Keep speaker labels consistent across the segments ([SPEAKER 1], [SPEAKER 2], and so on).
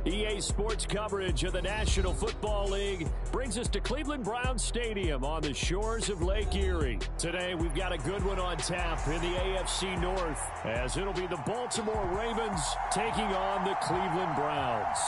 [SPEAKER 1] EA Sports coverage of the National Football League brings us to Cleveland Browns Stadium on the shores of Lake Erie. Today, we've got a good one on tap in the AFC North, as it'll be the Baltimore Ravens taking on the Cleveland Browns.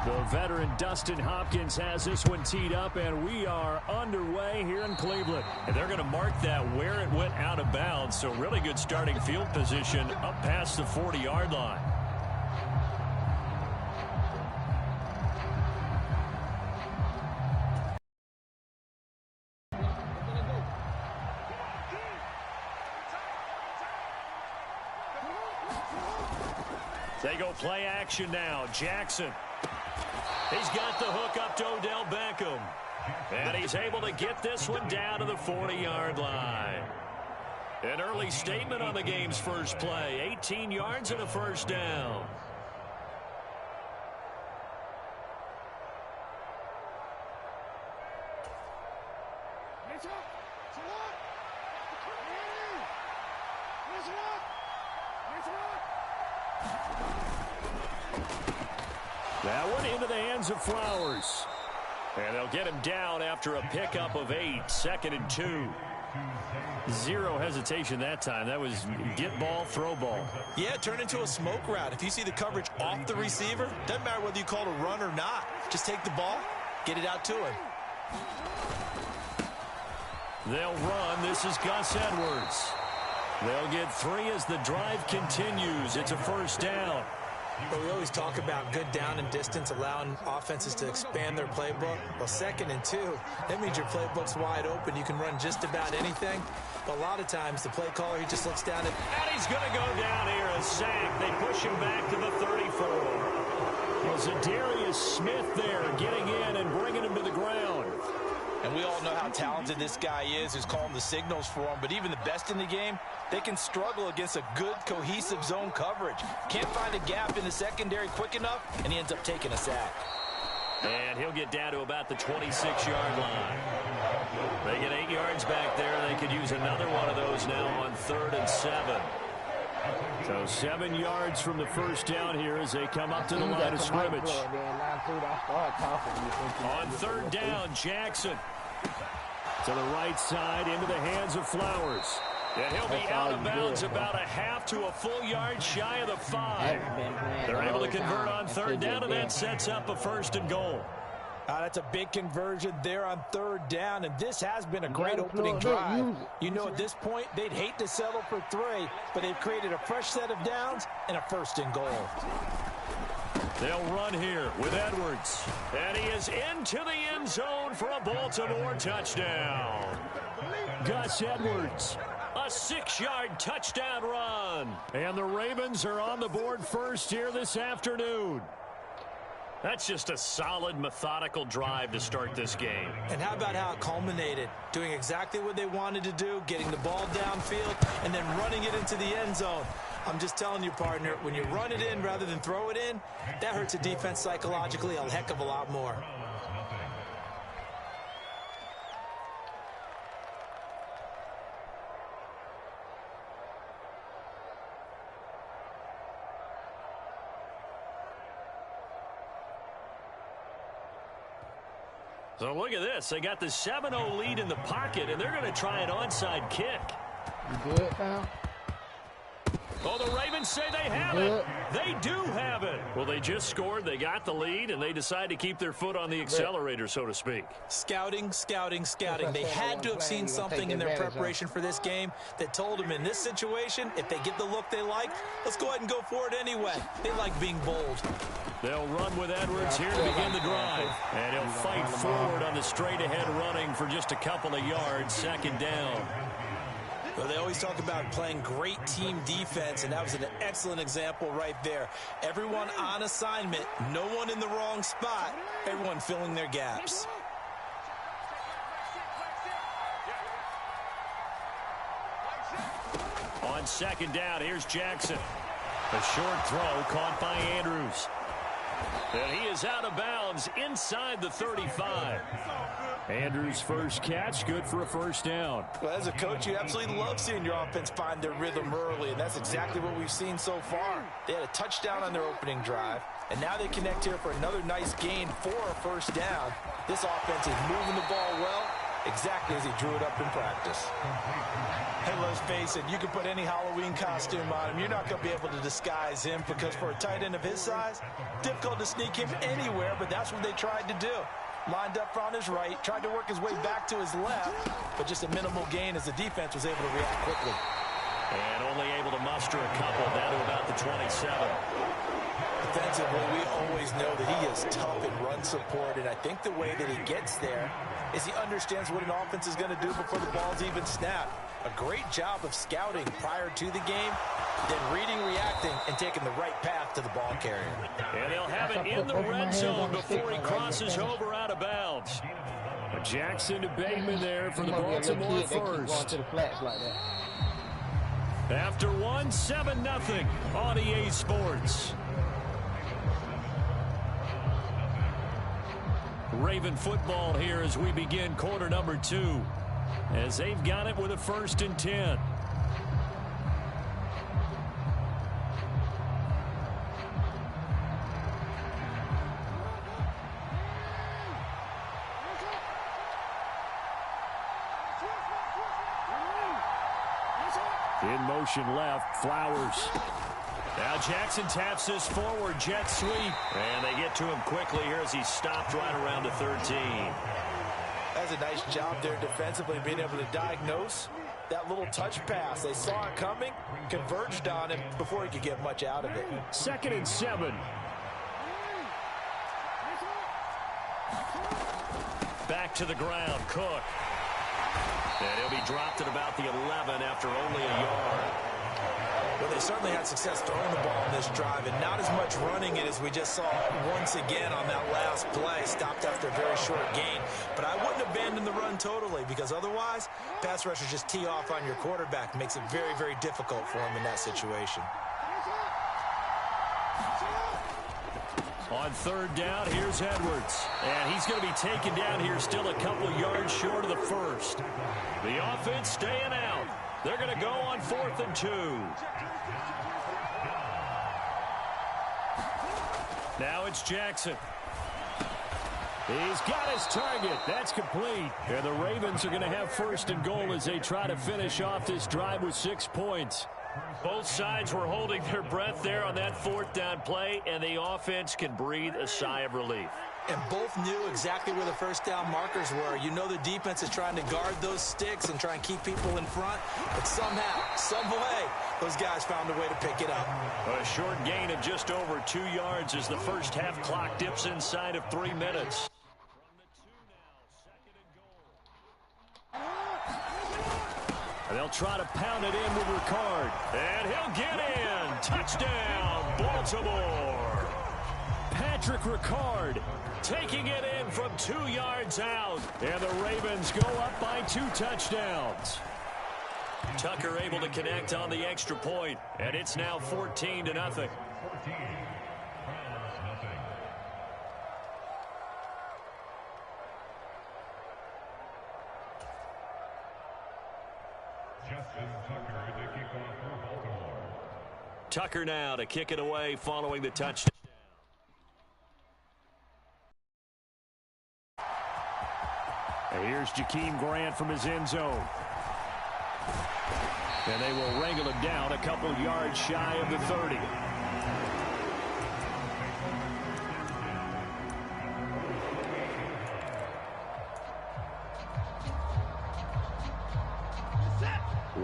[SPEAKER 1] The veteran Dustin Hopkins has this one teed up, and we are underway here in Cleveland. And they're going to mark that where it went out of bounds, so really good starting field position up past the 40-yard line. They go play action now. Jackson. He's got the hook up to Odell Beckham. And he's able to get this one down to the 40-yard line. An early statement on the game's first play. 18 yards and a first down. That one into the hands of Flowers. And they'll get him down after a pickup of 8. 2nd and 2. Zero hesitation that time. That was get ball, throw ball.
[SPEAKER 2] Yeah, turn into a smoke route. If you see the coverage off the receiver, doesn't matter whether you call it a run or not. Just take the ball, get it out to him.
[SPEAKER 1] They'll run. This is Gus Edwards. They'll get 3 as the drive continues. It's a first down.
[SPEAKER 2] But we always talk about good down and distance, allowing offenses to expand their playbook. Well, 2nd and 2, that means your playbook's wide open. You can run just about anything. But a lot of times, the play caller, he just looks down at...
[SPEAKER 1] And he's going to go down here, a sack. They push him back to the 34. Well, Zadarius Smith there getting in and bringing him to the ground.
[SPEAKER 3] And we all know how talented this guy is, who's calling the signals for him. But even the best in the game, they can struggle against a good, cohesive zone coverage. Can't find a gap in the secondary quick enough, and he ends up taking a sack.
[SPEAKER 1] And he'll get down to about the 26-yard line. They get 8 yards back there. They could use another one of those now on 3rd and 7. So 7 yards from the first down here as they come up to the line of scrimmage. On 3rd down, Jackson. To the right side, into the hands of Flowers. And he'll be out of bounds about a half to a full yard shy of the 5. They're able to convert on 3rd down, and that sets up a 1st and goal.
[SPEAKER 3] That's a big conversion there on 3rd down, and this has been a great opening drive. You know, at this point, they'd hate to settle for 3, but they've created a fresh set of downs and a 1st and goal.
[SPEAKER 1] They'll run here with Edwards. And he is into the end zone for a Baltimore touchdown. Gus Edwards, a 6-yard touchdown run. And the Ravens are on the board first here this afternoon. That's just a solid, methodical drive to start this game.
[SPEAKER 2] And how about how it culminated? Doing exactly what they wanted to do, getting the ball downfield, and then running it into the end zone. I'm just telling you, partner, when you run it in rather than throw it in, that hurts a defense psychologically a heck of a lot more.
[SPEAKER 1] So look at this. They got the 7-0 lead in the pocket, and they're going to try an onside kick.
[SPEAKER 4] You good, pal?
[SPEAKER 1] Oh, the Ravens say they have it. They do have it. Well, they just scored. They got the lead, and they decide to keep their foot on the accelerator, so to speak.
[SPEAKER 2] Scouting, scouting, scouting. They had to have seen something in their preparation for this game that told them in this situation, if they get the look they like, let's go ahead and go for it anyway. They like being bold.
[SPEAKER 1] They'll run with Edwards here to begin the drive. And he'll fight forward on the straight-ahead running for just a couple of yards, second down.
[SPEAKER 2] Well, they always talk about playing great team defense, and that was an excellent example right there. Everyone on assignment, no one in the wrong spot, everyone filling their gaps.
[SPEAKER 1] On second down, here's Jackson. A short throw caught by Andrews. And he is out of bounds inside the 35. Andrews' first catch, good for a first down.
[SPEAKER 3] Well, as a coach, you absolutely love seeing your offense find their rhythm early, and that's exactly what we've seen so far. They had a touchdown on their opening drive, and now they connect here for another nice gain for a first down. This offense is moving the ball well, exactly as he drew it up in practice. Hey, let's face it, you can put any Halloween costume on him. You're not going to be able to disguise him because for a tight end of his size, difficult to sneak him anywhere, but that's what they tried to do. Lined up on his right, tried to work his way back to his left, but just a minimal gain as the defense was able to react quickly.
[SPEAKER 1] And only able to muster a couple down to about the 27.
[SPEAKER 2] Defensively, we always know that he is tough in run support, and I think the way that he gets there is he understands what an offense is going to do before the ball's even snapped. A great job of scouting prior to the game, then reading, reacting, and taking the right path to the ball carrier.
[SPEAKER 1] And they'll have it in the red zone before he crosses over out of bounds. Jackson to Bateman there for the Baltimore first. After one, 7-0 on EA Sports. Raven football here as we begin quarter number 2. As they've got it with a 1st and 10. In motion left, Flowers. Now Jackson taps this forward, jet sweep. And they get to him quickly here as he's stopped right around the 13.
[SPEAKER 2] That's a nice job there defensively, being able to diagnose that little touch pass. They saw it coming, converged on him before he could get much out of it.
[SPEAKER 1] 2nd and 7. Back to the ground, Cook. And he'll be dropped at about the 11 after only a yard.
[SPEAKER 2] Well, they certainly had success throwing the ball in this drive, and not as much running it as we just saw once again on that last play. Stopped after a very short gain. But I wouldn't abandon the run totally, because otherwise, pass rushers just tee off on your quarterback. Makes it very, very difficult for him in that situation.
[SPEAKER 1] On 3rd down, here's Edwards. And he's going to be taken down here still a couple of yards short of the 1st. The offense staying out. They're going to go on 4th and 2. Now it's Jackson. He's got his target. That's complete. And the Ravens are going to have 1st and goal as they try to finish off this drive with 6 points. Both sides were holding their breath there on that 4th down play, and the offense can breathe a sigh of relief.
[SPEAKER 2] And both knew exactly where the 1st down markers were. You know the defense is trying to guard those sticks and try and keep people in front, but somehow, some way, those guys found a way to pick it up.
[SPEAKER 1] A short gain of just over 2 yards as the first half clock dips inside of 3 minutes. And they'll try to pound it in with Ricard. And he'll get in. Touchdown, Baltimore. Patrick Ricard taking it in from 2 yards out. And the Ravens go up by 2 touchdowns. Tucker able to connect on the extra point. And it's now 14-0. Tucker now to kick it away following the touchdown. And here's Jakeem Grant from his end zone. And they will wrangle him down a couple yards shy of the 30.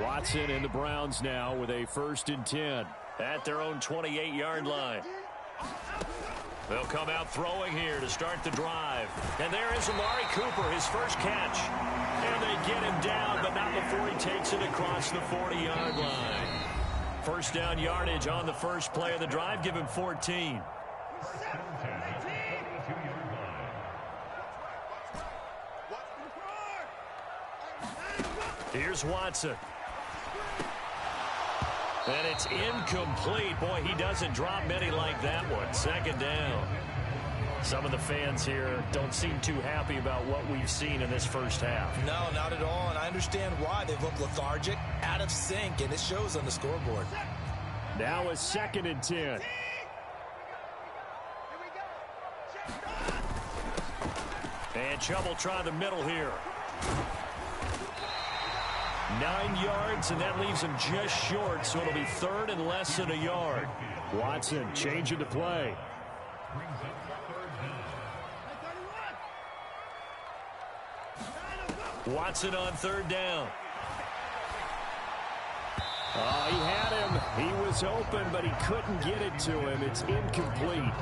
[SPEAKER 1] Watson and the Browns now with a 1st and 10 at their own 28-yard line. They'll come out throwing here to start the drive. And there is Amari Cooper, his first catch. And they get him down, but not before he takes it across the 40-yard line. First down yardage on the first play of the drive. Give him 14. Here's Watson. And it's incomplete. Boy, he doesn't drop many like that one. 2nd down. Some of the fans here don't seem too happy about what we've seen in this first half.
[SPEAKER 2] No, not at all, and I understand why. They've looked lethargic, out of sync, and it shows on the scoreboard.
[SPEAKER 1] Now a 2nd and 10. And Chubb will try the middle here. 9 yards, and that leaves him just short, so it'll be 3rd and less than a yard. Watson changing the play. Watson on 3rd down. Oh, he had him. He was open, but he couldn't get it to him. It's incomplete.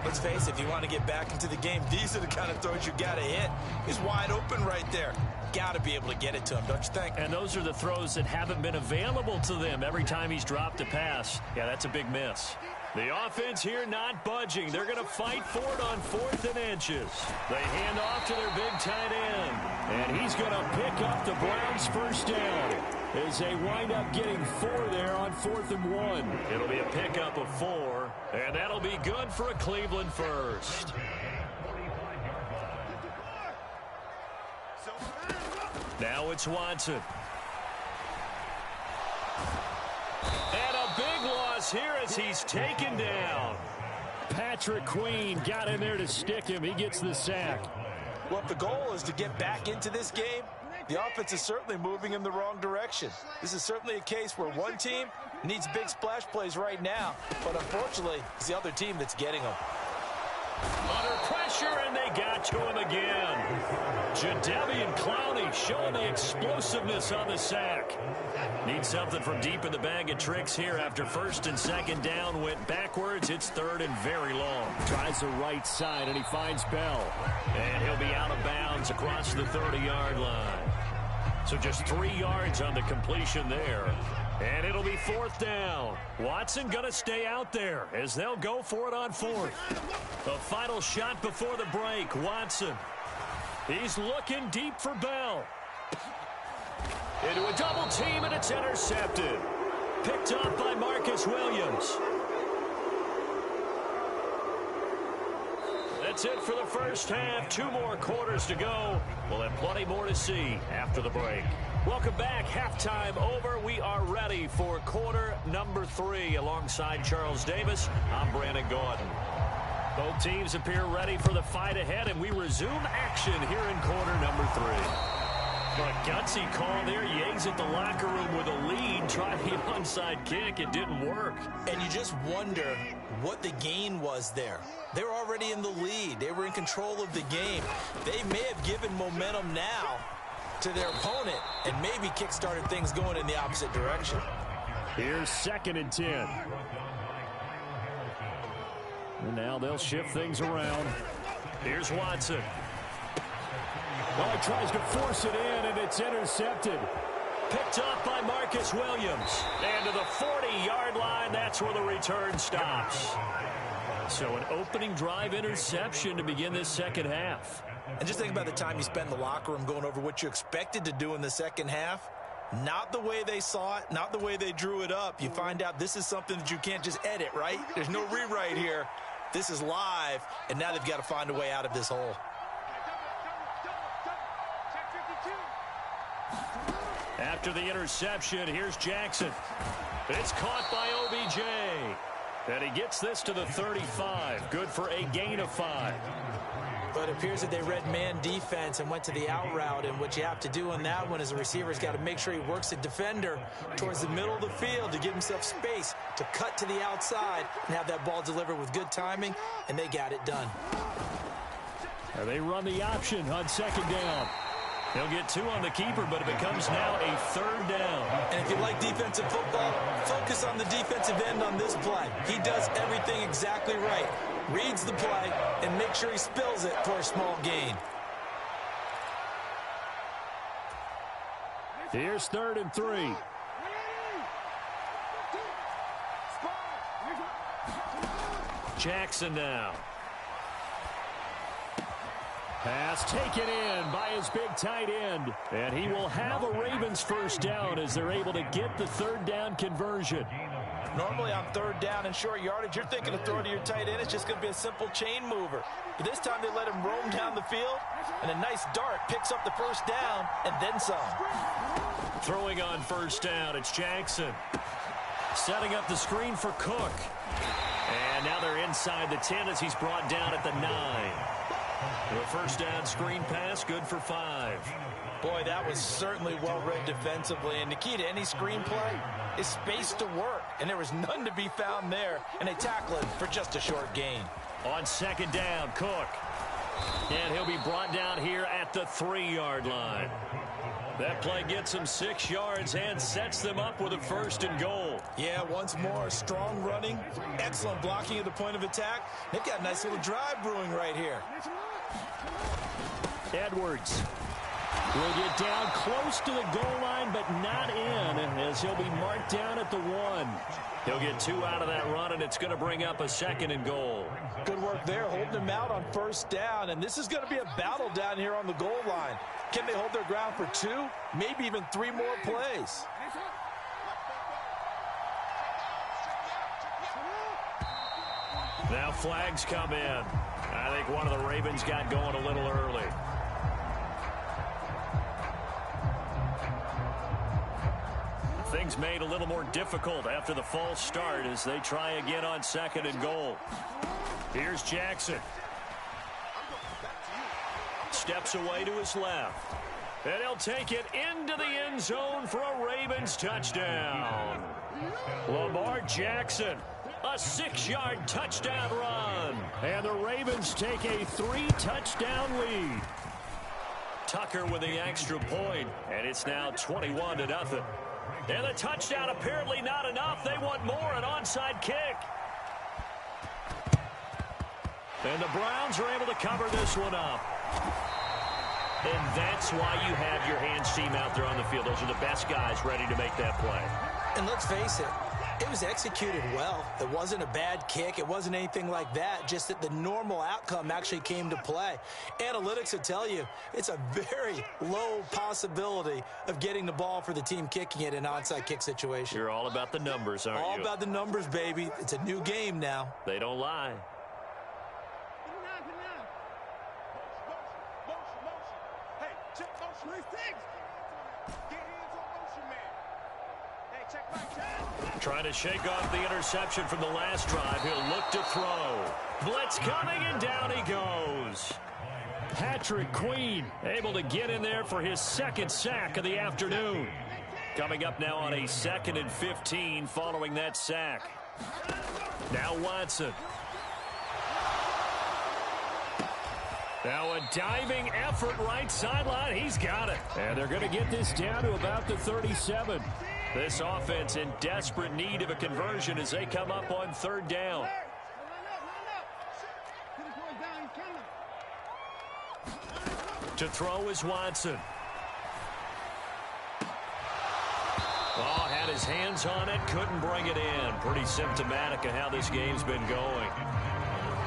[SPEAKER 2] Let's face it, if you want to get back into the game, these are the kind of throws you got to hit. He's wide open right there. Got to be able to get it to him, don't you think?
[SPEAKER 1] And those are the throws that haven't been available to them every time he's dropped a pass. Yeah, that's a big miss. The offense here not budging. They're going to fight for it on 4th and inches. They hand off to their big tight end. And he's going to pick up the Browns' first down as they wind up getting 4 there on 4th and 1. It'll be a pickup of 4, and that'll be good for a Cleveland first. Now it's Watson. And a big loss here as he's taken down. Patrick Queen got in there to stick him. He gets the sack.
[SPEAKER 2] Well, if the goal is to get back into this game, the offense is certainly moving in the wrong direction. This is certainly a case where one team needs big splash plays right now, but unfortunately, it's the other team that's getting them.
[SPEAKER 1] Under pressure, and they got to him again. Jadeveon Clowney showing the explosiveness on the sack. Needs something from deep in the bag of tricks here after 1st and 2nd down. Went backwards. It's 3rd and very long. Tries the right side, and he finds Bell. And he'll be out of bounds across the 30-yard line. So just 3 yards on the completion there. And it'll be 4th down. Watson going to stay out there as they'll go for it on 4th. The final shot before the break. Watson. He's looking deep for Bell. Into a double team, and it's intercepted. Picked up by Marcus Williams. That's it for the first half. 2 more quarters to go. We'll have plenty more to see after the break. Welcome back. Halftime over. We are ready for quarter number 3. Alongside Charles Davis, I'm Brandon Gordon. Both teams appear ready for the fight ahead, and we resume action here in quarter number 3. But a gutsy call there. Yates at the locker room with a lead. Tried the onside kick. It didn't work.
[SPEAKER 2] And you just wonder what the gain was there. They were already in the lead. They were in control of the game. They may have given momentum now to their opponent and maybe kick-started things going in the opposite direction.
[SPEAKER 1] Here's 2nd and 10. And now they'll shift things around. Here's Watson. Well, he tries to force it in, and it's intercepted. Picked up by Marcus Williams. And to the 40-yard line, that's where the return stops. So an opening drive interception to begin this second half.
[SPEAKER 2] And just think about the time you spend in the locker room going over what you expected to do in the second half. Not the way they saw it, not the way they drew it up. You find out this is something that you can't just edit, right? There's no rewrite here. This is live, and now they've got to find a way out of this hole.
[SPEAKER 1] After the interception, here's Jackson. It's caught by OBJ. And he gets this to the 35. Good for a gain of 5.
[SPEAKER 2] But it appears that they read man defense and went to the out route, and what you have to do on that one is the receiver's got to make sure he works the defender towards the middle of the field to give himself space to cut to the outside and have that ball delivered with good timing, and they got it done.
[SPEAKER 1] They run the option on second down. They'll get 2 on the keeper, but it becomes now a third down.
[SPEAKER 2] And if you like defensive football, focus on the defensive end on this play. He does everything exactly right. Reads the play and makes sure he spills it for a small gain.
[SPEAKER 1] Here's 3rd and 3. Jackson now. Pass taken in by his big tight end. And he will have a Ravens first down as they're able to get the third down conversion.
[SPEAKER 3] Normally on third down and short yardage, you're thinking of throwing to your tight end. It's just going to be a simple chain mover. But this time they let him roam down the field, and a nice dart picks up the first down and then some.
[SPEAKER 1] Throwing on first down, it's Jackson. Setting up the screen for Cook. And now they're inside the 10 as he's brought down at the 9. The first down screen pass, good for 5.
[SPEAKER 3] Boy, that was certainly well-read defensively. And the key to any screen play is space to work. And there was none to be found there. And they tackle him for just a short gain.
[SPEAKER 1] On second down, Cook. And he'll be brought down here at the 3-yard line. That play gets him 6 yards and sets them up with a 1st and goal.
[SPEAKER 2] Yeah, once more, strong running, excellent blocking at the point of attack. They've got a nice little drive brewing right here.
[SPEAKER 1] Edwards will get down close to the goal line, but not in, as he'll be marked down at the 1. He'll get 2 out of that run, and it's going to bring up a 2nd and goal.
[SPEAKER 2] Good work there, holding him out on first down, and this is going to be a battle down here on the goal line. Can they hold their ground for 2, maybe even 3 more plays?
[SPEAKER 1] Now flags come in. I think one of the Ravens got going a little early. Things made a little more difficult after the false start as they try again on 2nd and goal. Here's Jackson. Steps away to his left. And he'll take it into the end zone for a Ravens touchdown. Lamar Jackson, a 6-yard touchdown run. And the Ravens take a 3-touchdown lead. Tucker with the extra point, and it's now 21-0. And the touchdown apparently not enough. They want more, an onside kick. And the Browns are able to cover this one up. And that's why you have your hands team out there on the field. Those are the best guys ready to make that play.
[SPEAKER 2] And let's face it, it was executed well. It wasn't a bad kick. It wasn't anything like that. Just that the normal outcome actually came to play. Analytics will tell you it's a very low possibility of getting the ball for the team kicking it in an onside kick situation.
[SPEAKER 1] You're all about the numbers, aren't you?
[SPEAKER 2] All about the numbers, baby. It's a new game now.
[SPEAKER 1] They don't lie. Trying to shake off the interception from the last drive. He'll look to throw. Blitz coming, and down he goes. Patrick Queen able to get in there for his 2nd sack of the afternoon. Coming up now on a 2nd and 15 following that sack. Now Watson. Now a diving effort right sideline. He's got it. And they're going to get this down to about the 37. This offense in desperate need of a conversion as they come up on 3rd down. To throw is Watson. Oh, had his hands on it, couldn't bring it in. Pretty symptomatic of how this game's been going.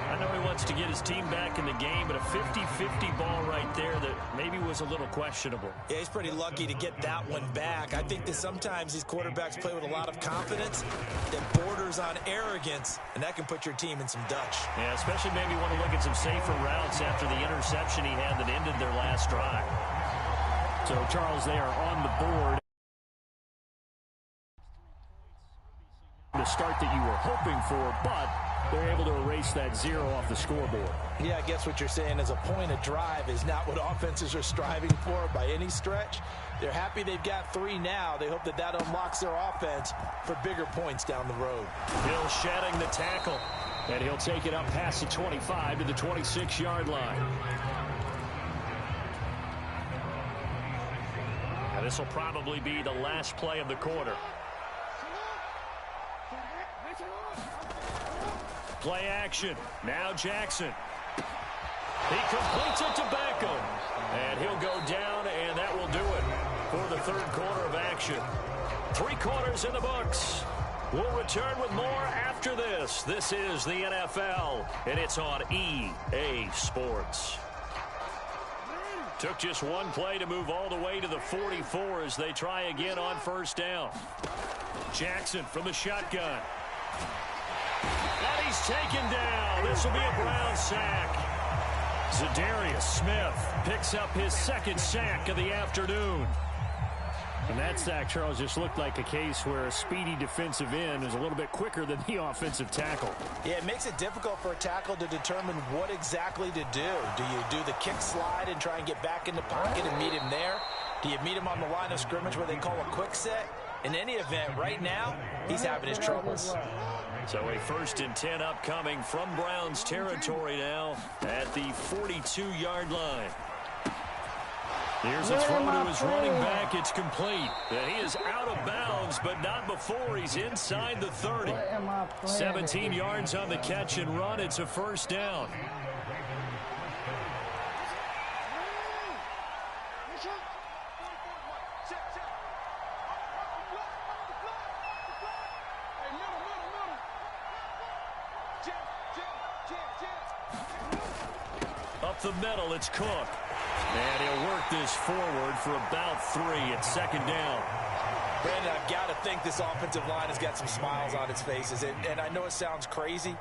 [SPEAKER 1] I know he wants to get his team back in the game, but a 50-50 ball right there that maybe was a little questionable.
[SPEAKER 2] Yeah, he's pretty lucky to get that one back. I think that sometimes these quarterbacks play with a lot of confidence that borders on arrogance, and that can put your team in some Dutch.
[SPEAKER 1] Yeah, especially maybe want to look at some safer routes after the interception he had that ended their last drive. So, Charles, they are on the board. The start that you were hoping for, but they're able to erase that 0 off the scoreboard.
[SPEAKER 2] Yeah, I guess what you're saying is a point of drive is not what offenses are striving for by any stretch. They're happy they've got 3 now. They hope that that unlocks their offense for bigger points down the road.
[SPEAKER 1] Hill shedding the tackle, and he'll take it up past the 25 to the 26-yard line. Now this will probably be the last play of the quarter. Play action. Now Jackson. He completes it to Beckham. And he'll go down, and that will do it for the third quarter of action. 3 quarters in the books. We'll return with more after this. This is the NFL, and it's on EA Sports. Took just one play to move all the way to the 44 as they try again on first down. Jackson from the shotgun. And he's taken down. This will be a Brown sack. Zadarius Smith picks up his second sack of the afternoon. And that sack, Charles, just looked like a case where a speedy defensive end is a little bit quicker than the offensive tackle.
[SPEAKER 2] Yeah, it makes it difficult for a tackle to determine what exactly to do. Do you do the kick slide and try and get back in the pocket and meet him there? Do you meet him on the line of scrimmage where they call a quick set? In any event, right now, he's having his troubles.
[SPEAKER 1] So a 1st and 10 upcoming from Browns territory now at the 42-yard line. Here's a throw to his running back. It's complete. He is out of bounds, but not before he's inside the 30. 17 yards on the catch and run. It's a first down. Up the middle, it's Cook. And he'll work this forward for about 3 at second down.
[SPEAKER 2] Brandon, I've got to think this offensive line has got some smiles on its faces. And I know it sounds crazy,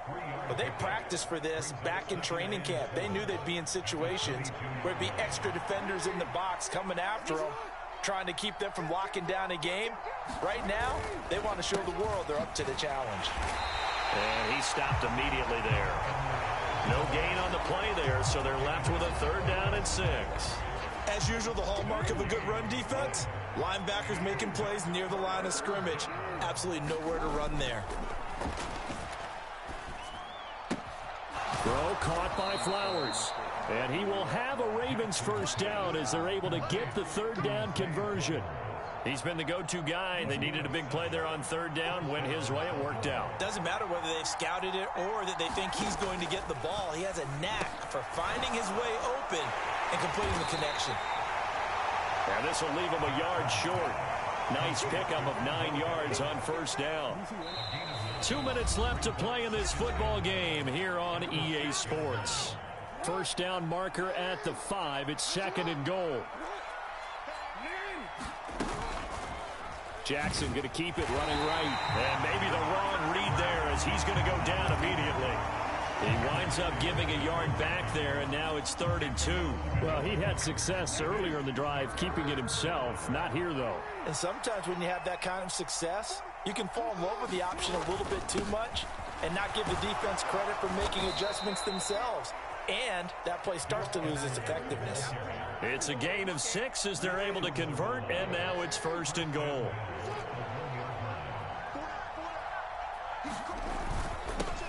[SPEAKER 2] but they practiced for this back in training camp. They knew they'd be in situations where it'd be extra defenders in the box coming after them, trying to keep them from locking down a game. Right now, they want to show the world they're up to the challenge.
[SPEAKER 1] And he stopped immediately there. No gain on the play there, so they're left with a 3rd down and 6.
[SPEAKER 2] As usual, the hallmark of a good run defense, linebackers making plays near the line of scrimmage. Absolutely nowhere to run there.
[SPEAKER 1] Throw caught by Flowers. And he will have a Ravens first down as they're able to get the 3rd down conversion. He's been the go-to guy. They needed a big play there on 3rd down. Went his way. It worked out.
[SPEAKER 2] Doesn't matter whether they've scouted it or that they think he's going to get the ball. He has a knack for finding his way open and completing the connection.
[SPEAKER 1] And this will leave him a yard short. Nice pickup of 9 yards on first down. 2 minutes left to play in this football game here on EA Sports. First down marker at the 5. It's 2nd and goal. Jackson going to keep it running right. And maybe the wrong read there as he's going to go down immediately. He winds up giving a yard back there, and now it's 3rd and 2. Well, he had success earlier in the drive keeping it himself. Not here, though.
[SPEAKER 2] And sometimes when you have that kind of success, you can fall in love with the option a little bit too much and not give the defense credit for making adjustments themselves. And that play starts to lose its effectiveness.
[SPEAKER 1] It's a gain of 6 as they're able to convert, and now it's 1st and goal.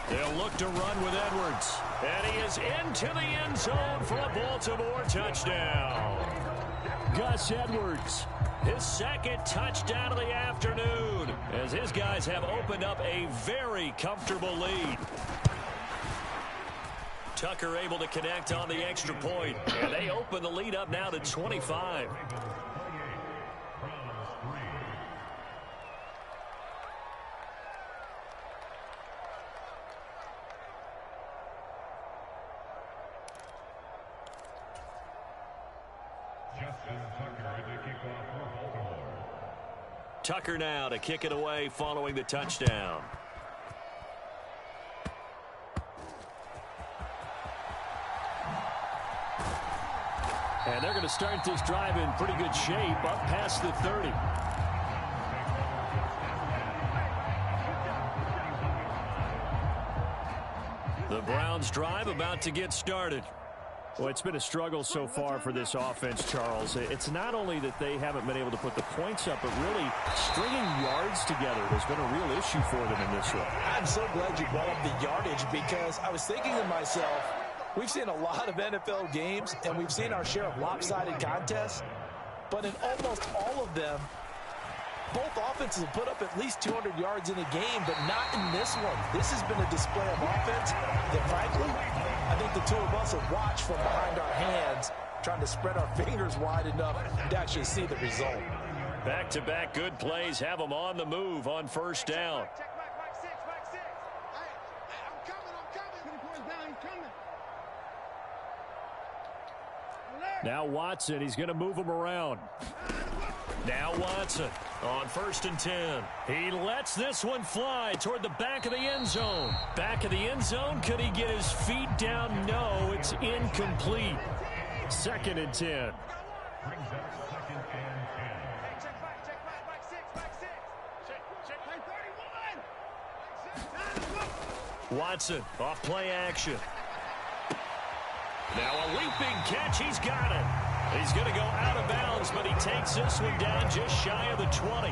[SPEAKER 1] They'll look to run with Edwards. And he is into the end zone for a Baltimore touchdown. Gus Edwards, his 2nd touchdown of the afternoon, as his guys have opened up a very comfortable lead. Tucker able to connect on the extra point, and they open the lead up now to 25. Tucker now to kick it away following the touchdown. And they're going to start this drive in pretty good shape up past the 30. Browns drive about to get started.
[SPEAKER 4] Well, it's been a struggle so far for this offense, Charles. It's not only that they haven't been able to put the points up, but really stringing yards together has been a real issue for them in this one.
[SPEAKER 2] I'm so glad you brought up the yardage because I was thinking to myself, we've seen a lot of NFL games, and we've seen our share of lopsided contests, but in almost all of them, both offenses have put up at least 200 yards in a game, but not in this one. This has been a display of offense that, frankly, I think the two of us have watched from behind our hands, trying to spread our fingers wide enough to actually see the result.
[SPEAKER 1] Back-to-back good plays have them on the move on first down.
[SPEAKER 4] Now Watson, he's going to move him around.
[SPEAKER 1] Now Watson on 1st and 10. He lets this one fly toward the back of the end zone. Back of the end zone. Could he get his feet down? No, it's incomplete. 2nd and 10. Watson off play action. Now a leaping catch. He's got it. He's going to go out of bounds, but he takes this one down just shy of the 20.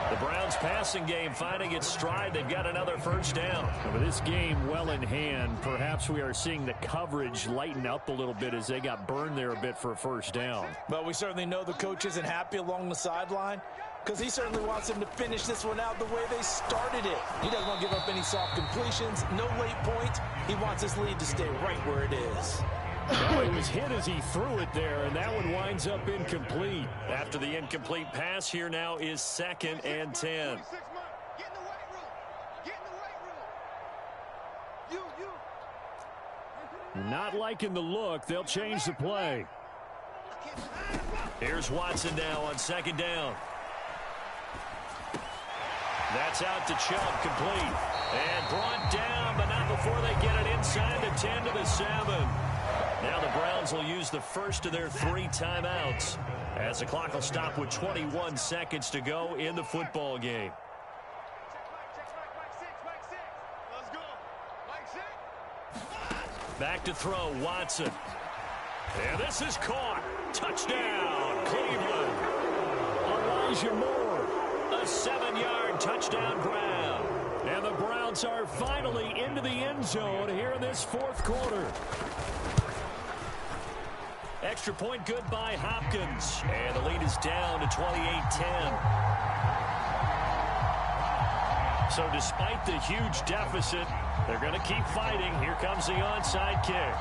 [SPEAKER 1] The Browns passing game finding its stride. They've got another first down.
[SPEAKER 4] With this game well in hand, perhaps we are seeing the coverage lighten up a little bit as they got burned there a bit for a first down.
[SPEAKER 2] But we certainly know the coach isn't happy along the sideline because he certainly wants them to finish this one out the way they started it. He doesn't want to give up any soft completions, no late points. He wants his lead to stay right where it is.
[SPEAKER 4] Well, he was hit as he threw it there, and that one winds up incomplete.
[SPEAKER 1] After the incomplete pass, here now is 2nd and 10.
[SPEAKER 4] Not liking the look. They'll change the play.
[SPEAKER 1] Here's Watson now on 2nd down. That's out to Chubb, complete. And brought down, but not before they get it inside the 10 to the 7. Now the Browns will use the first of their 3 timeouts as the clock will stop with 21 seconds to go in the football game. Back to throw, Watson. And this is caught. Touchdown, Cleveland.
[SPEAKER 4] Elijah Moore.
[SPEAKER 1] A 7-yard touchdown grab.
[SPEAKER 4] And the Browns are finally into the end zone here in this 4th quarter.
[SPEAKER 1] Extra point good by Hopkins. And the lead is down to 28-10. So despite the huge deficit, they're going to keep fighting. Here comes the onside kick.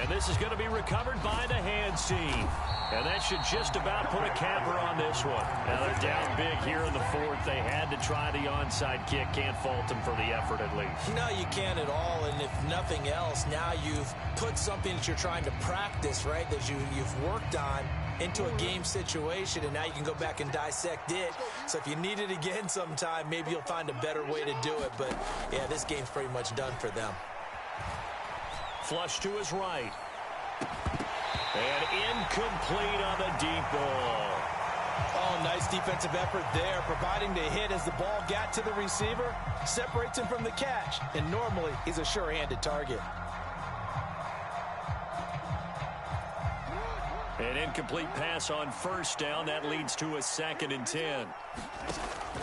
[SPEAKER 1] And this is going to be recovered by the hands team. And that should just about put a capper on this one. Now they're down big here in the 4th. They had to try the onside kick. Can't fault them for the effort at least.
[SPEAKER 2] No, you can't at all. And if nothing else, now you've put something that you're trying to practice, right, that you've worked on into a game situation, and now you can go back and dissect it. So if you need it again sometime, maybe you'll find a better way to do it. But, yeah, this game's pretty much done for them.
[SPEAKER 1] Flush to his right. And incomplete on the deep ball.
[SPEAKER 2] Oh, nice defensive effort there, providing the hit as the ball got to the receiver, separates him from the catch, and normally he's a sure-handed target.
[SPEAKER 1] An incomplete pass on first down. That leads to a 2nd and 10.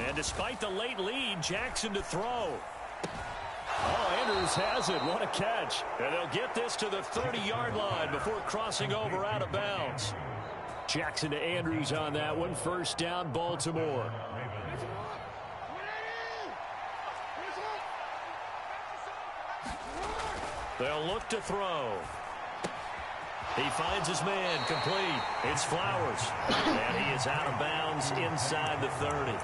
[SPEAKER 1] And despite the late lead, Jackson to throw.
[SPEAKER 4] Oh, Andrews has it. What a catch.
[SPEAKER 1] And they'll get this to the 30-yard line before crossing over out of bounds.
[SPEAKER 4] Jackson to Andrews on that one. First down, Baltimore.
[SPEAKER 1] They'll look to throw. He finds his man, complete. It's Flowers. And he is out of bounds inside the 30.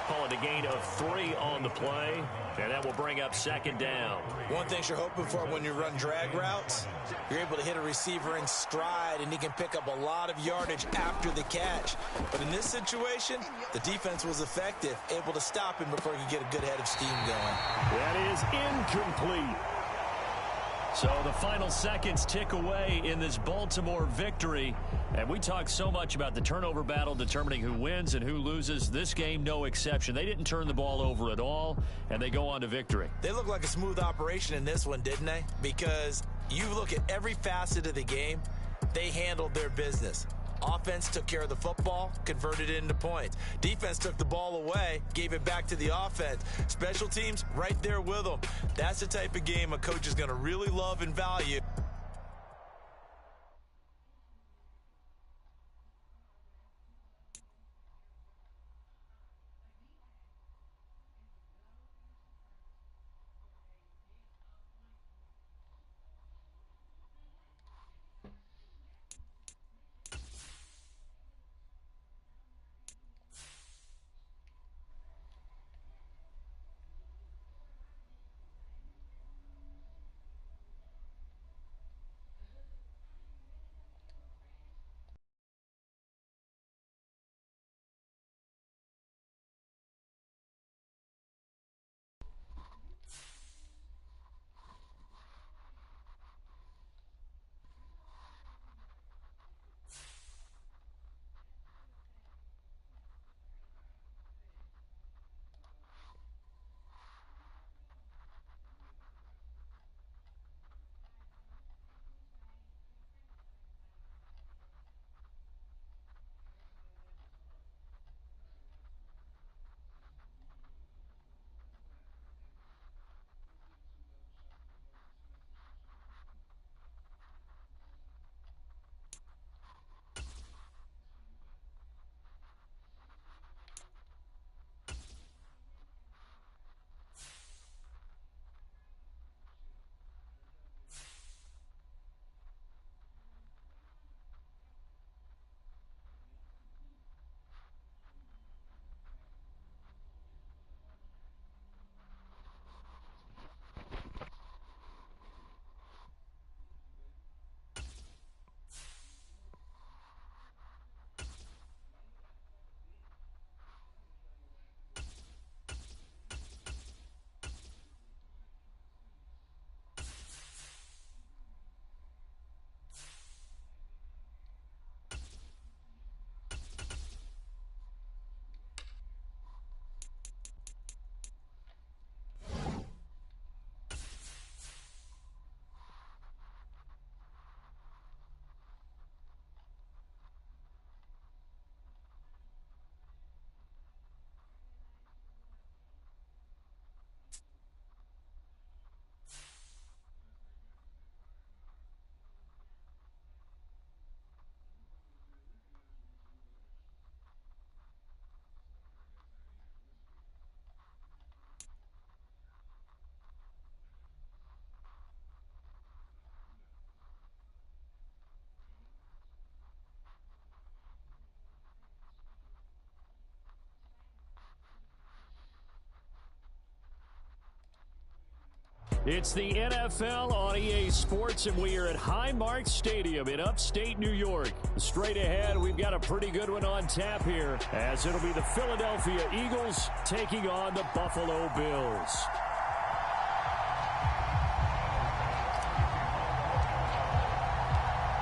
[SPEAKER 1] Call it a gain of 3 on the play, and that will bring up 2nd down.
[SPEAKER 2] One thing you're hoping for when you run drag routes, you're able to hit a receiver in stride, and he can pick up a lot of yardage after the catch. But in this situation, the defense was effective, able to stop him before he could get a good head of steam going.
[SPEAKER 4] That is incomplete.
[SPEAKER 1] So the final seconds tick away in this Baltimore victory. And we talk so much about the turnover battle determining who wins and who loses. This game, no exception. They didn't turn the ball over at all, and they go on to victory.
[SPEAKER 2] They look like a smooth operation in this one, didn't they? Because you look at every facet of the game, they handled their business. Offense took care of the football, converted it into points. Defense took the ball away, gave it back to the offense. Special teams, right there with them. That's the type of game a coach is going to really love and value.
[SPEAKER 1] It's the NFL on EA Sports, and we are at Highmark Stadium in upstate New York. Straight ahead, we've got a pretty good one on tap here, as it'll be the Philadelphia Eagles taking on the Buffalo Bills.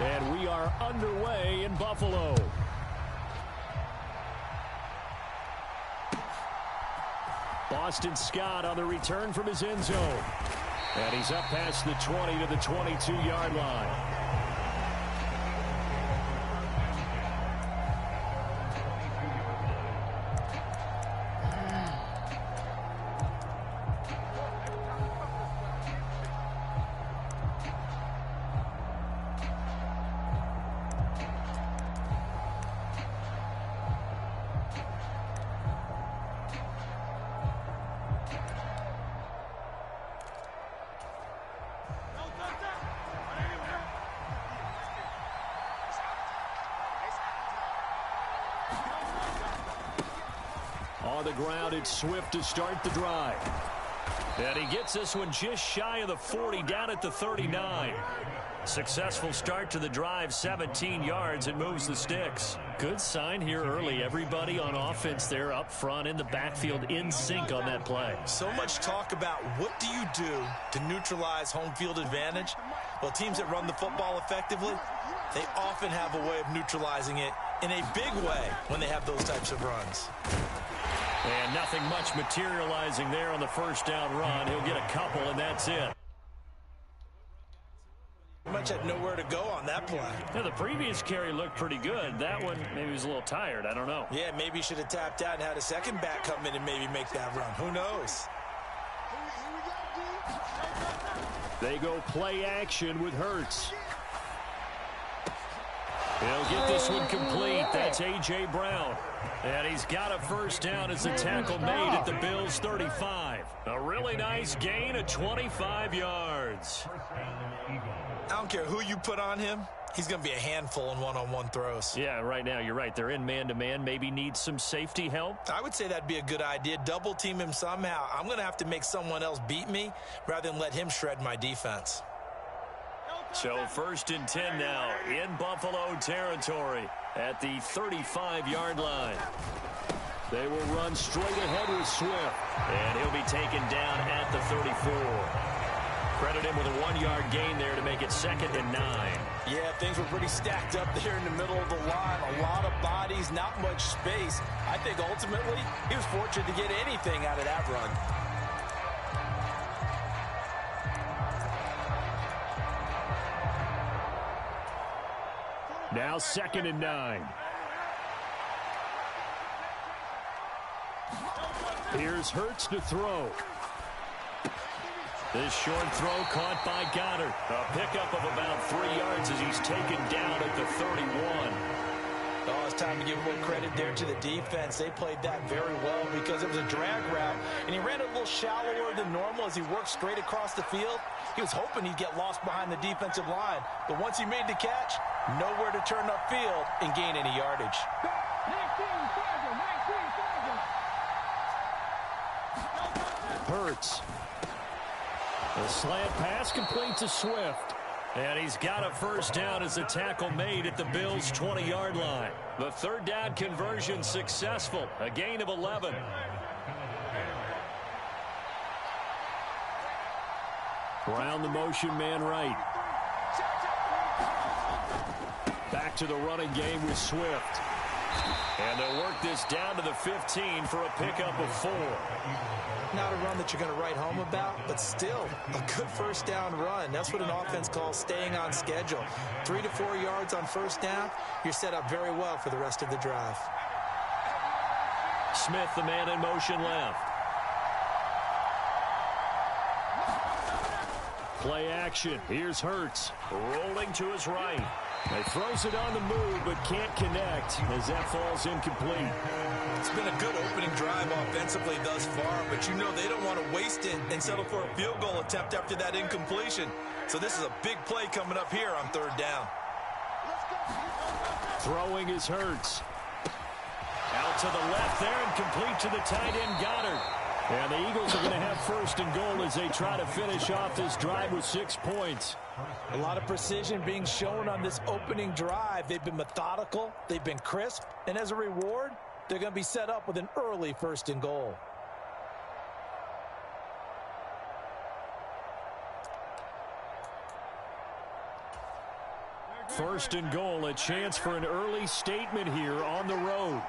[SPEAKER 1] And we are underway in Buffalo. Boston Scott on the return from his end zone. And he's up past the 20 to the 22-yard line. On the ground, it's Swift to start the drive. And he gets this one just shy of the 40, down at the 39. Successful start to the drive, 17 yards, and moves the sticks. Good sign here early. Everybody on offense there up front in the backfield in sync on that play.
[SPEAKER 2] So much talk about what do you do to neutralize home field advantage? Well, teams that run the football effectively, they often have a way of neutralizing it in a big way when they have those types of runs.
[SPEAKER 1] And nothing much materializing there on the first down run. He'll get a couple, and that's it.
[SPEAKER 2] Much had nowhere to go on that play.
[SPEAKER 1] Yeah, the previous carry looked pretty good. That one, maybe he was a little tired. I don't know.
[SPEAKER 2] Yeah, maybe he should have tapped out and had a second back come in and maybe make that run. Who knows?
[SPEAKER 4] They go play action with Hurts.
[SPEAKER 1] He'll get this one complete. That's A.J. Brown. And he's got a first down as the tackle made at the Bills' 35. A really nice gain of 25 yards.
[SPEAKER 2] I don't care who you put on him. He's going to be a handful in one-on-one throws.
[SPEAKER 1] Yeah, right now, you're right. They're in man-to-man. Maybe needs some safety help.
[SPEAKER 2] I would say that'd be a good idea. Double team him somehow. I'm going to have to make someone else beat me rather than let him shred my defense.
[SPEAKER 1] So 1st and 10 now in Buffalo territory at the 35-yard line. They will run straight ahead with Swift. And he'll be taken down at the 34. Credit him with a 1-yard gain there to make it 2nd and 9.
[SPEAKER 2] Yeah, things were pretty stacked up there in the middle of the line. A lot of bodies, not much space. I think ultimately he was fortunate to get anything out of that run.
[SPEAKER 4] Now 2nd and 9. Here's Hurts to throw.
[SPEAKER 1] This short throw caught by Goddard. A pickup of about 3 yards as he's taken down at the 31.
[SPEAKER 2] Oh, it's time to give a little credit there to the defense. They played that very well because it was a drag route, and he ran a little shallower than normal as he worked straight across the field. He was hoping he'd get lost behind the defensive line, but once he made the catch, nowhere to turn upfield and gain any yardage.
[SPEAKER 4] Hurts. The slant pass complete to Swift.
[SPEAKER 1] And he's got a first down as the tackle made at the Bills' 20-yard line. The 3rd down conversion successful. A gain of 11.
[SPEAKER 4] Brown the motion man right. Back to the running game with Swift.
[SPEAKER 1] And they'll work this down to the 15 for a pickup of 4.
[SPEAKER 2] Not a run that you're going to write home about, but still a good first down run. That's what an offense calls staying on schedule. 3 to 4 yards on first down, you're set up very well for the rest of the drive.
[SPEAKER 1] Smith, the man in motion left.
[SPEAKER 4] Play action. Here's Hurts.
[SPEAKER 1] Rolling to his right.
[SPEAKER 4] He throws it on the move, but can't connect as that falls incomplete.
[SPEAKER 2] It's been a good opening drive offensively thus far, but you know they don't want to waste it and settle for a field goal attempt after that incompletion. So this is a big play coming up here on 3rd down.
[SPEAKER 4] Throwing is Hurts.
[SPEAKER 1] Out to the left there and complete to the tight end Goddard.
[SPEAKER 4] And the Eagles are going to have 1st and goal as they try to finish off this drive with 6 points.
[SPEAKER 2] A lot of precision being shown on this opening drive. They've been methodical, they've been crisp, and as a reward, they're going to be set up with an early 1st and goal.
[SPEAKER 4] First and goal, a chance for an early statement here on the road.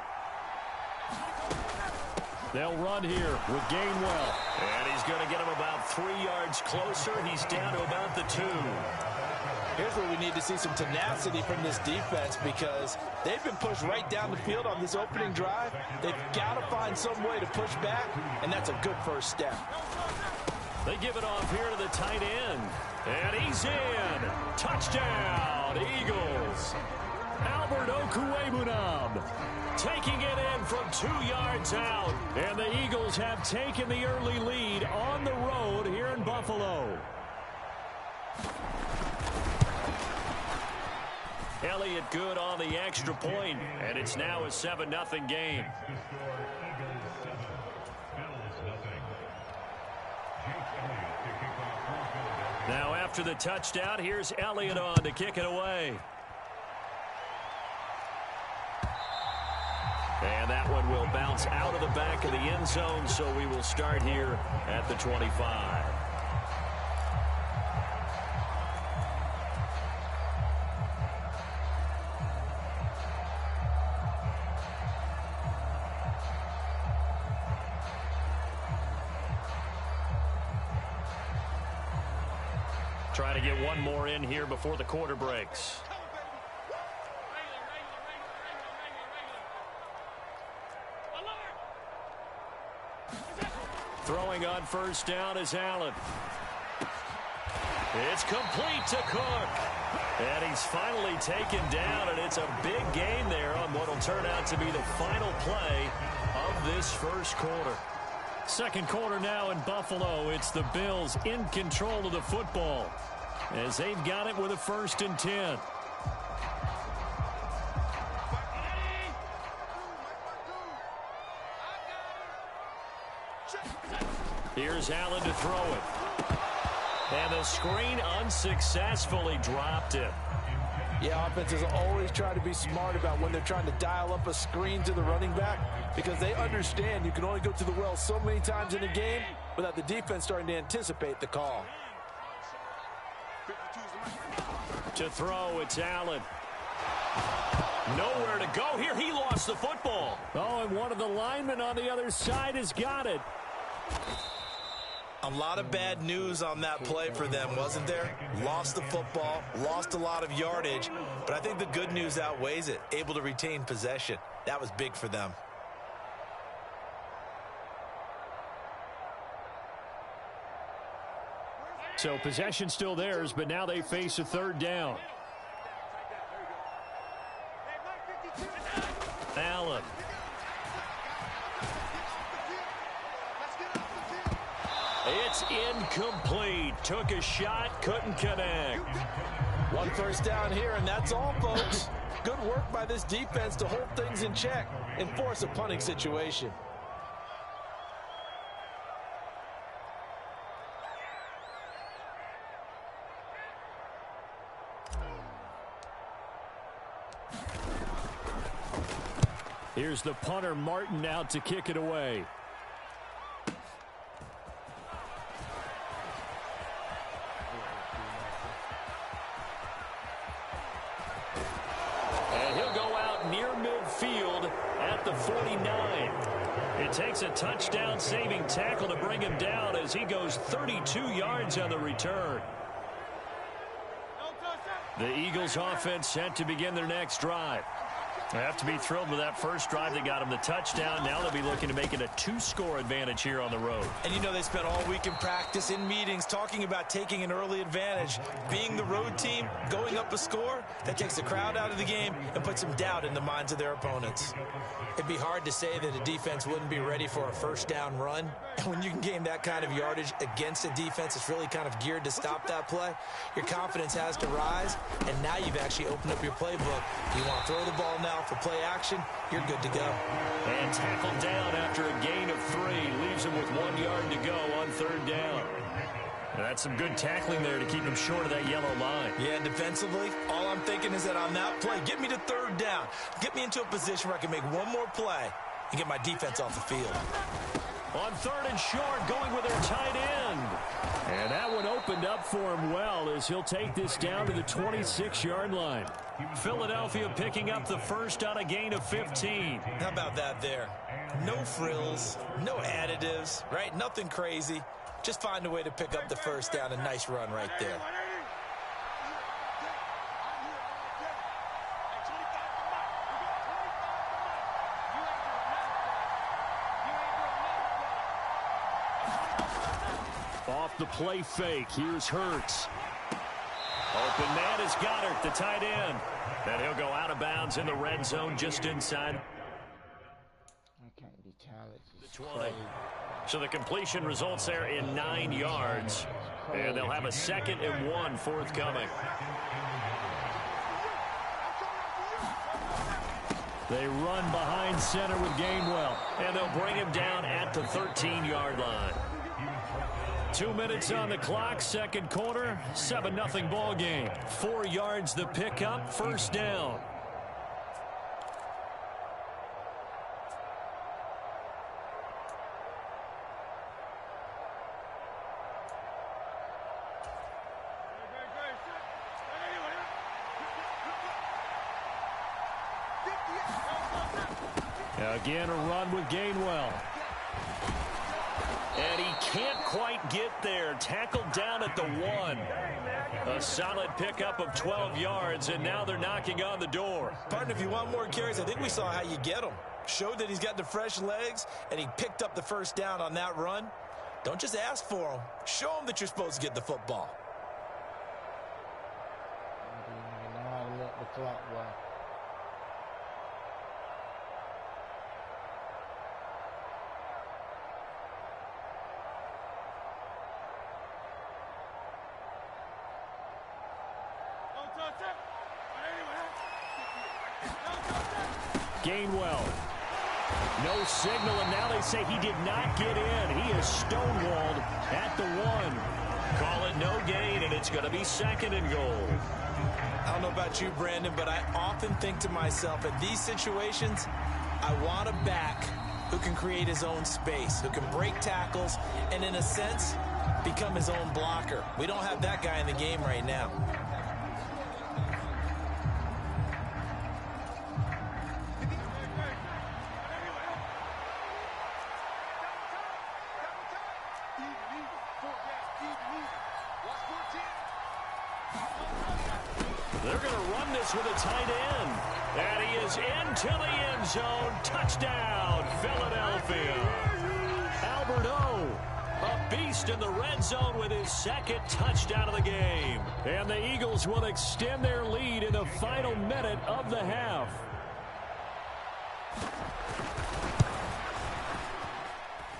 [SPEAKER 4] They'll run here with Gainwell.
[SPEAKER 1] And he's going to get him about 3 yards closer. He's down to about the 2.
[SPEAKER 2] Here's where we need to see some tenacity from this defense because they've been pushed right down the field on this opening drive. They've got to find some way to push back, and that's a good first step.
[SPEAKER 1] They give it off here to the tight end. And he's in. Touchdown, Eagles. Albert Okwuegbunam taking it in from 2 yards out. And the Eagles have taken the early lead on the road here in Buffalo. Elliott good on the extra point, and it's now a 7-0 game. Now after the touchdown, here's Elliott on to kick it away. And that one will bounce out of the back of the end zone, so we will start here at the 25. Trying to get one more in here before the quarter breaks. Throwing on first down is Allen. It's complete to Cook. And he's finally taken down, and it's a big gain there on what will turn out to be the final play of this first quarter. Second quarter now in Buffalo. It's the Bills in control of the football as they've got it with a 1st and 10. Here's Allen to throw it. And the screen unsuccessfully dropped it.
[SPEAKER 2] Yeah, offenses always try to be smart about when they're trying to dial up a screen to the running back, because they understand you can only go to the well so many times in a game without the defense starting to anticipate the call.
[SPEAKER 1] To throw, it's Allen. Nowhere to go here. He lost the football.
[SPEAKER 4] Oh, and one of the linemen on the other side has got it.
[SPEAKER 2] A lot of bad news on that play for them, wasn't there? Lost the football, lost a lot of yardage, but I think the good news outweighs it. Able to retain possession. That was big for them.
[SPEAKER 4] So possession still theirs, but now they face a 3rd down.
[SPEAKER 1] Allen. It's incomplete. Took a shot, couldn't connect.
[SPEAKER 2] One first down here, and that's all, folks. Good work by this defense to hold things in check and force a punting situation.
[SPEAKER 4] Here's the punter, Martin, out to kick it away.
[SPEAKER 1] And he'll go out near midfield at the 49. It takes a touchdown-saving tackle to bring him down as he goes 32 yards on the return. The Eagles offense set to begin their next drive. They have to be thrilled with that first drive that got them the touchdown. Now they'll be looking to make it a 2-score advantage here on the road.
[SPEAKER 2] And you know they spent all week in practice, in meetings, talking about taking an early advantage. Being the road team, going up a score, that takes the crowd out of the game and puts some doubt in the minds of their opponents. It'd be hard to say that a defense wouldn't be ready for a first down run. And when you can gain that kind of yardage against a defense that's really kind of geared to stop that play, your confidence has to rise, and now you've actually opened up your playbook. You want to throw the ball now for play action, you're good to go.
[SPEAKER 1] And tackled down after a gain of 3. Leaves him with 1 yard to go on 3rd down. That's some good tackling there to keep him short of that yellow line.
[SPEAKER 2] Yeah, defensively, all I'm thinking is that on that play, get me to 3rd down. Get me into a position where I can make one more play and get my defense off the field.
[SPEAKER 1] On 3rd and short, going with their tight end.
[SPEAKER 4] And that one opened up for him well as he'll take this down to the 26-yard line.
[SPEAKER 1] Philadelphia picking up the first on a gain of 15.
[SPEAKER 2] How about that there? No frills, no additives, right? Nothing crazy. Just find a way to pick up the first down. A nice run right there.
[SPEAKER 4] Off the play fake, here's Hurts.
[SPEAKER 1] Open man is Goddard, the tight end. And he'll go out of bounds in the red zone just inside the 20. So the completion results there in 9 yards. And they'll have a 2nd and 1 forthcoming.
[SPEAKER 4] They run behind center with Gainwell.
[SPEAKER 1] And they'll bring him down at the 13-yard line. 2 minutes on the clock, second quarter, 7-0 ball game. 4 yards the pickup, first down. Again, a run with Gainwell. And he can't quite get there. Tackled down at the 1. A solid pickup of 12 yards, and now they're knocking on the door.
[SPEAKER 2] Partner, if you want more carries, I think we saw how you get them. Showed that he's got the fresh legs, and he picked up the first down on that run. Don't just ask for them. Show them that you're supposed to get the football.
[SPEAKER 5] Let the clock run.
[SPEAKER 1] Gainwell. No signal, and now they say he did not get in. He is stonewalled at the 1. Call it no gain, and it's going to be second and goal.
[SPEAKER 2] I don't know about you, Brandon, but I often think to myself, in these situations, I want a back who can create his own space, who can break tackles, and in a sense, become his own blocker. We don't have that guy in the game right now.
[SPEAKER 1] They're going to run this with a tight end. And he is into the end zone. Touchdown, Philadelphia. Albert O, a beast in the red zone with his second touchdown of the game. And the Eagles will extend their lead in the final minute of the half.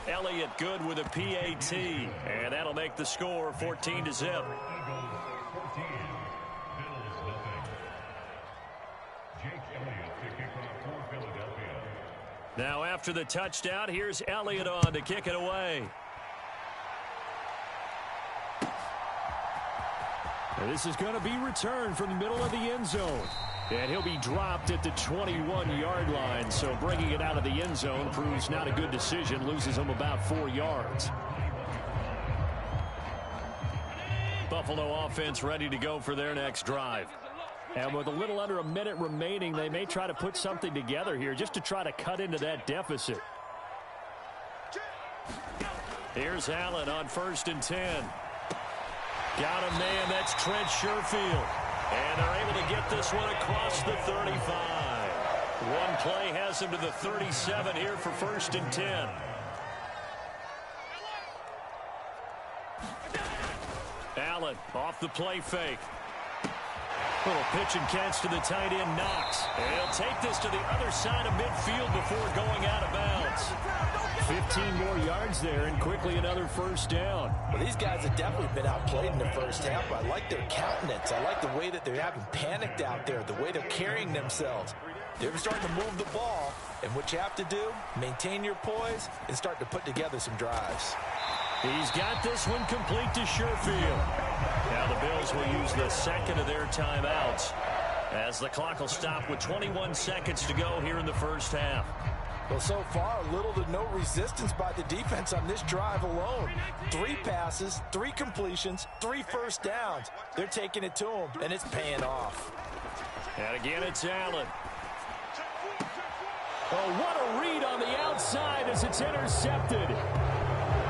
[SPEAKER 1] Elliott good with a PAT. And that'll make the score 14-0. Now after the touchdown, here's Elliott on to kick it away. And this is going to be returned from the middle of the end zone. And he'll be dropped at the 21-yard line. So bringing it out of the end zone proves not a good decision. Loses him about 4 yards. Buffalo offense ready to go for their next drive. And with a little under a minute remaining, they may try to put something together here just to try to cut into that deficit. Here's Allen on 1st and 10. Got a man, that's Trent Sherfield. And they're able to get this one across the 35. One play has him to the 37 here for 1st and 10. Allen off the play fake. Little pitch and catch to the tight end, Knox. And he'll take this to the other side of midfield before going out of bounds. 15 more yards there, and quickly another first down.
[SPEAKER 2] Well, these guys have definitely been outplayed in the first half. I like their countenance. I like the way that they're having panicked out there, the way they're carrying themselves. They're starting to move the ball, and what you have to do, maintain your poise and start to put together some drives.
[SPEAKER 1] He's got this one complete to Sherfield. Now the Bills will use the second of their timeouts as the clock will stop with 21 seconds to go here in the first half.
[SPEAKER 2] Well, so far, little to no resistance by the defense on this drive alone. 3 passes, 3 completions, 3 first downs. They're taking it to them, and it's paying off.
[SPEAKER 1] And again, it's Allen. Oh, what a read on the outside as it's intercepted.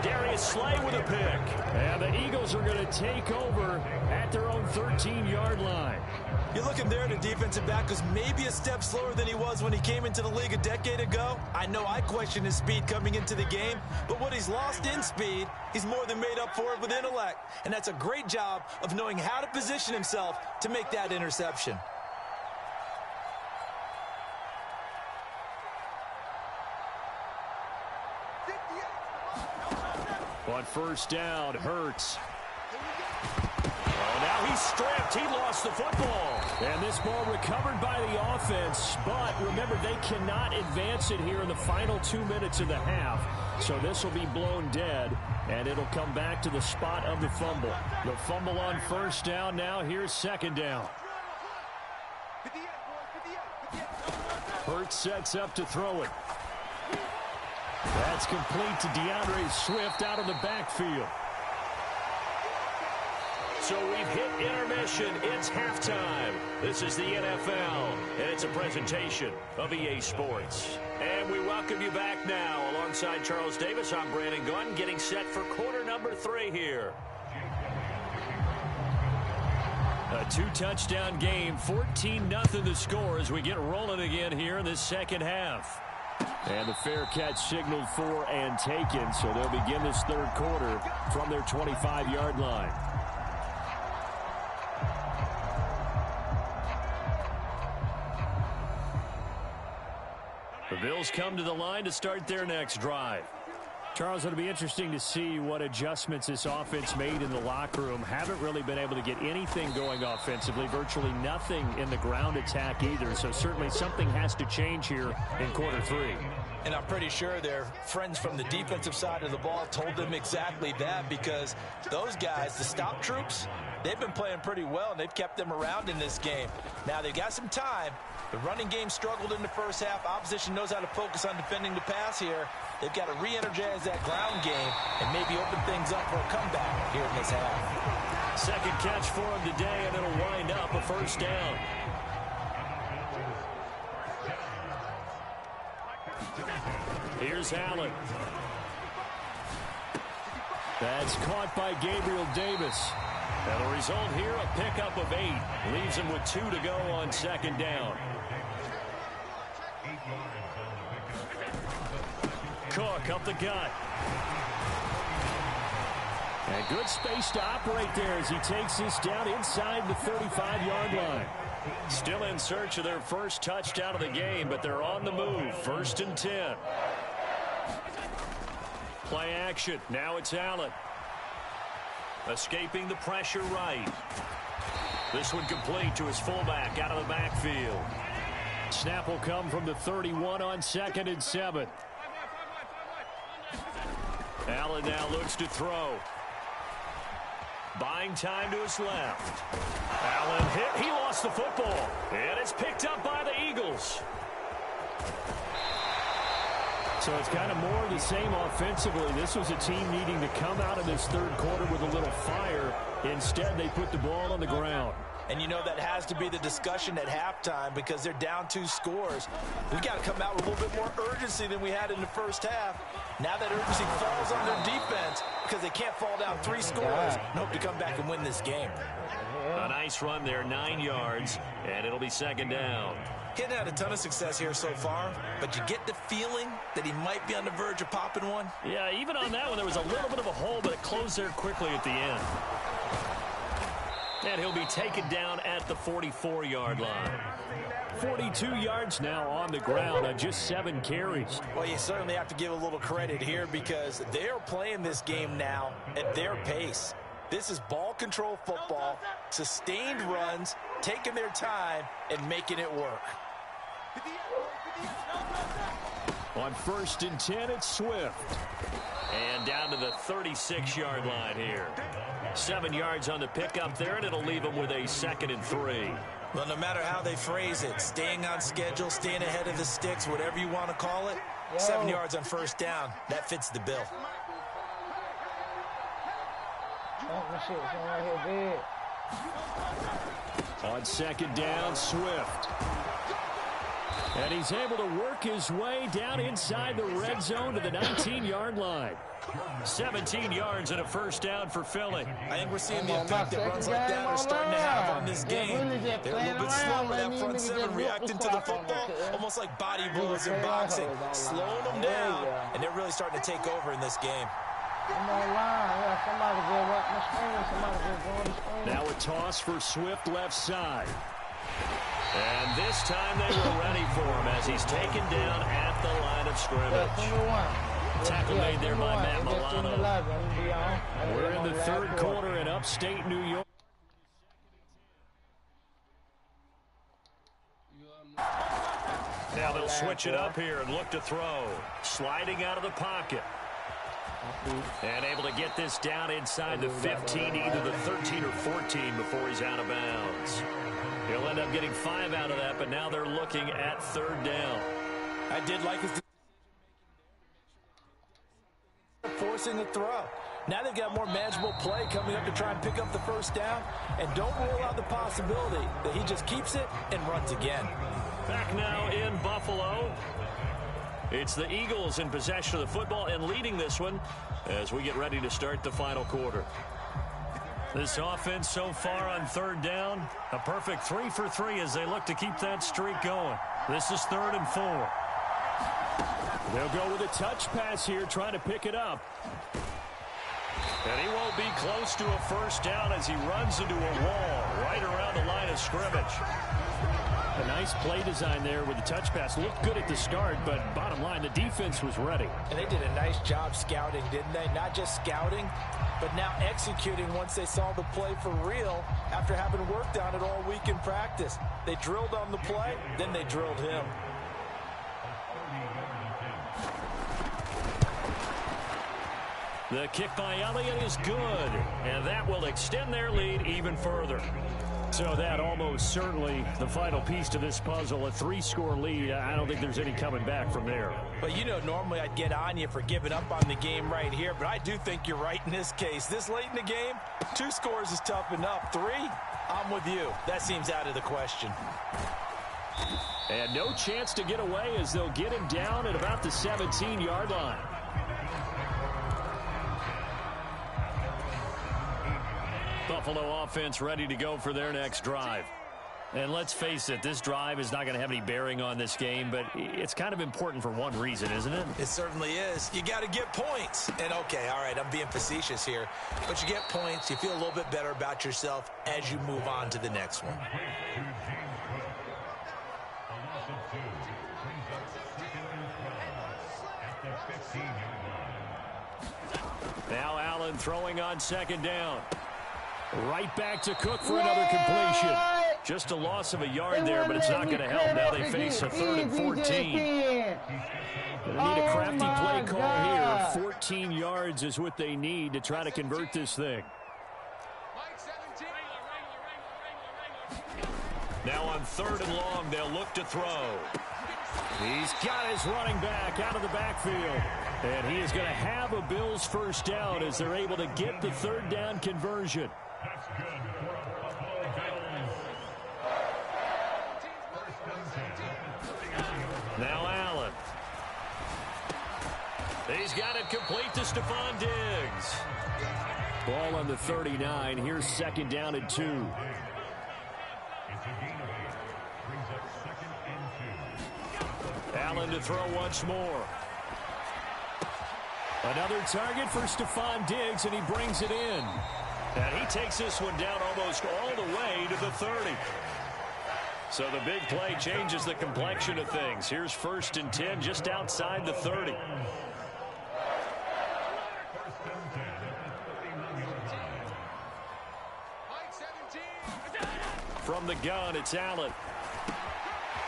[SPEAKER 1] Darius Slay with a pick. And the Eagles are going to take over at their own 13-yard line.
[SPEAKER 2] You're looking there at a defensive back who's maybe a step slower than he was when he came into the league a decade ago. I know I questioned his speed coming into the game, but what he's lost in speed, he's more than made up for it with intellect. And that's a great job of knowing how to position himself to make that interception.
[SPEAKER 1] On first down, Hurts. Oh, now He's stripped. He lost the football.
[SPEAKER 4] And this ball recovered by the offense, but remember, they cannot advance it here in the final 2 minutes of the half. So this will be blown dead, and it'll come back to the spot of the fumble. The fumble on first down now. Here's second down. Hurts sets up to throw it. That's complete to DeAndre Swift out of the backfield.
[SPEAKER 1] So we've hit intermission. It's halftime. This is the NFL, and it's a presentation of EA Sports. And we welcome you back now. Alongside Charles Davis, I'm Brandon Gunn, getting set for quarter number 3 here. A 2-touchdown game, 14-0 the score as we get rolling again here in this second half. And the fair catch signaled for and taken, so they'll begin this third quarter from their 25-yard line. The Bills come to the line to start their next drive. Charles, it'll be interesting to see what adjustments this offense made in the locker room. Haven't really been able to get anything going offensively, virtually nothing in the ground attack either. So certainly something has to change here in quarter 3.
[SPEAKER 3] And I'm pretty sure their friends from the defensive side of the ball told them exactly that, because those guys, the stop troops, they've been playing pretty well, and they've kept them around in this game. Now, they've got some time. The running game struggled in the first half. Opposition knows how to focus on defending the pass here. They've got to re-energize that ground game and maybe open things up for a comeback here in this half.
[SPEAKER 1] Second catch for him today, and it'll wind up a first down. Here's Allen. That's caught by Gabriel Davis. And the result here, a pickup of 8. Leaves him with 2 to go on second down. Cook up the gut. And good space to operate there as he takes this down inside the 35-yard line. Still in search of their first touchdown of the game, but they're on the move. 1st and 10. Play action. Now it's Allen. Escaping the pressure right. This one complete to his fullback out of the backfield. Snap will come from the 31 on 2nd and 7. Allen now looks to throw. Buying time to his left. Allen hit. He lost the football. And it's picked up by the Eagles.
[SPEAKER 4] So it's kind of more of the same offensively. This was a team needing to come out of this third quarter with a little fire. Instead, they put the ball on the ground.
[SPEAKER 3] And you know that has to be the discussion at halftime, because they're down 2 scores. We've got to come out with a little bit more urgency than we had in the first half. Now that urgency falls on their defense because they can't fall down 3 scores and hope to come back and win this game.
[SPEAKER 1] A nice run there, 9 yards, and it'll be second down.
[SPEAKER 3] He hadn't had a ton of success here so far, but you get the feeling that he might be on the verge of popping one.
[SPEAKER 1] Yeah, even on that one, there was a little bit of a hole, but it closed there quickly at the end. And he'll be taken down at the 44-yard line. 42 yards now on the ground on just 7 carries.
[SPEAKER 3] Well, you certainly have to give a little credit here, because they're playing this game now at their pace. This is ball control football, sustained runs, taking their time, and making it work.
[SPEAKER 1] On 1st and 10, it's Swift. And down to the 36-yard line here. 7 yards on the pickup there, and it'll leave them with a 2nd and 3.
[SPEAKER 3] Well, no matter how they phrase it, staying on schedule, staying ahead of the sticks, whatever you want to call it, 7 yards on 1st down, that fits the bill.
[SPEAKER 4] On 2nd down, Swift. And he's able to work his way down inside the red zone to the 19-yard line.
[SPEAKER 1] 17 yards and a 1st down for Philly.
[SPEAKER 3] I think we're seeing the effect that runs like that are starting to have on this game. They're a little bit slower, that front 7 reacting to the football, almost like body blows in boxing, slowing them down, and they're really starting to take over in this game.
[SPEAKER 4] Now a toss for Swift left side.
[SPEAKER 1] And this time they were ready for him as he's taken down at the line of scrimmage. Tackle made there by Matt Milano.
[SPEAKER 4] We're in the third quarter in upstate New York.
[SPEAKER 1] switch it up here and look to throw. Sliding out of the pocket. And able to get this down inside the 15, either the 13 or 14 before he's out of bounds. He'll end up getting 5 out of that, but now they're looking at third down.
[SPEAKER 2] I did like his forcing the throw. Now they've got more manageable play coming up to try and pick up the first down. And don't rule out the possibility that he just keeps it and runs again.
[SPEAKER 1] Back now in Buffalo. It's the Eagles in possession of the football and leading this one as we get ready to start the final quarter. This offense so far on third down, a perfect 3 for 3 as they look to keep that streak going. This is 3rd and 4.
[SPEAKER 4] They'll go with a touch pass here, trying to pick it up.
[SPEAKER 1] And he won't be close to a first down as he runs into a wall right around the line of scrimmage.
[SPEAKER 4] A nice play design there with the touch pass. Looked good at the start, but bottom line, the defense was ready.
[SPEAKER 2] And they did a nice job scouting, didn't they? Not just scouting, but now executing once they saw the play for real after having worked on it all week in practice. They drilled on the play, then they drilled him.
[SPEAKER 1] The kick by Elliott is good, and that will extend their lead even further.
[SPEAKER 4] So that almost certainly the final piece to this puzzle, a 3-score lead. I don't think there's any coming back from there.
[SPEAKER 2] But, you know, normally I'd get on you for giving up on the game right here, but I do think you're right in this case. This late in the game, 2 scores is tough enough. 3, I'm with you. That seems out of the question.
[SPEAKER 4] And no chance to get away as they'll get him down at about the 17-yard line.
[SPEAKER 1] Buffalo offense ready to go for their next drive. And let's face it, this drive is not going to have any bearing on this game, but it's kind of important for one reason, isn't it?
[SPEAKER 2] It certainly is. You got to get points. And, okay, all right, I'm being facetious here. But you get points, you feel a little bit better about yourself as you move on to the next one.
[SPEAKER 1] Now Allen throwing on 2nd down.
[SPEAKER 4] Right back to Cook for another completion.
[SPEAKER 1] Just a loss of a yard there, but it's not going to help. Now they face a 3rd and 14.
[SPEAKER 4] They need a crafty play call here. 14 yards is what they need to try to convert this thing.
[SPEAKER 1] Now on 3rd and long, they'll look to throw.
[SPEAKER 4] He's got his running back out of the backfield. And he is going to have a Bills first down as they're able to get the 3rd down conversion.
[SPEAKER 1] Now Allen. He's got it complete to Stephon Diggs.
[SPEAKER 4] Ball on the 39. Here's 2nd down and 2.
[SPEAKER 1] Allen to throw once more.
[SPEAKER 4] Another target for Stephon Diggs, and he brings it in.
[SPEAKER 1] And he takes this one down almost all the way to the 30. So the big play changes the complexion of things. Here's 1st and 10 just outside the 30. From the gun, it's Allen.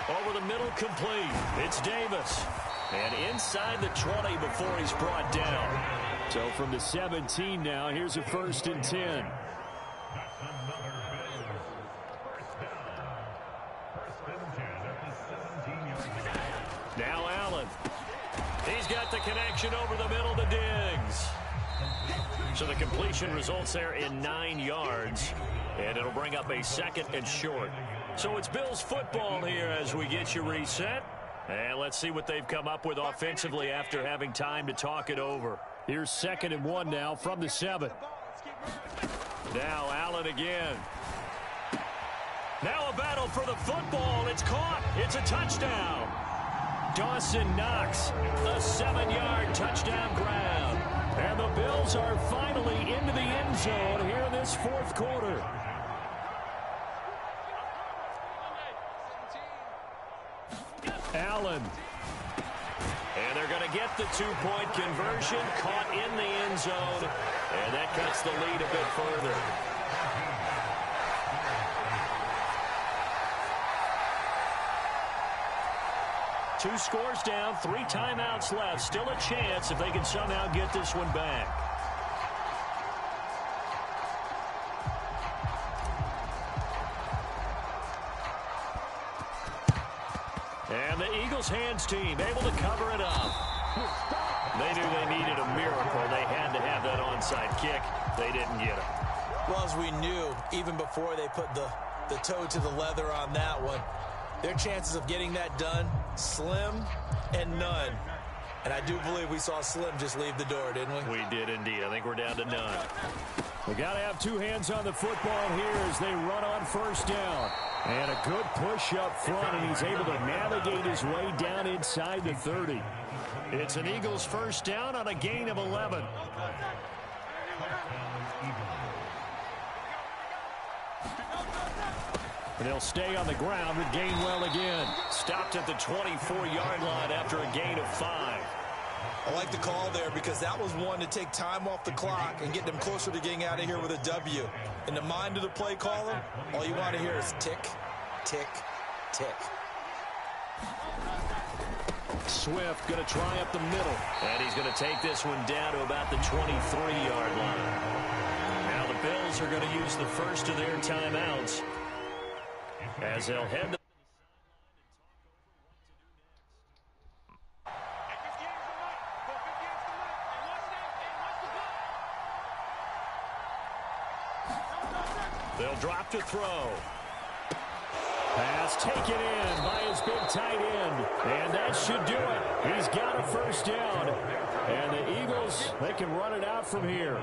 [SPEAKER 1] Over the middle, complete. It's Davis. And inside the 20 before he's brought down.
[SPEAKER 4] So from the 17 now, here's a 1st and 10.
[SPEAKER 1] Now Allen. He's got the connection over the middle to Diggs. So the completion results there in 9 yards. And it'll bring up a 2nd and short. So it's Bills football here as we get you reset. And let's see what they've come up with offensively after having time to talk it over.
[SPEAKER 4] Here's 2nd and 1 now from the 7.
[SPEAKER 1] Now Allen again. Now a battle for the football. It's caught. It's a touchdown. Dawson Knox, a 7-yard touchdown grab. And the Bills are finally into the end zone here in this 4th quarter.
[SPEAKER 4] Allen.
[SPEAKER 1] And they're going to get the 2-point conversion, caught in the end zone, and that cuts the lead a bit further. 2 scores down, 3 timeouts left. Still a chance if they can somehow get this one back. And the Eagles hands team able to cover it up. They knew they needed a miracle. They had to have that onside kick. They didn't get it.
[SPEAKER 2] Well, as we knew, even before they put the toe to the leather on that one, their chances of getting that done, slim and none. And I do believe we saw Slim just leave the door, didn't we?
[SPEAKER 1] We did indeed. I think we're down to none.
[SPEAKER 4] We got to have 2 hands on the football here as they run on first down. And a good push up front, and he's able to navigate his way down inside the 30.
[SPEAKER 1] It's an Eagles first down on a gain of 11.
[SPEAKER 4] And they'll stay on the ground with Gainwell again.
[SPEAKER 1] Stopped at the 24-yard line after a gain of 5.
[SPEAKER 2] I like the call there because that was one to take time off the clock and get them closer to getting out of here with a W. In the mind of the play caller, all you want to hear is tick, tick, tick.
[SPEAKER 1] Swift going to try up the middle. And he's going to take this one down to about the 23-yard line. Now the Bills are going to use the first of their timeouts as they'll head to they'll drop to throw.
[SPEAKER 4] Pass taken in by his big tight end. And that should do it. He's got a first down. And the Eagles, they can run it out from here.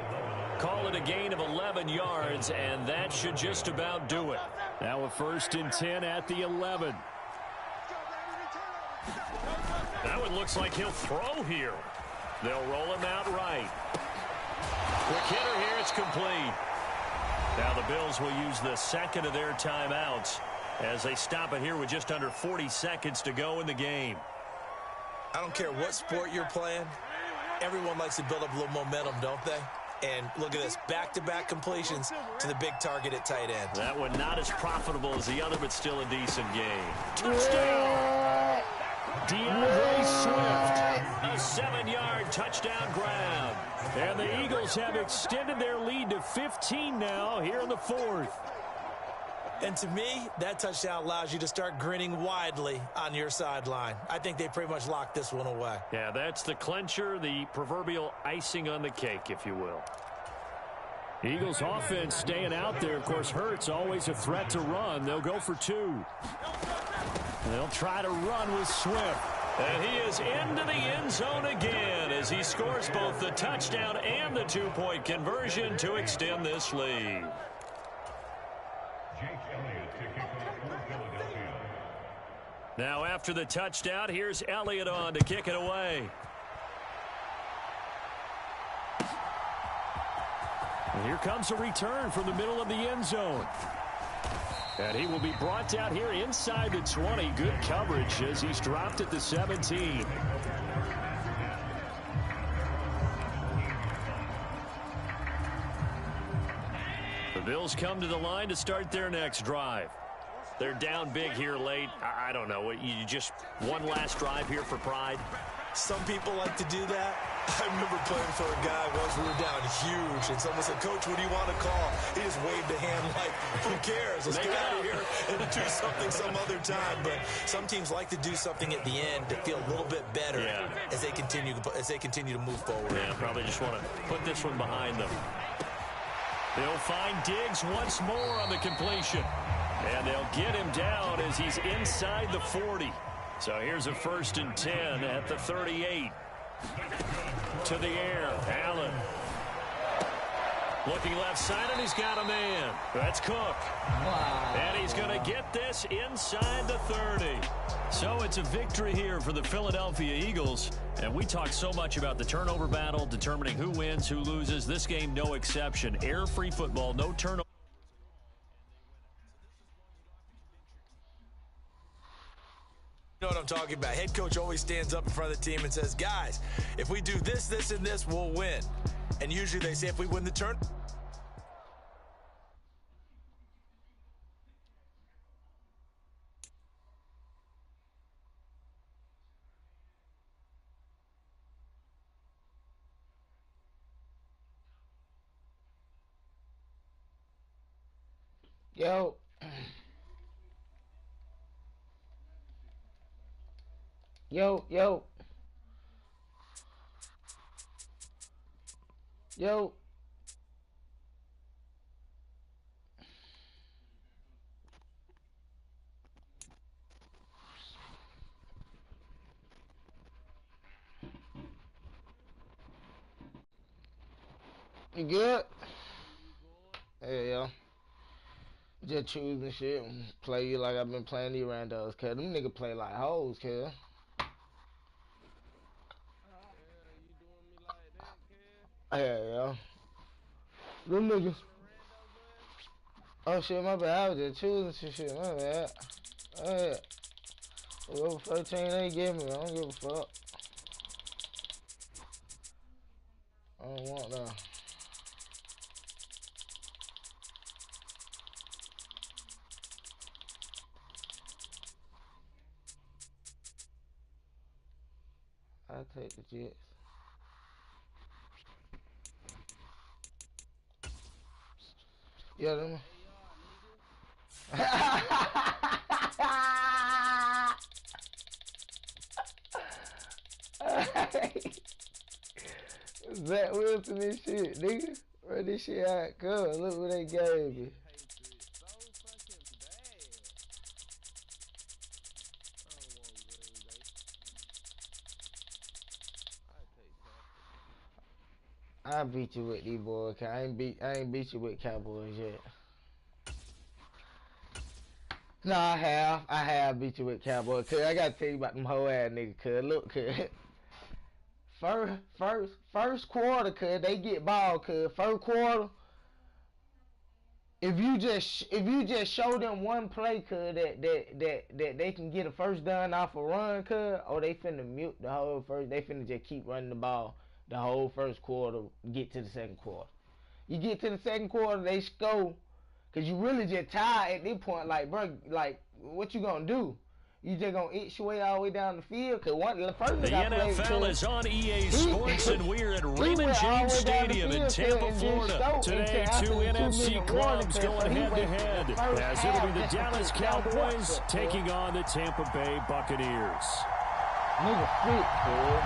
[SPEAKER 1] Call it a gain of 11 yards, and that should just about do it.
[SPEAKER 4] Now a 1st and 10 at the 11.
[SPEAKER 1] That one looks like he'll throw here. They'll roll him out right. Quick hitter here, it's complete. Now the Bills will use the second of their timeouts as they stop it here with just under 40 seconds to go in the game.
[SPEAKER 2] I don't care what sport you're playing. Everyone likes to build up a little momentum, don't they? And look at this, back-to-back completions to the big target at tight end.
[SPEAKER 1] That one not as profitable as the other, but still a decent game. Touchdown! DeAndre Swift, a 7-yard touchdown grab.
[SPEAKER 4] And the Eagles have extended their lead to 15 now here in the 4th.
[SPEAKER 2] And to me, that touchdown allows you to start grinning widely on your sideline. I think they pretty much locked this one away.
[SPEAKER 1] Yeah, that's the clincher, the proverbial icing on the cake, if you will.
[SPEAKER 4] Eagles offense staying out there. Of course, Hurts always a threat to run. They'll go for 2. They'll try to run with Swift.
[SPEAKER 1] And he is into the end zone again as he scores both the touchdown and the 2-point conversion to extend this lead. Now after the touchdown, here's Elliott on to kick it away.
[SPEAKER 4] And here comes a return from the middle of the end zone. And he will be brought down here inside the 20. Good coverage as he's dropped at the 17.
[SPEAKER 1] The Bills come to the line to start their next drive. They're down big here late. I don't know. You just one last drive here for pride?
[SPEAKER 2] Some people like to do that. I remember playing for a guy once we were down huge, and someone said, "Coach, what do you want to call?" He just waved a hand like, who cares? Let's get out of here and do something some other time. But some teams like to do something at the end to feel a little bit better as they continue to move forward.
[SPEAKER 1] Yeah, probably just want to put this one behind them. They'll find Diggs once more on the completion. And they'll get him down as he's inside the 40. So here's a 1st and 10 at the 38. To the air, Allen. Looking left side, and he's got a man. That's Cook.
[SPEAKER 5] Wow.
[SPEAKER 1] And he's going to get this inside the 30. So it's a victory here for the Philadelphia Eagles. And we talk so much about the turnover battle, determining who wins, who loses. This game, no exception. Air-free football, no turnover.
[SPEAKER 2] You know what I'm talking about. Head coach always stands up in front of the team and says, guys, if we do this, this, and this, we'll win. And usually they say if we win the turn.
[SPEAKER 5] Yo. Yo, yo. Yo. You good? Yeah. Just choosing shit and play you like I've been playing these randos, cuz them niggas play like hoes, cuz. Yeah. Them niggas. Oh shit, my bad. I was just choosing some shit, my bad. Yeah. Whatever 13 they give me, I don't give a fuck. I don't want that. I take the Jets. Yeah, them. Zach Wilson this shit, nigga. Run this shit out, cuz. Look what they gave me. I beat you with these boys, cuz I ain't beat you with Cowboys yet. No, I have beat you with Cowboys, cuz I gotta tell you about them hoe ass niggas, cuz. Look, cuz. First quarter, cuz they get ball, cuz. First quarter, if you just show them one play, cuz that they can get a first down off a run, cuz, or they finna mute the whole first. They finna just keep running the ball the whole first quarter. Get to the second quarter. You get to the second quarter, they score, cause you really just tired at this point. Like, bro, like, what you gonna do? You just gonna itch your way all the way down the field? Cause the first
[SPEAKER 1] The NFL is on EA Sports, and we're at Raymond James Stadium in Tampa, Florida. Today, two NFC clubs going head-to-head, as it'll be the Dallas Cowboys taking on the Tampa Bay Buccaneers.
[SPEAKER 5] Nigga freak, dude.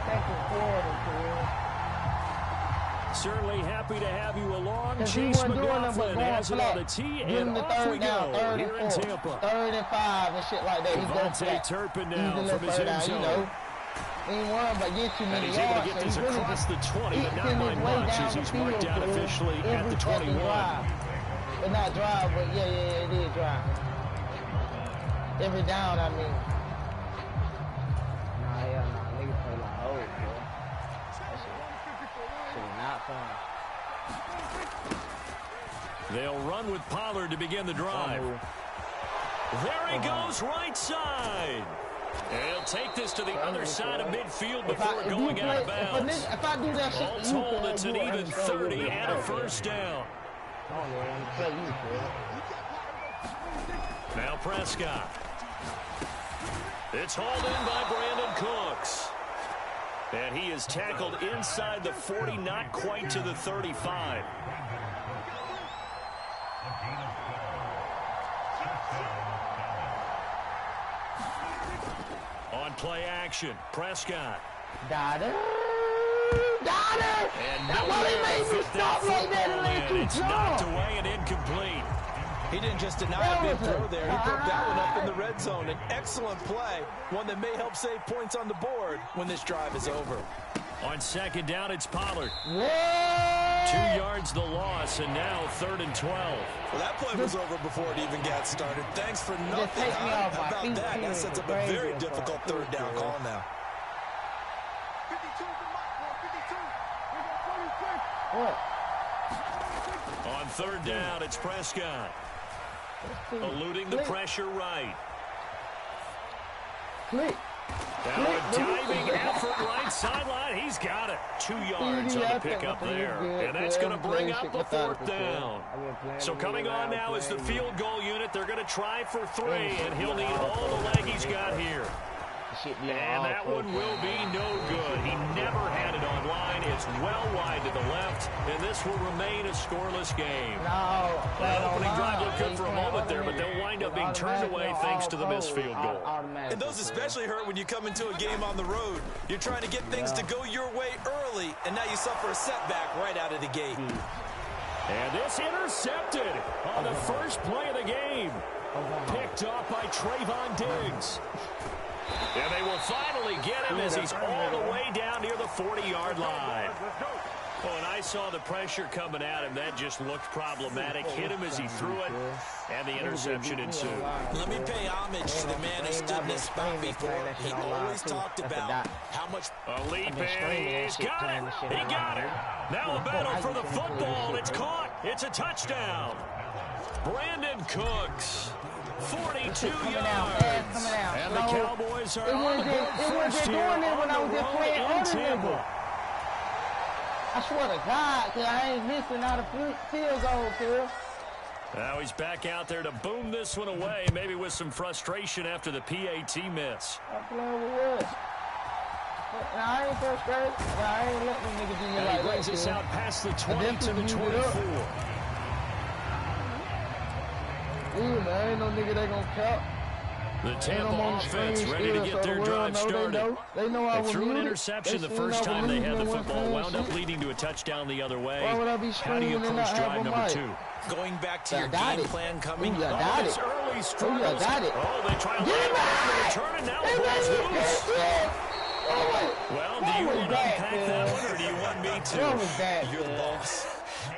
[SPEAKER 5] Second quarter, dude.
[SPEAKER 4] Certainly happy to have you along. Chase McLaughlin has it on the tee, and off we go here in Tampa.
[SPEAKER 5] 3rd and 5 and shit like that.
[SPEAKER 4] Devontae Turpin now from his end zone.
[SPEAKER 5] You know, he ain't worried about getting too many
[SPEAKER 1] And he's
[SPEAKER 5] yards.
[SPEAKER 1] able to get this across the 20, but not by much, as he's marked down officially at the 21.
[SPEAKER 5] But not drive, but yeah, it is drive. Every down, I mean. Nah, niggas play like hoes, bro. That shit is not fun.
[SPEAKER 1] They'll run with Pollard to begin the drive. There he goes, right side. And he'll take this to the other side of midfield before going out of bounds.
[SPEAKER 5] If I do that shit,
[SPEAKER 1] all told, it's an even 30 and a first down. Now Prescott. It's hauled in by Brandon Cooks. And he is tackled inside the 40, not quite to the 35. On play action, Prescott.
[SPEAKER 5] Got it.
[SPEAKER 1] And nowhere to fit that football in. It's knocked away and incomplete.
[SPEAKER 3] He didn't just deny a big throw there. He broke that one up in the red zone. An excellent play, one that may help save points on the board when this drive is over.
[SPEAKER 1] On second down, it's Pollard.
[SPEAKER 5] What?
[SPEAKER 1] 2 yards the loss, and now 3rd and 12.
[SPEAKER 3] Well, that play was over before it even got started. Thanks for nothing.
[SPEAKER 5] take me off my
[SPEAKER 3] How
[SPEAKER 5] feet,
[SPEAKER 3] about that? That sets up a very difficult third down call now.
[SPEAKER 5] What?
[SPEAKER 1] On third down, it's Prescott. Eluding the pressure right.
[SPEAKER 5] Click.
[SPEAKER 1] Now a diving effort right sideline. He's got it. 2 yards on the pickup there. And that's going to bring up the 4th down. So coming on now is the field goal unit. They're going to try for 3, and he'll need all the leg he's got here.
[SPEAKER 5] shit be
[SPEAKER 1] And that one will be no good. He never had it on line. It's well wide to the left, and this will remain a scoreless game.
[SPEAKER 5] No.
[SPEAKER 1] That opening drive looked good for a moment there, but they'll wind up being turned away thanks to the missed field goal.
[SPEAKER 2] And those especially hurt when you come into a game on the road. You're trying to get things to go your way early, and now you suffer a setback right out of the gate.
[SPEAKER 4] And this intercepted on the first play of the game. Picked off by Trayvon Diggs.
[SPEAKER 1] And they will finally get him as he's all the way down near the 40-yard line. Oh, and I saw the pressure coming at him. That just looked problematic. Hit him as he threw it, and the interception ensued.
[SPEAKER 2] Let me pay homage to the man who stood in this spot before. He always talked about how much...
[SPEAKER 1] Felipe, he's got it. He got it. Now a battle for the football. It's caught. It's a touchdown. Brandon Cooks, 42 yards.
[SPEAKER 4] And the Cowboys are on the board first here on the road in Tampa.
[SPEAKER 5] I swear to God, cause I ain't missing out a field goal, Phil.
[SPEAKER 1] Now he's back out there to boom this one away, maybe with some frustration after the PAT miss.
[SPEAKER 5] I'm playing with what? Now, I ain't frustrated. I ain't letting them niggas do me like that.
[SPEAKER 4] He brings us out past the 20 to the 24.
[SPEAKER 5] Ooh, man, ain't no nigga that gonna count.
[SPEAKER 1] The Tampa offense ready to get their drive started.
[SPEAKER 5] They
[SPEAKER 1] threw an interception the first time they had the football, wound up leading to a touchdown the other way. How do you approach drive number 2?
[SPEAKER 2] Going back to your game plan coming.
[SPEAKER 1] This early struggles. Oh, they try to lay it on the return, and now the ball's loose. Well, do you want to unpack that one, or do you want me to?
[SPEAKER 2] You're the boss.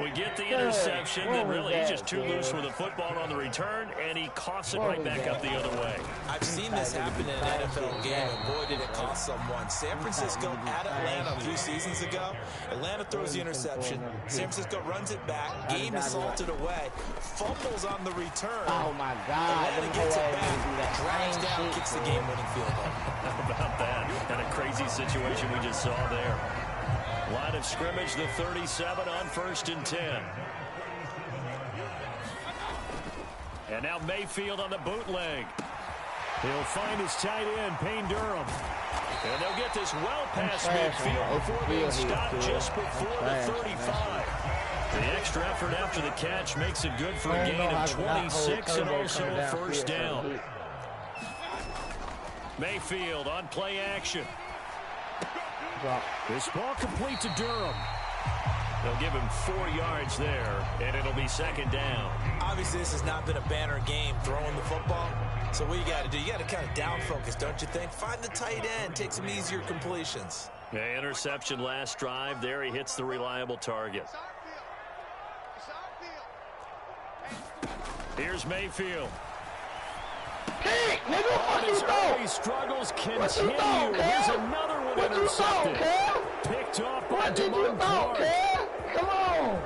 [SPEAKER 1] We get the interception, then really he's just too loose with the football on the return, and he coughs it right back up the other way.
[SPEAKER 2] I've seen this happen in an NFL game, and boy, did it cost someone. San Francisco at Atlanta a few seasons ago. Atlanta throws the interception. San Francisco runs it back. Game is salted away. Fumbles on the return.
[SPEAKER 5] Oh, my God.
[SPEAKER 2] Atlanta gets it back, drives down, kicks the game-winning field goal.
[SPEAKER 1] How about that? And a crazy situation we just saw there. Line of scrimmage, the 37 on 1st and 10. And now Mayfield on the bootleg. He'll find his tight end, Payne Durham. And they'll get this well past midfield before being stopped just before the 35. The extra effort after the catch makes it good for a gain of 26 and also a first down. Mayfield on play action. This ball complete to Durham. They'll give him 4 yards there, and it'll be second down.
[SPEAKER 2] Obviously, this has not been a banner game throwing the football. So what you got to do, you got to kind of down focus, don't you think? Find the tight end, take some easier completions.
[SPEAKER 1] Yeah, interception last drive. There he hits the reliable target. Here's Mayfield.
[SPEAKER 5] Hey, nigga,
[SPEAKER 1] His early struggles continue. Here's another one intercepted. Picked off by DeMond Clark.
[SPEAKER 5] Come on.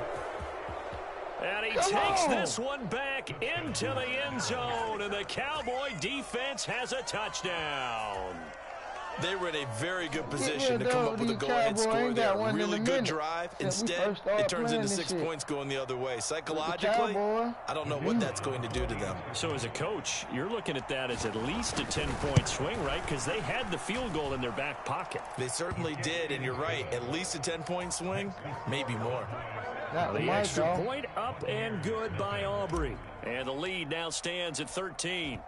[SPEAKER 1] And he takes this one back into the end zone, and the Cowboy defense has a touchdown.
[SPEAKER 2] They were in a very good position to come up with a go-ahead score there. Really good drive. Instead, it turns into 6 points going the other way. Psychologically, I don't know what that's going to do to them.
[SPEAKER 1] So as a coach, you're looking at that as at least a 10-point swing, right? Because they had the field goal in their back pocket.
[SPEAKER 2] They certainly did, and you're right. At least a 10-point swing, maybe more.
[SPEAKER 1] The extra point up and good by Aubrey. And the lead now stands at 13.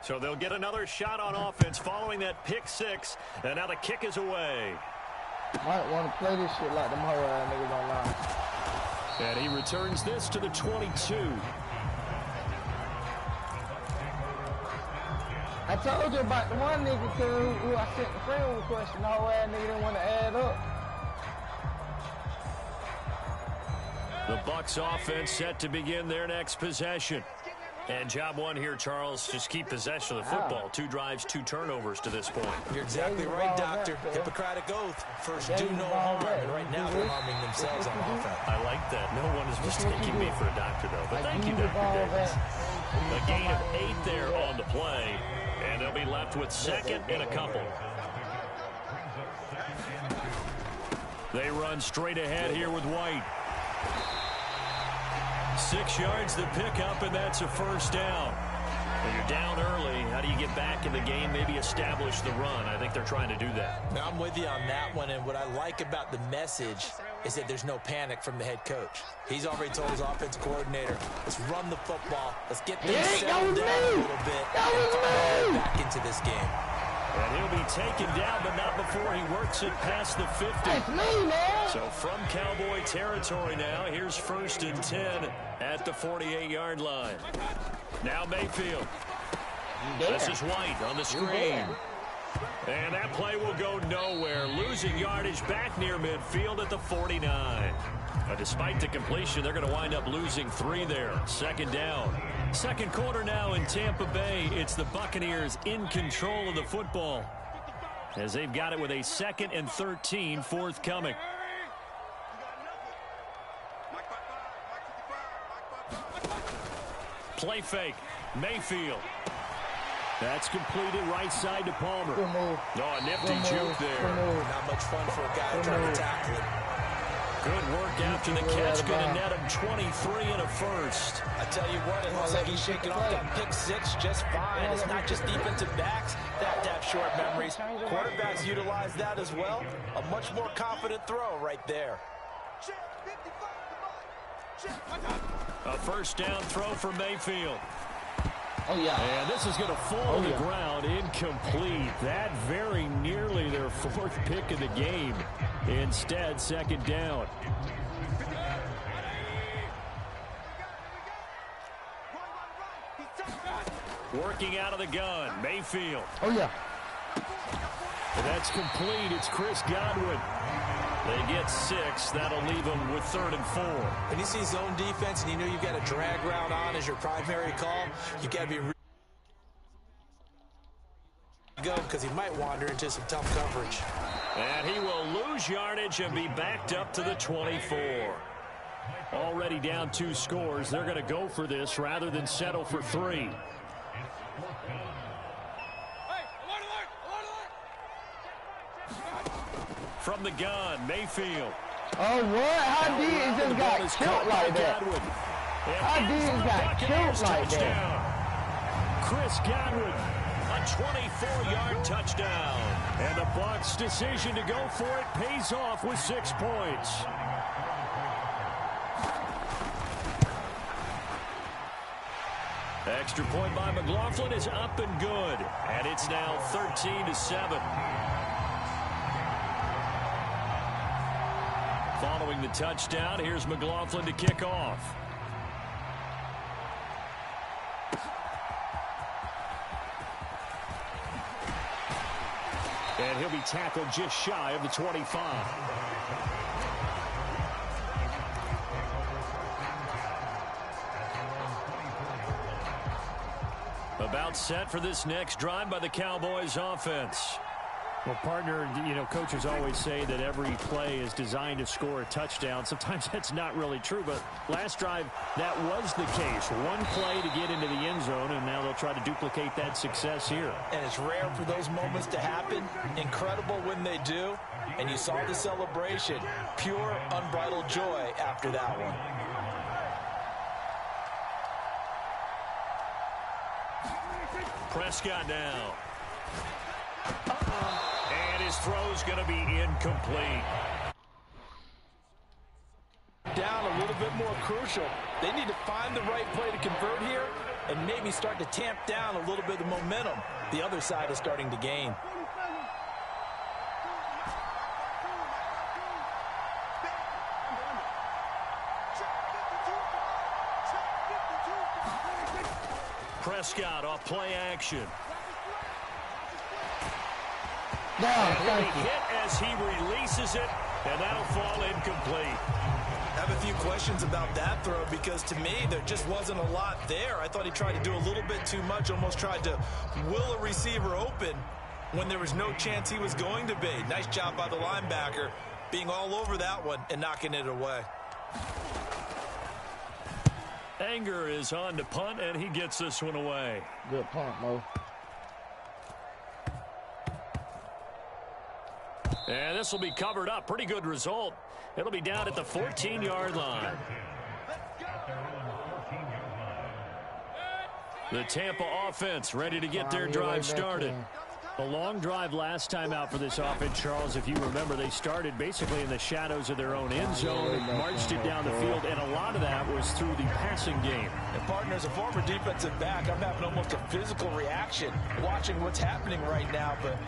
[SPEAKER 1] So they'll get another shot on offense following that pick 6. And now the kick is away.
[SPEAKER 5] Might want to play this shit like them whole ass niggas online.
[SPEAKER 1] And he returns this to the 22.
[SPEAKER 5] I told you about the one nigga who I sent the friend request and the whole ass nigga didn't want to add up.
[SPEAKER 1] The Bucs offense set to begin their next possession. And job one here, Charles, just keep possession of the football. 2 drives, 2 turnovers to this point.
[SPEAKER 2] You're exactly right, Doctor. Hippocratic oath. First, do no harm. And right now, they're harming themselves on offense.
[SPEAKER 1] I like that. No one is mistaking me for a doctor, though. But thank you, Dr. Davis. A gain of 8 there on the play. And they'll be left with second and a couple. They run straight ahead here with White. 6 yards to pick up, and that's a first down. When you're down early, how do you get back in the game, maybe establish the run? I think they're trying to do that.
[SPEAKER 2] Now, I'm with you on that one, and what I like about the message is that there's no panic from the head coach. He's already told his offensive coordinator, let's run the football, let's get things settled down a little bit, and find back into this game.
[SPEAKER 1] And he'll be taken down, but not before he works it past the 50.
[SPEAKER 5] That's me, man.
[SPEAKER 1] So from Cowboy territory now, here's 1st and 10 at the 48-yard line. Now Mayfield. This is White on the screen. And that play will go nowhere. Losing yardage back near midfield at the 49. But despite the completion, they're going to wind up losing 3 there. 2nd down. 2nd quarter now in Tampa Bay. It's the Buccaneers in control of the football, as they've got it with a 2nd and 13 forthcoming. Play fake. Mayfield. That's completed right side to Palmer. Oh, a nifty juke there.
[SPEAKER 2] Not much fun for a guy trying to tackle him.
[SPEAKER 1] Good work after the catch. Going to net him 23 and a first.
[SPEAKER 3] I tell you what, it looks like he's shaking off that pick 6 just fine. It's not just defensive backs that have short memories. Quarterbacks utilize that as well. A much more confident throw right there.
[SPEAKER 1] A 1st down throw for Mayfield.
[SPEAKER 5] Oh, yeah.
[SPEAKER 1] And this is going to fall to the ground, incomplete. That very nearly their 4th pick of the game. Instead, 2nd down. Working out of the gun, Mayfield.
[SPEAKER 5] Oh, yeah.
[SPEAKER 1] And that's complete. It's Chris Godwin. They get 6. That'll leave them with 3rd and 4.
[SPEAKER 2] When you see zone defense and you know you've got a drag route on as your primary call, you got to be go because he might wander into some tough coverage.
[SPEAKER 1] And he will lose yardage and be backed up to the 24. Already down 2 scores. They're going to go for this rather than settle for 3. From the gun, Mayfield.
[SPEAKER 5] Oh, what? How did he just got killed like that? How did he just got killed like that?
[SPEAKER 1] Chris Godwin, a 24-yard touchdown. And the Bucs' decision to go for it pays off with 6 points. Extra point by McLaughlin is up and good. And it's now 13-7. Following the touchdown, here's McLaughlin to kick off. And he'll be tackled just shy of the 25. About set for this next drive by the Cowboys offense.
[SPEAKER 4] Well, partner, you know, coaches always say that every play is designed to score a touchdown. Sometimes that's not really true, but last drive, that was the case. One play to get into the end zone, and now they'll try to duplicate that success here.
[SPEAKER 3] And it's rare for those moments to happen. Incredible when they do. And you saw the celebration. Pure, unbridled joy after that one.
[SPEAKER 1] Prescott now. And his throw's going to be incomplete.
[SPEAKER 3] Down a little bit more crucial. They need to find the right play to convert here and maybe start to tamp down a little bit of momentum the other side is starting to gain.
[SPEAKER 1] Prescott off play action.
[SPEAKER 5] Down,
[SPEAKER 1] hit as he releases it, and that'll fall incomplete.
[SPEAKER 3] I have a few questions about that throw because to me there just wasn't a lot there. I thought he tried to do a little bit too much, almost tried to will a receiver open when there was no chance he was going to be. Nice job by the linebacker being all over that one and knocking it away.
[SPEAKER 1] Anger is on to punt, and he gets this one away.
[SPEAKER 5] Good punt, Mo.
[SPEAKER 1] And this will be covered up. Pretty good result. It'll be down at the 14-yard line. The Tampa offense ready to get their drive started.
[SPEAKER 4] A long drive last time out for this offense, Charles. If you remember, they started basically in the shadows of their own end zone, marched it down the field, and a lot of that was through the passing game.
[SPEAKER 3] And, partner, as a former defensive back, I'm having almost a physical reaction watching what's happening right now. But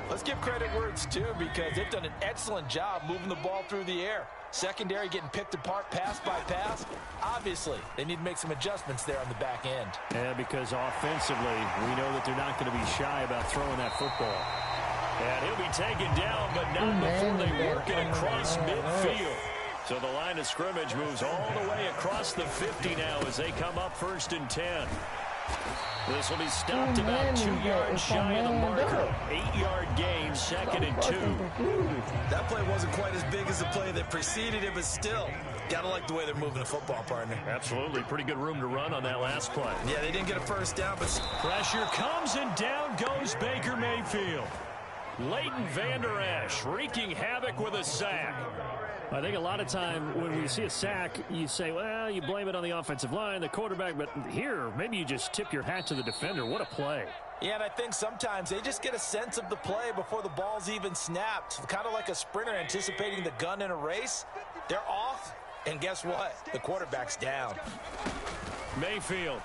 [SPEAKER 3] let's give credit where it's due, because they've done an excellent job moving the ball through the air. Secondary getting picked apart pass by pass. Obviously, they need to make some adjustments there on the back end.
[SPEAKER 4] Yeah, because offensively, we know that they're not going to be shy about throwing that football.
[SPEAKER 1] And he'll be taken down, but not before they work it across midfield. So the line of scrimmage moves all the way across the 50 now as they come up 1st and 10. This will be stopped about 2 yards shy of the marker. 8-yard gain, 2nd and 2.
[SPEAKER 3] That play wasn't quite as big as the play that preceded it, but still, gotta like the way they're moving the football, partner.
[SPEAKER 1] Absolutely. Pretty good room to run on that last play.
[SPEAKER 3] Yeah, they didn't get a first down, but
[SPEAKER 1] pressure comes, and down goes Baker Mayfield. Leighton Vander Esch wreaking havoc with a sack.
[SPEAKER 4] I think a lot of time when we see a sack, you say, well, you blame it on the offensive line, the quarterback, but here, maybe you just tip your hat to the defender. What a play.
[SPEAKER 3] Yeah, and I think sometimes they just get a sense of the play before the ball's even snapped. Kind of like a sprinter anticipating the gun in a race. They're off, and guess what? The quarterback's down.
[SPEAKER 1] Mayfield.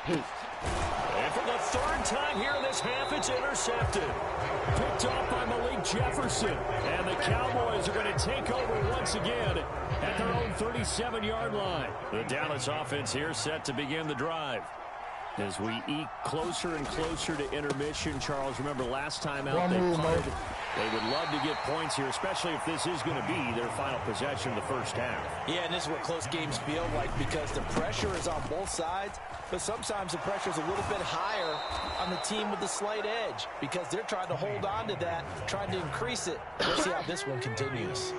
[SPEAKER 1] And for the 3rd time here in this half, it's intercepted. Picked off by Malik Jefferson. And the Cowboys are going to take over once again at their own 37-yard line. The Dallas offense here set to begin the drive.
[SPEAKER 4] As we eke closer and closer to intermission, Charles, remember last time out they punted. They would love to get points here, especially if this is going to be their final possession of the first half.
[SPEAKER 3] Yeah, and this is what close games feel like, because the pressure is on both sides, but sometimes the pressure is a little bit higher on the team with the slight edge, because they're trying to hold on to that, trying to increase it. We'll see how this one continues.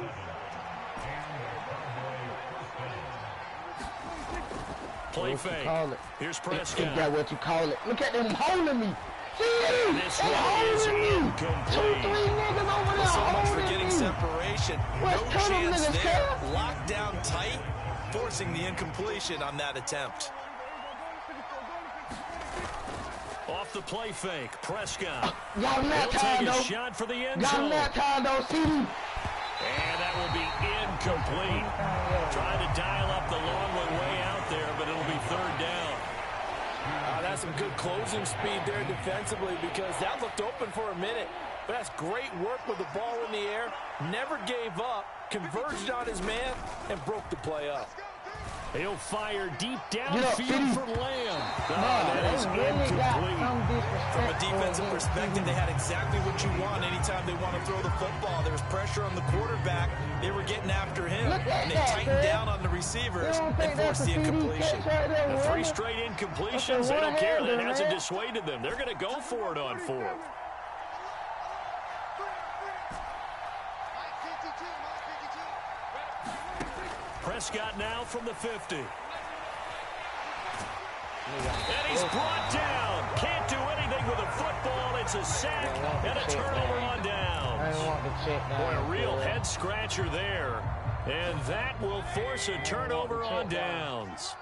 [SPEAKER 1] Play fake. Here's Prescott.
[SPEAKER 5] Is that what you call it? Look at them holding me.
[SPEAKER 1] And this one is incomplete.
[SPEAKER 3] So much for getting separation. No chance there. Locked down tight, forcing the incompletion on that attempt.
[SPEAKER 1] Off the play fake, Prescott.
[SPEAKER 5] Y'all not
[SPEAKER 1] He'll
[SPEAKER 5] tired,
[SPEAKER 1] take a
[SPEAKER 5] though.
[SPEAKER 1] shot for the end
[SPEAKER 5] Y'all
[SPEAKER 1] zone.
[SPEAKER 5] not tired, though, CD.
[SPEAKER 1] And that will be incomplete. Trying to dial up the long one way out there, but it'll be 3rd down.
[SPEAKER 3] That's some good closing speed there defensively, because that looked open for a minute. But that's great work with the ball in the air. Never gave up, converged on his man, and broke the play up.
[SPEAKER 1] He'll fire deep downfield for Lamb. That is
[SPEAKER 5] really
[SPEAKER 1] incomplete.
[SPEAKER 3] From a defensive perspective, they had exactly what you want anytime they want to throw the football. There was pressure on the quarterback. They were getting after him, and they tightened down on the receivers and forced the incompletion.
[SPEAKER 1] The 3 straight incompletions, they don't care. That hasn't dissuaded them. They're going to go for it on 4th. Prescott now from the 50. And he's brought down. Can't do anything with a football. It's a sack and a turnover on downs. Boy, a real head scratcher there. And that will force a turnover on downs.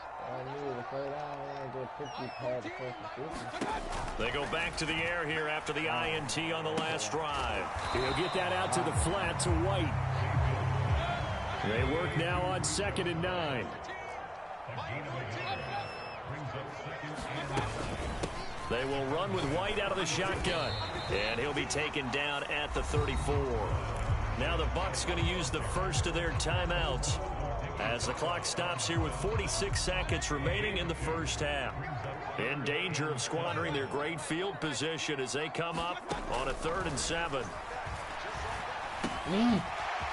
[SPEAKER 1] They go back to the air here after the INT on the last drive.
[SPEAKER 4] He'll get that out to the flat to White. They work now on 2nd and 9.
[SPEAKER 1] They will run with White out of the shotgun. And he'll be taken down at the 34. Now the Bucs going to use the first of their timeouts as the clock stops here with 46 seconds remaining in the first half. In danger of squandering their great field position as they come up on a 3rd and 7.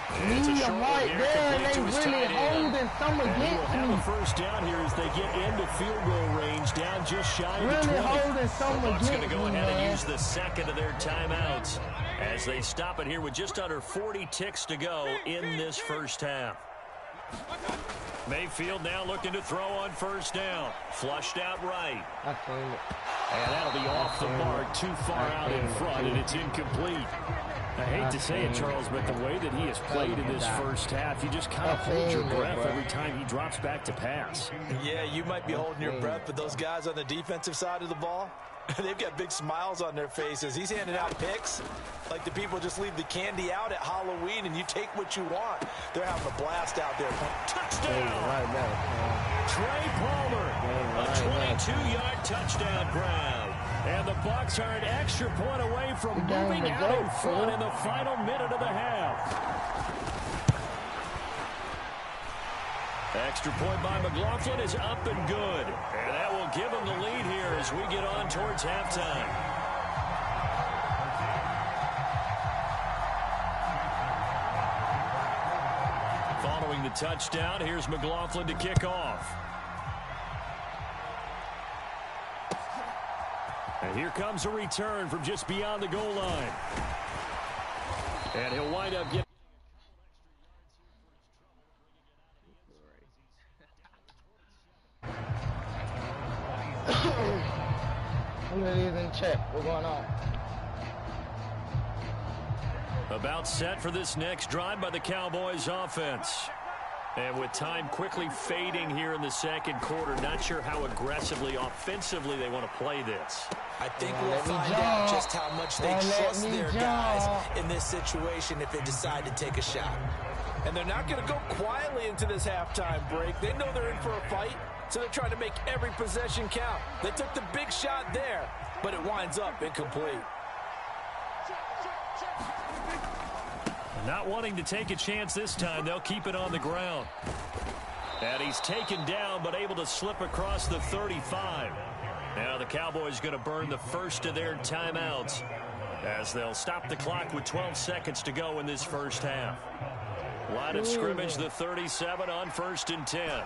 [SPEAKER 1] It's a short one here, complete to his tight end. And he will have a first down here as they get into field goal range, down just shy of the 20. The Bucs going to go ahead and use the 2nd of their timeouts as they stop it here with just under 40 ticks to go in this first half. Mayfield now looking to throw on 1st down. Flushed out right.
[SPEAKER 4] And that'll be off the mark, too far out in front, and it's incomplete. I hate to say it, Charles, but the way that he has played in this first half, you just kind of hold your breath every time he drops back to pass.
[SPEAKER 2] Yeah, you might be holding your breath, but those guys on the defensive side of the ball, they've got big smiles on their faces. He's handing out picks like the people just leave the candy out at Halloween and you take what you want. They're having a blast out there.
[SPEAKER 1] Touchdown! Trey Palmer, a 22-yard touchdown grab. And the Bucs are an extra point away from moving out in front in the final minute of the half. Extra point by McLaughlin is up and good. And that will give him the lead here as we get on towards halftime. Following the touchdown, here's McLaughlin to kick off. And here comes a return from just beyond the goal line. And he'll wind up getting...
[SPEAKER 5] in check. What's going on?
[SPEAKER 1] About set for this next drive by the Cowboys offense. And with time quickly fading here in the second quarter, not sure how aggressively, offensively they want to play this.
[SPEAKER 2] I think we'll find out just how much they trust their guys in this situation if they decide to take a shot. And they're not going to go quietly into this halftime break. They know they're in for a fight, so they're trying to make every possession count. They took the big shot there, but it winds up incomplete.
[SPEAKER 1] Not wanting to take a chance this time, they'll keep it on the ground. And he's taken down, but able to slip across the 35. Now the Cowboys going to burn the first of their timeouts as they'll stop the clock with 12 seconds to go in this first half. Line of scrimmage, the 37 on 1st and 10.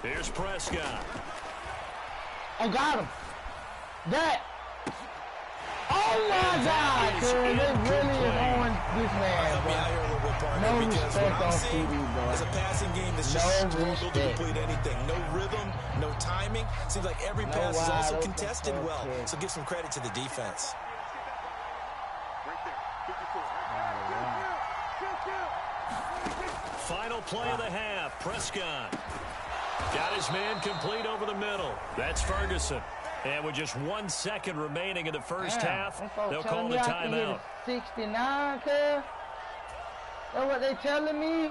[SPEAKER 1] Here's Prescott.
[SPEAKER 5] Oh, got him. That. Oh, my God. Cause they really is on this man,
[SPEAKER 2] Help me out here a little bit, partner,
[SPEAKER 5] no
[SPEAKER 2] because
[SPEAKER 5] respect
[SPEAKER 2] what I'm
[SPEAKER 5] on
[SPEAKER 2] seeing
[SPEAKER 5] TV, bro.
[SPEAKER 2] is a passing game that's
[SPEAKER 5] No
[SPEAKER 2] just struggled to
[SPEAKER 5] respect.
[SPEAKER 2] complete anything. No rhythm, no timing. Seems like every
[SPEAKER 5] No
[SPEAKER 2] pass is also
[SPEAKER 5] wide
[SPEAKER 2] contested
[SPEAKER 5] open
[SPEAKER 2] well.
[SPEAKER 5] kick.
[SPEAKER 2] So give some credit to the defense.
[SPEAKER 1] Final play of the half. Prescott got his man complete over the middle. That's Ferguson. And with just 1 second remaining in the first half, they'll call the timeout.
[SPEAKER 5] 69, cuz. That's what they telling me.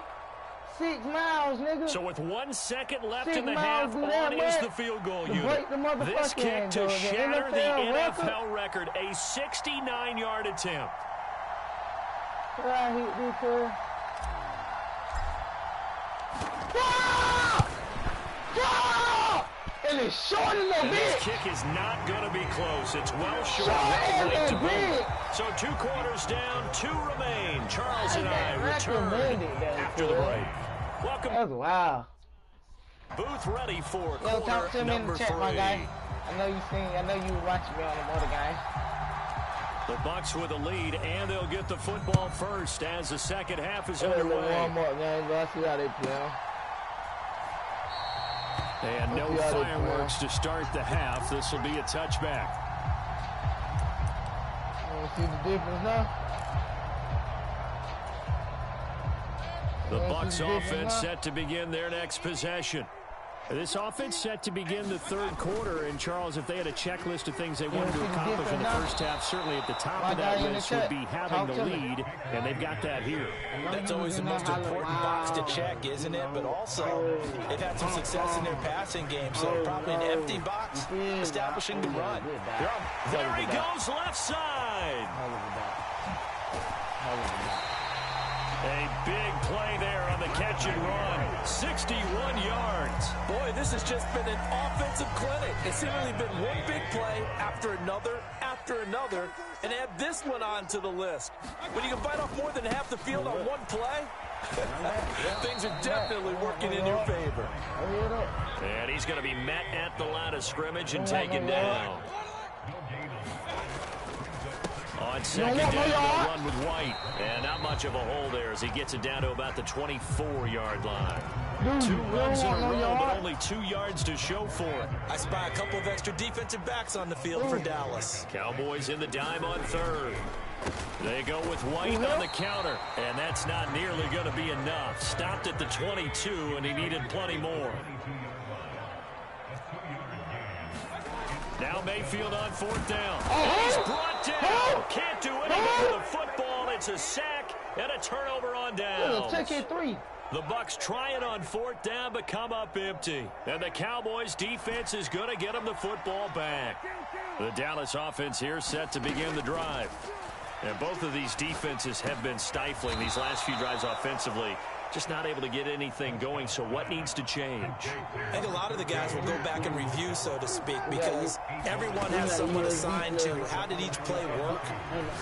[SPEAKER 5] 6 miles, nigga.
[SPEAKER 1] So with 1 second left
[SPEAKER 5] 6
[SPEAKER 1] in the
[SPEAKER 5] miles
[SPEAKER 1] half,
[SPEAKER 5] do that
[SPEAKER 1] on is
[SPEAKER 5] much
[SPEAKER 1] the field goal
[SPEAKER 5] to
[SPEAKER 1] unit.
[SPEAKER 5] break the motherfucking
[SPEAKER 1] This kick to shatter the
[SPEAKER 5] NFL
[SPEAKER 1] NFL record, a 69-yard attempt.
[SPEAKER 5] I hit this, cuz. And it's short in the
[SPEAKER 1] And this
[SPEAKER 5] bit.
[SPEAKER 1] kick is not going to be close. It's well short,
[SPEAKER 5] Short
[SPEAKER 1] well
[SPEAKER 5] in
[SPEAKER 1] late
[SPEAKER 5] the
[SPEAKER 1] to boot.
[SPEAKER 5] bit.
[SPEAKER 1] So 2 quarters down, 2 remain. Charles and I return
[SPEAKER 5] recommended that,
[SPEAKER 1] after the
[SPEAKER 5] cuz.
[SPEAKER 1] break. Welcome.
[SPEAKER 5] That's wild.
[SPEAKER 1] Booth ready for
[SPEAKER 5] Yo, talk to
[SPEAKER 1] quarter
[SPEAKER 5] me in
[SPEAKER 1] number
[SPEAKER 5] the chat,
[SPEAKER 1] 3.
[SPEAKER 5] my guy. I know you watching me on the other guy.
[SPEAKER 1] The Bucs with a lead, and they'll get the football first as the second half is underway.
[SPEAKER 5] Warm up, man, bro. I see how they play.
[SPEAKER 1] And no fireworks to start the half. This will be a touchback.
[SPEAKER 5] See the difference now?
[SPEAKER 1] The Bucs offense set to begin their next possession. This offense set to begin the third quarter. And, Charles, if they had a checklist of things they wanted to accomplish in the first half, certainly at the top of that list would be having the lead, and they've got that here.
[SPEAKER 2] That's always the most important box to check, isn't it? But also, they've had some success in their passing game, so probably an empty box establishing the run.
[SPEAKER 1] There he goes, left side. A big play there on the catch and run. 61 yards.
[SPEAKER 2] Boy, this has just been an offensive clinic. It's seemingly been one big play after another, and add this one on to the list. When you can bite off more than half the field on one play, Things are definitely working in your favor.
[SPEAKER 1] And he's going to be met at the line of scrimmage and taken down. On second down, they'll run with White. And not much of a hole there as he gets it down to about the 24-yard line. 2 runs in a row, but only 2 yards to show for it.
[SPEAKER 2] I spy a couple of extra defensive backs on the field for Dallas.
[SPEAKER 1] Cowboys in the dime on third. They go with White on the counter, and that's not nearly going to be enough. Stopped at the 22, and he needed plenty more. Now Mayfield on fourth down. He's brought down. Can't do anything with the football. It's a sack and a turnover on downs. The Bucs try it on fourth down, but come up empty. And the Cowboys defense is going to get them the football back. The Dallas offense here set to begin the drive. And both of these defenses have been stifling these last few drives offensively. Just not able to get anything going, so what needs to change?
[SPEAKER 2] I think a lot of the guys will go back and review, so to speak, because everyone has someone assigned to how did each play work.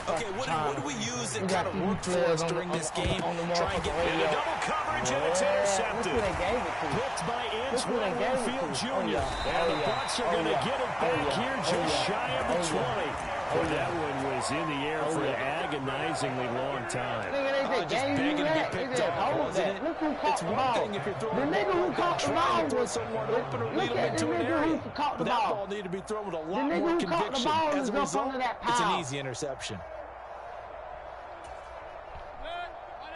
[SPEAKER 2] Okay, what do we use that kind of worked for us during this game? Try and get
[SPEAKER 1] into double coverage, and it's intercepted. Picked by Antoine Winfield Jr. And the Bucs are going to get it back here just shy of the 20. But that one was in the air for an agonizingly long time.
[SPEAKER 2] Just begging to be picked up, wasn't it? It's one thing if you're throwing the ball, trying to throw someone open or lead them into an area. But that ball needed to be thrown with a lot more conviction. As a result, it's an easy interception.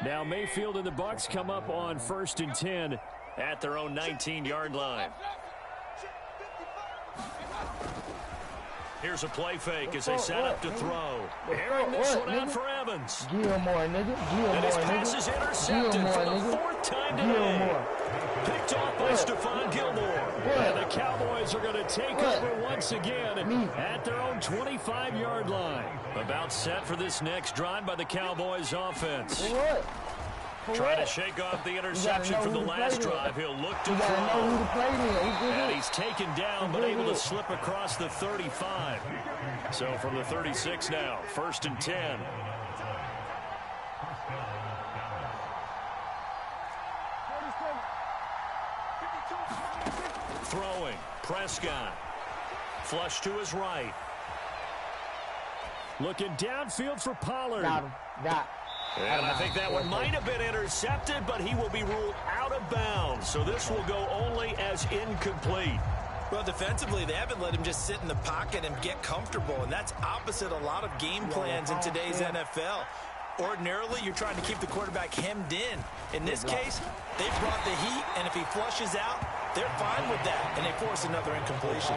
[SPEAKER 4] Now Mayfield and the Bucs come up on 1st and 10
[SPEAKER 1] at their own 19-yard line. Here's a play fake as they set up to throw. Airing this one out for Evans. And his pass is intercepted for the 4th time today. Picked off by Stephon Gilmore. And the Cowboys are going to take over once again at their own 25-yard line. About set for this next drive by the Cowboys offense. Trying to shake off the interception from the last drive. He'll look to throw. And he's taken down, but able to slip across the 35. So from the 36 now, 1st and 10. Throwing. Prescott. Flush to his right.
[SPEAKER 4] Looking downfield for Pollard.
[SPEAKER 1] And I think that one might have been intercepted, but he will be ruled out of bounds. So this will go only as incomplete.
[SPEAKER 2] Well, defensively, they haven't let him just sit in the pocket and get comfortable, and that's opposite a lot of game plans in today's NFL. Ordinarily, you're trying to keep the quarterback hemmed in. In this case, they've brought the heat, and if he flushes out, they're fine with that, and they force another incompletion.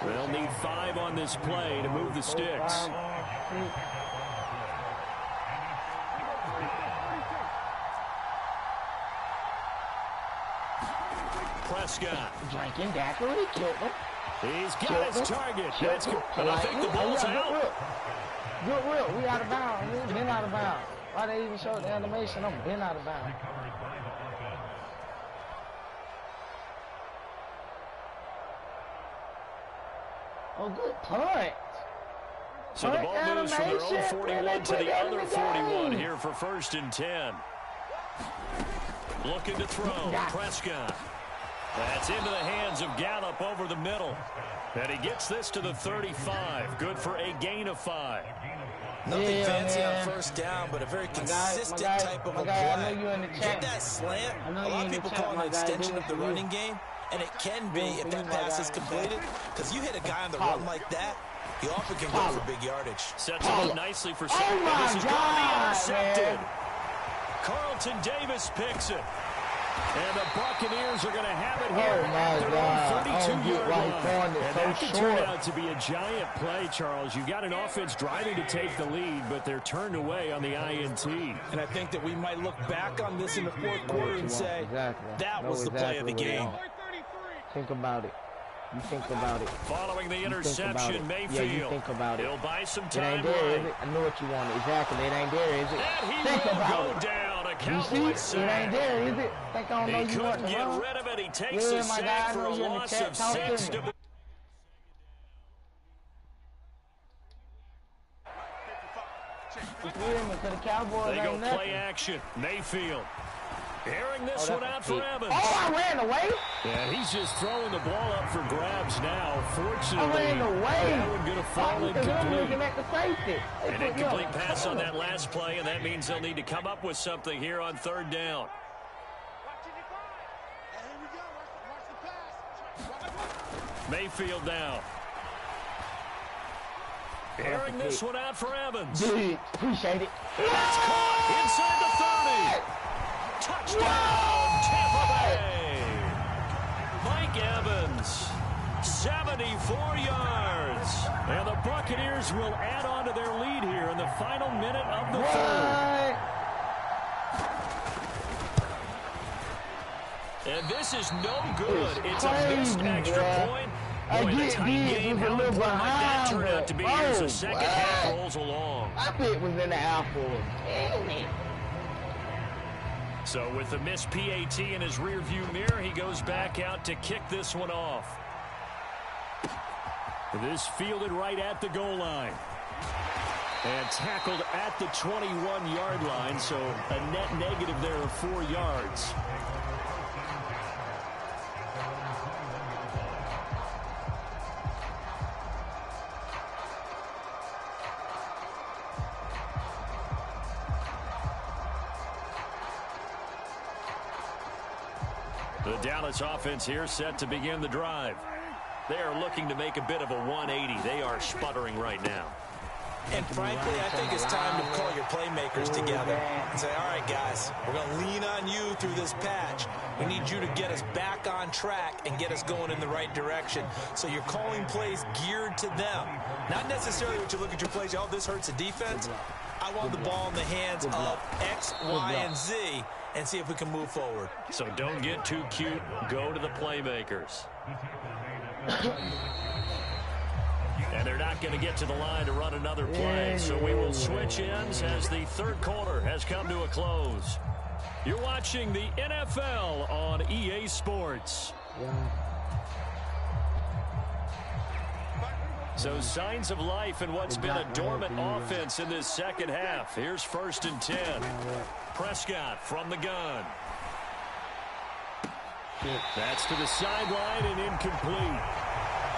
[SPEAKER 4] They'll need 5 on this play to move the sticks.
[SPEAKER 1] Prescott.
[SPEAKER 5] Drinking daiquiri killed him.
[SPEAKER 1] He's got his target. That's good. And I think the ball's out.
[SPEAKER 5] Good real. We out of bounds. We've been out of bounds. Why they even show the animation? I'm been out of bounds. Oh, good punt.
[SPEAKER 1] So the ball moves from their own 41 to the other 41 here for 1st and 10. Looking to throw. Prescott. That's into the hands of Gallup over the middle. And he gets this to the 35. Good for a gain of 5.
[SPEAKER 2] Nothing fancy on 1st down, but a very consistent type of a play. Get that slant. A lot of people call it an extension of the running game. And it can be if that pass is completed. Because you hit a guy on the run like that, he often can go for big yardage.
[SPEAKER 1] Sets him up nicely for second. This is going to be intercepted. Carlton Davis picks it. And the Buccaneers are going to have it here at their own 32-yard line. And that could turn out to be a giant play, Charles. You've got an offense driving to take the lead, but they're turned away on the INT.
[SPEAKER 2] And I think that we might look back on this in the 4th quarter and say, that was the play of the game.
[SPEAKER 5] Think about it. You think about it.
[SPEAKER 1] Following the interception, Mayfield.
[SPEAKER 5] Yeah, you think about it.
[SPEAKER 1] He'll buy some time.
[SPEAKER 5] It ain't there, is it? I know what you want. Exactly. It ain't there, is it?
[SPEAKER 1] And he
[SPEAKER 5] think
[SPEAKER 1] will
[SPEAKER 5] about
[SPEAKER 1] go
[SPEAKER 5] it.
[SPEAKER 1] Down. A
[SPEAKER 5] You see?
[SPEAKER 1] sack.
[SPEAKER 5] It ain't there, is it? Think I don't know
[SPEAKER 1] He
[SPEAKER 5] you want
[SPEAKER 1] couldn't
[SPEAKER 5] to
[SPEAKER 1] get
[SPEAKER 5] run?
[SPEAKER 1] rid of it. He takes
[SPEAKER 5] Yeah,
[SPEAKER 1] the
[SPEAKER 5] my
[SPEAKER 1] sack
[SPEAKER 5] guy, I
[SPEAKER 1] for
[SPEAKER 5] know
[SPEAKER 1] a
[SPEAKER 5] you in the
[SPEAKER 1] loss
[SPEAKER 5] chat.
[SPEAKER 1] of
[SPEAKER 5] Talk to
[SPEAKER 1] 6
[SPEAKER 5] me.
[SPEAKER 1] to
[SPEAKER 5] You feel me? Because the Cowboys
[SPEAKER 1] They go
[SPEAKER 5] ain't nothing.
[SPEAKER 1] play action. Mayfield. Airing this one out for Evans.
[SPEAKER 5] Oh, I ran away.
[SPEAKER 4] Yeah, he's just throwing the ball up for grabs now. Fortunately,
[SPEAKER 5] I ran away.
[SPEAKER 4] that one going to fall
[SPEAKER 5] Because I'm looking
[SPEAKER 4] incomplete.
[SPEAKER 5] at the safety. They
[SPEAKER 1] An
[SPEAKER 5] put me
[SPEAKER 1] incomplete
[SPEAKER 5] on.
[SPEAKER 1] pass on that last play, and that means they'll need to come up with something here on third down. Mayfield now. Airing this one out for Evans.
[SPEAKER 5] Dude, appreciate it.
[SPEAKER 1] That's caught inside the 30. Touchdown, Tampa Bay. Mike Evans, 74 yards. And the Buccaneers will add on to their lead here in the final minute of the third. And this is no good. It's a missed extra point. Boy, the tight game, how important might that turn out to be as the second half rolls along.
[SPEAKER 5] I bet was in the apple. Damn it.
[SPEAKER 1] So with the missed PAT in his rearview mirror, he goes back out to kick this one off.
[SPEAKER 4] This fielded right at the goal line. And tackled at the 21-yard line, so a net negative there of 4 yards.
[SPEAKER 1] The Dallas offense here set to begin the drive. They are looking to make a bit of a 180. They are sputtering right now.
[SPEAKER 2] And frankly, I think it's time to call your playmakers together and say, all right, guys, we're going to lean on you through this patch. We need you to get us back on track and get us going in the right direction. So you're calling plays geared to them. Not necessarily what you look at your plays, oh, this hurts the defense. I want the ball in the hands of X, Y, and Z and see if we can move forward.
[SPEAKER 1] So don't get too cute. Go to the playmakers. And they're not going to get to the line to run another play. So we will switch ends as the third quarter has come to a close. You're watching the NFL on EA Sports. So signs of life in what's been a dormant offense in this second half. Here's 1st and 10. Prescott from the gun.
[SPEAKER 4] That's to the sideline and incomplete.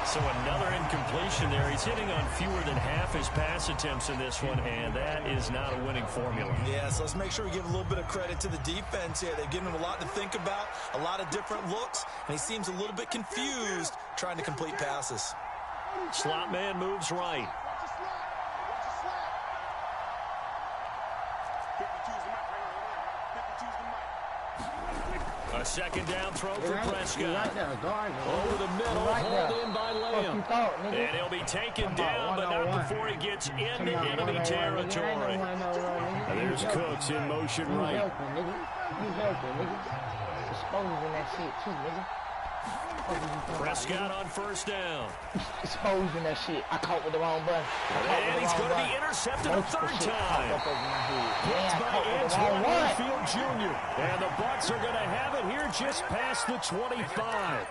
[SPEAKER 1] So another incompletion there. He's hitting on fewer than half his pass attempts in this one, and that is not a winning formula.
[SPEAKER 2] Yeah, so let's make sure we give a little bit of credit to the defense here. They've given him a lot to think about, a lot of different looks, and he seems a little bit confused trying to complete passes.
[SPEAKER 1] Slot man moves right. A second down throw for Prescott.
[SPEAKER 4] Over the middle, hauled in by Lamb.
[SPEAKER 1] And he'll be taken down, but not before he gets into enemy territory.
[SPEAKER 4] There's Cooks in motion right.
[SPEAKER 5] You helping, nigga. Exposing that shit too, nigga.
[SPEAKER 1] Prescott on 1st down.
[SPEAKER 5] Exposing that shit. I caught with the wrong button.
[SPEAKER 1] And he's going to be intercepted a third time.
[SPEAKER 4] It's by Antoine Winfield Jr. And the Bucs are going to have it here just past the 25.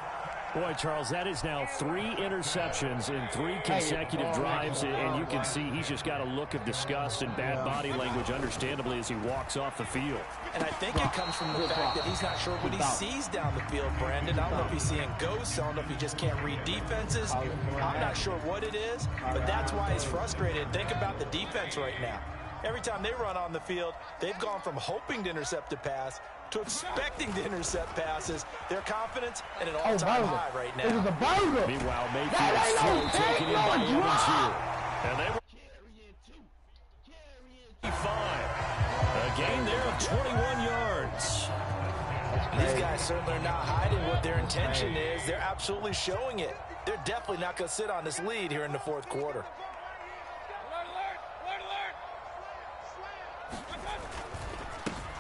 [SPEAKER 4] Boy, Charles, that is now 3 interceptions in 3 consecutive drives, and you can see he's just got a look of disgust and bad body language, understandably, as he walks off the field.
[SPEAKER 2] And I think it comes from the fact that he's not sure what he sees down the field, Brandon. I don't know if he's seeing ghosts. I don't know if he just can't read defenses. I'm not sure what it is, but that's why he's frustrated. Think about the defense right now. Every time they run on the field, they've gone from hoping to intercept a pass to expecting to intercept passes. Their confidence at an all-time high right now.
[SPEAKER 5] It was a burger.
[SPEAKER 4] Meanwhile, Mayfield's throw taken in by Evans here.
[SPEAKER 1] And they were 5. A gain there of 21 yards.
[SPEAKER 2] These guys certainly are not hiding what their intention is. They're absolutely showing it. They're definitely not going to sit on this lead here in the fourth quarter.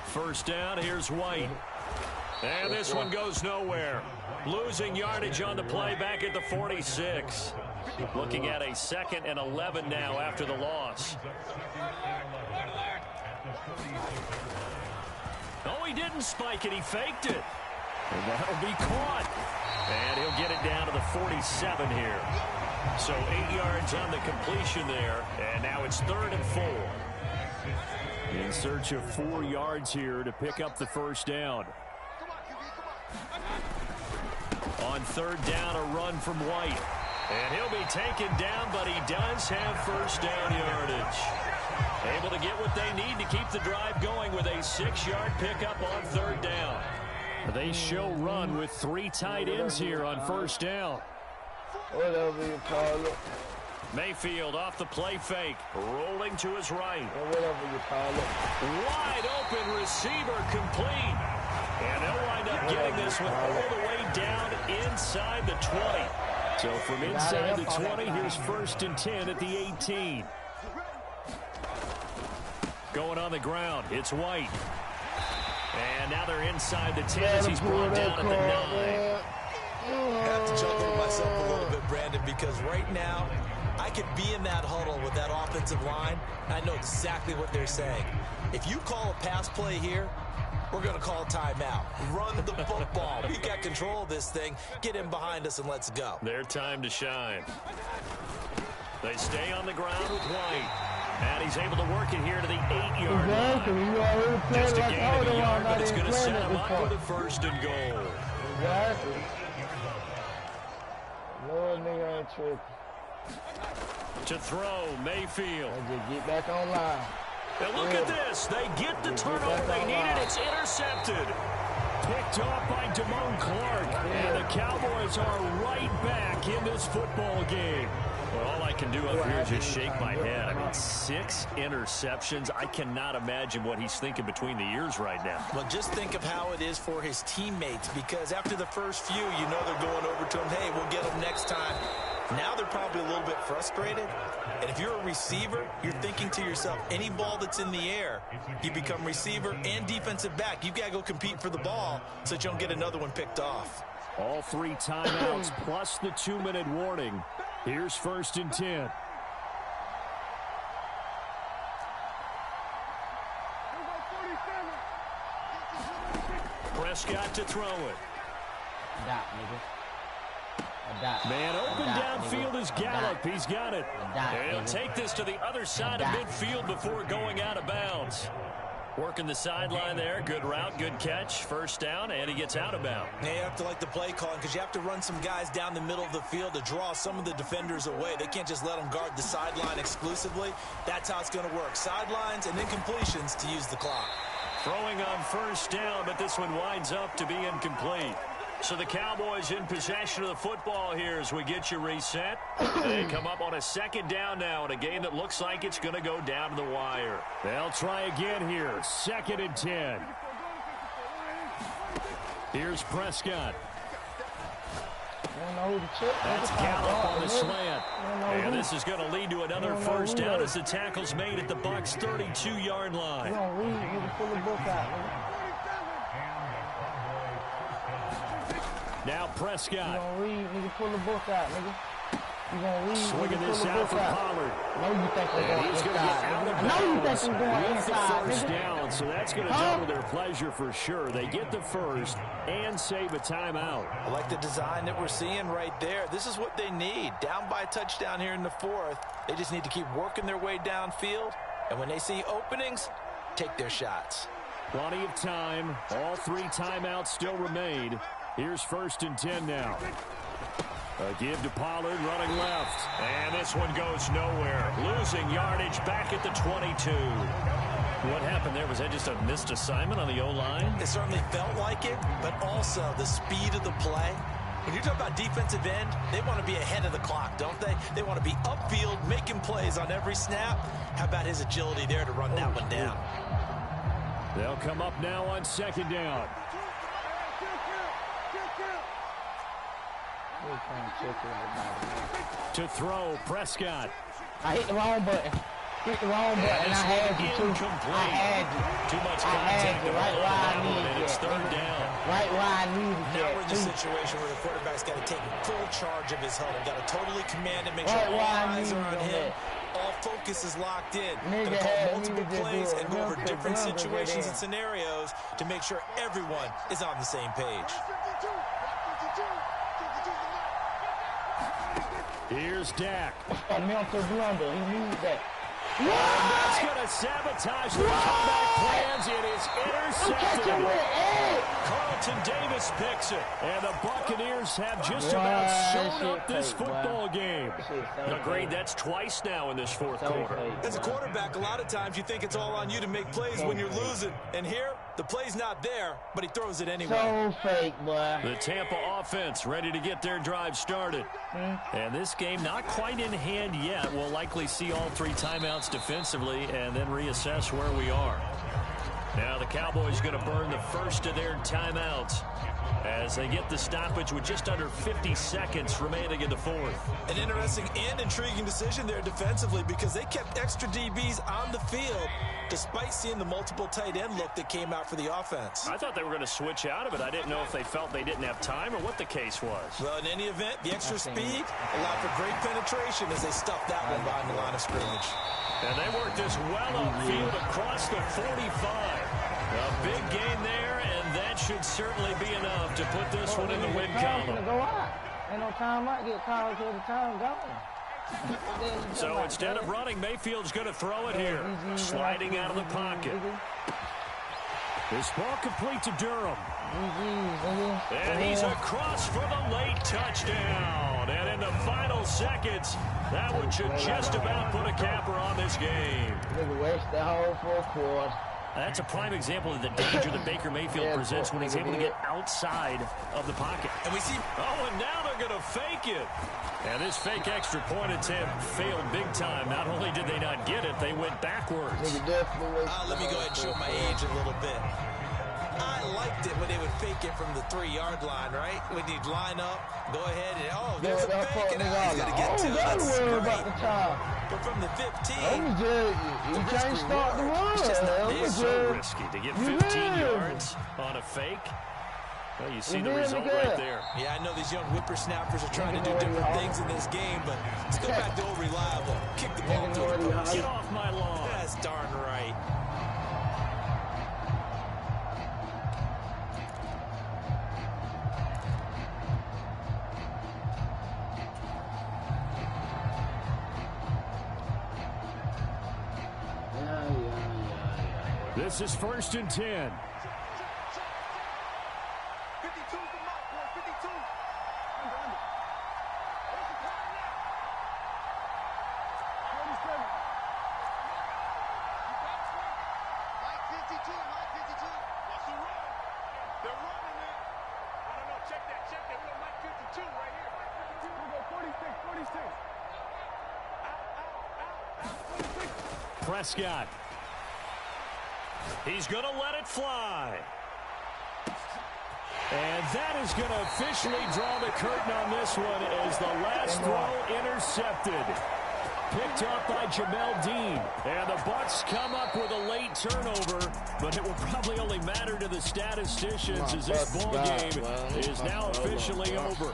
[SPEAKER 1] First down, here's White. And this one goes nowhere. Losing yardage on the play back at the 46. Looking at a 2nd and 11 now after the loss. Oh, he didn't spike it. He faked it. And that'll be caught. And he'll get it down to the 47 here. So 8 yards on the completion there. And now it's 3rd and 4.
[SPEAKER 4] In search of 4 yards here to pick up the first down. On third down, a run from White. And he'll be taken down, but he does have first down yardage. Able to get what they need to keep the drive going with a 6-yard pickup on third down. They show run with 3 tight ends here on first down.
[SPEAKER 5] Whatever you call it.
[SPEAKER 1] Mayfield off the play fake, rolling to his right.
[SPEAKER 5] Whatever you call it.
[SPEAKER 1] Wide open receiver complete. And they'll wind up getting this one all the way down inside the 20. So from inside the 20, here's first and 10 at the 18. Going on the ground, it's White. And now they're inside the 10 as he's brought down at the 9.
[SPEAKER 2] I have to chuckle to myself a little bit, Brandon, because right now I could be in that huddle with that offensive line, and I know exactly what they're saying. If you call a pass play here, we're going to call timeout. Run the football. We've got control of this thing. Get in behind us and let's go.
[SPEAKER 1] Their time to shine. They stay on the ground with White. And he's able to work it here to the 8-yard line. Just a gain of a yard, but it's going to set him up with a first and goal.
[SPEAKER 5] Exactly. Lord, nigga ain't tripping.
[SPEAKER 1] To throw, Mayfield.
[SPEAKER 5] Just get back online.
[SPEAKER 1] And look at this. They get the turnover they needed. It's intercepted.
[SPEAKER 4] Picked off by Damone Clark. And the Cowboys are right back in this football game.
[SPEAKER 1] Well, all I can do up here is just shake my head. I mean, 6 interceptions. I cannot imagine what he's thinking between the ears right now.
[SPEAKER 2] Well, just think of how it is for his teammates, because after the first few, you know they're going over to him, hey, we'll get him next time. Now they're probably a little bit frustrated. And if you're a receiver, you're thinking to yourself, any ball that's in the air, you become receiver and defensive back. You've got to go compete for the ball so that you don't get another one picked off.
[SPEAKER 4] All 3 timeouts plus the 2-minute warning. Here's first and 10.
[SPEAKER 1] Prescott to throw it.
[SPEAKER 5] Dot, nigga.
[SPEAKER 4] Man open downfield is Gallup. He's got it.
[SPEAKER 1] And he'll take this to the other side of midfield before going out of bounds. Working the sideline there. Good route, good catch. First down, and he gets out of bounds.
[SPEAKER 2] Now you have to like the play calling because you have to run some guys down the middle of the field to draw some of the defenders away. They can't just let them guard the sideline exclusively. That's how it's going to work. Sidelines and then completions to use the clock.
[SPEAKER 1] Throwing on first down, but this one winds up to be incomplete. So the Cowboys in possession of the football here as we get you reset. They come up on a second down now in a game that looks like it's going to go down to the wire.
[SPEAKER 4] They'll try again here. Second and 10. Here's Prescott.
[SPEAKER 1] That's Gallup on the slant. And this is going to lead to another first down as the tackle's made at the Bucs' 32-yard line.
[SPEAKER 4] Now Prescott.
[SPEAKER 5] You gonna read, nigga, pull the book out, nigga. You gonna read,
[SPEAKER 4] swinging
[SPEAKER 5] nigga,
[SPEAKER 4] this out for Pollard.
[SPEAKER 5] No, you think we're going
[SPEAKER 4] He's going to get out of bounds.
[SPEAKER 5] No, you think we're going inside,
[SPEAKER 4] first
[SPEAKER 5] nigga.
[SPEAKER 4] down, so that's going to double their pleasure for sure. They get the first and save a timeout.
[SPEAKER 2] I like the design that we're seeing right there. This is what they need. Down by a touchdown here in the 4th. They just need to keep working their way downfield. And when they see openings, take their shots.
[SPEAKER 4] Plenty of time. All 3 timeouts still remain. Here's first and 10 now. A give to Pollard running left.
[SPEAKER 1] And this one goes nowhere. Losing yardage back at the 22. What happened there? Was that just a missed assignment on the O-line?
[SPEAKER 2] It certainly felt like it, but also the speed of the play. When you're talking about defensive end, they want to be ahead of the clock, don't they? They want to be upfield, making plays on every snap. How about his agility there to run that one down?
[SPEAKER 4] They'll come up now on second down. To throw, Prescott.
[SPEAKER 5] I hit the wrong button. Hit the wrong button. I had you too. I had you.
[SPEAKER 1] Too much
[SPEAKER 5] I had you right where I needed
[SPEAKER 1] it. It's
[SPEAKER 5] that.
[SPEAKER 1] third down.
[SPEAKER 5] Right where I needed
[SPEAKER 2] Now
[SPEAKER 5] that.
[SPEAKER 2] we're in the situation where the quarterback's got to take full charge of his huddle. Got to totally command it, make sure
[SPEAKER 5] Right
[SPEAKER 2] all
[SPEAKER 5] where I
[SPEAKER 2] eyes are on
[SPEAKER 5] needed
[SPEAKER 2] him.
[SPEAKER 5] that.
[SPEAKER 2] All focus is locked in.
[SPEAKER 5] Nigga
[SPEAKER 2] Going to call multiple
[SPEAKER 5] had me to
[SPEAKER 2] plays
[SPEAKER 5] do
[SPEAKER 2] and
[SPEAKER 5] it.
[SPEAKER 2] go over
[SPEAKER 5] Milk
[SPEAKER 2] different
[SPEAKER 5] it, milk it,
[SPEAKER 2] situations
[SPEAKER 5] yeah.
[SPEAKER 2] and scenarios to make sure everyone is on the same page.
[SPEAKER 4] Here's Dak.
[SPEAKER 5] A mental blunder. He needs that.
[SPEAKER 4] And that's going to sabotage the comeback plans. It is intercepted. Carlton Davis picks it. And the Buccaneers have just about sewn up this football game.
[SPEAKER 1] Agreed, that's twice now in this fourth quarter.
[SPEAKER 2] As a quarterback, a lot of times you think it's all on you to make plays when you're losing. And here, the play's not there, but he throws it anyway.
[SPEAKER 5] So fake, boy.
[SPEAKER 1] The Tampa offense ready to get their drive started. And this game not quite in hand yet. We'll likely see all 3 timeouts defensively and then reassess where we are. Now the Cowboys going to burn the first of their timeouts as they get the stoppage with just under 50 seconds remaining in the fourth.
[SPEAKER 2] An interesting and intriguing decision there defensively because they kept extra DBs on the field despite seeing the multiple tight end look that came out for the offense.
[SPEAKER 1] I thought they were going to switch out of it. I didn't know if they felt they didn't have time or what the case was.
[SPEAKER 2] Well, in any event, the extra speed allowed for great penetration as they stuffed that one behind the line of scrimmage.
[SPEAKER 1] And they worked this well upfield across the 45. A big gain there, and that should certainly be enough to put this one in the win column.
[SPEAKER 5] Go out. Ain't no time out. Get called till the time going.
[SPEAKER 1] So instead of running, Mayfield's going to throw it here. Sliding out of the pocket.
[SPEAKER 4] This ball complete to Durham.
[SPEAKER 1] And he's across for the late touchdown. And in the final seconds, that one should just about put a capper on this game.
[SPEAKER 5] Nigga waste the whole fourth quarter.
[SPEAKER 1] That's a prime example of the danger that Baker Mayfield presents when he's able to get outside of the pocket.
[SPEAKER 2] And we see...
[SPEAKER 1] Oh, and now they're going to fake it. And this fake extra point attempt failed big time. Not only did they not get it, they went backwards.
[SPEAKER 2] Let me go ahead and show my age a little bit. I liked it when they would fake it from the 3-yard line, right? When you'd line up, go ahead and, oh, there's a fake, and now he's going to get to it. That's great. But from the 15,
[SPEAKER 5] you can't start the run.
[SPEAKER 1] It's so risky to get 15 yards on a fake. Well, you see the result right there.
[SPEAKER 2] Yeah, I know these young whippersnappers are trying to do different things in this game, but let's go back to old reliable. Kick the ball to the post.
[SPEAKER 1] Get off my lawn.
[SPEAKER 2] That's darn right.
[SPEAKER 4] This is 1st and 10. Prescott.
[SPEAKER 1] He's going to let it fly.
[SPEAKER 4] And that is going to officially draw the curtain on this one as the last throw intercepted. Picked up by Jamel Dean. And the Bucs come up with a late turnover, but it will probably only matter to the statisticians as this ball game is now officially over.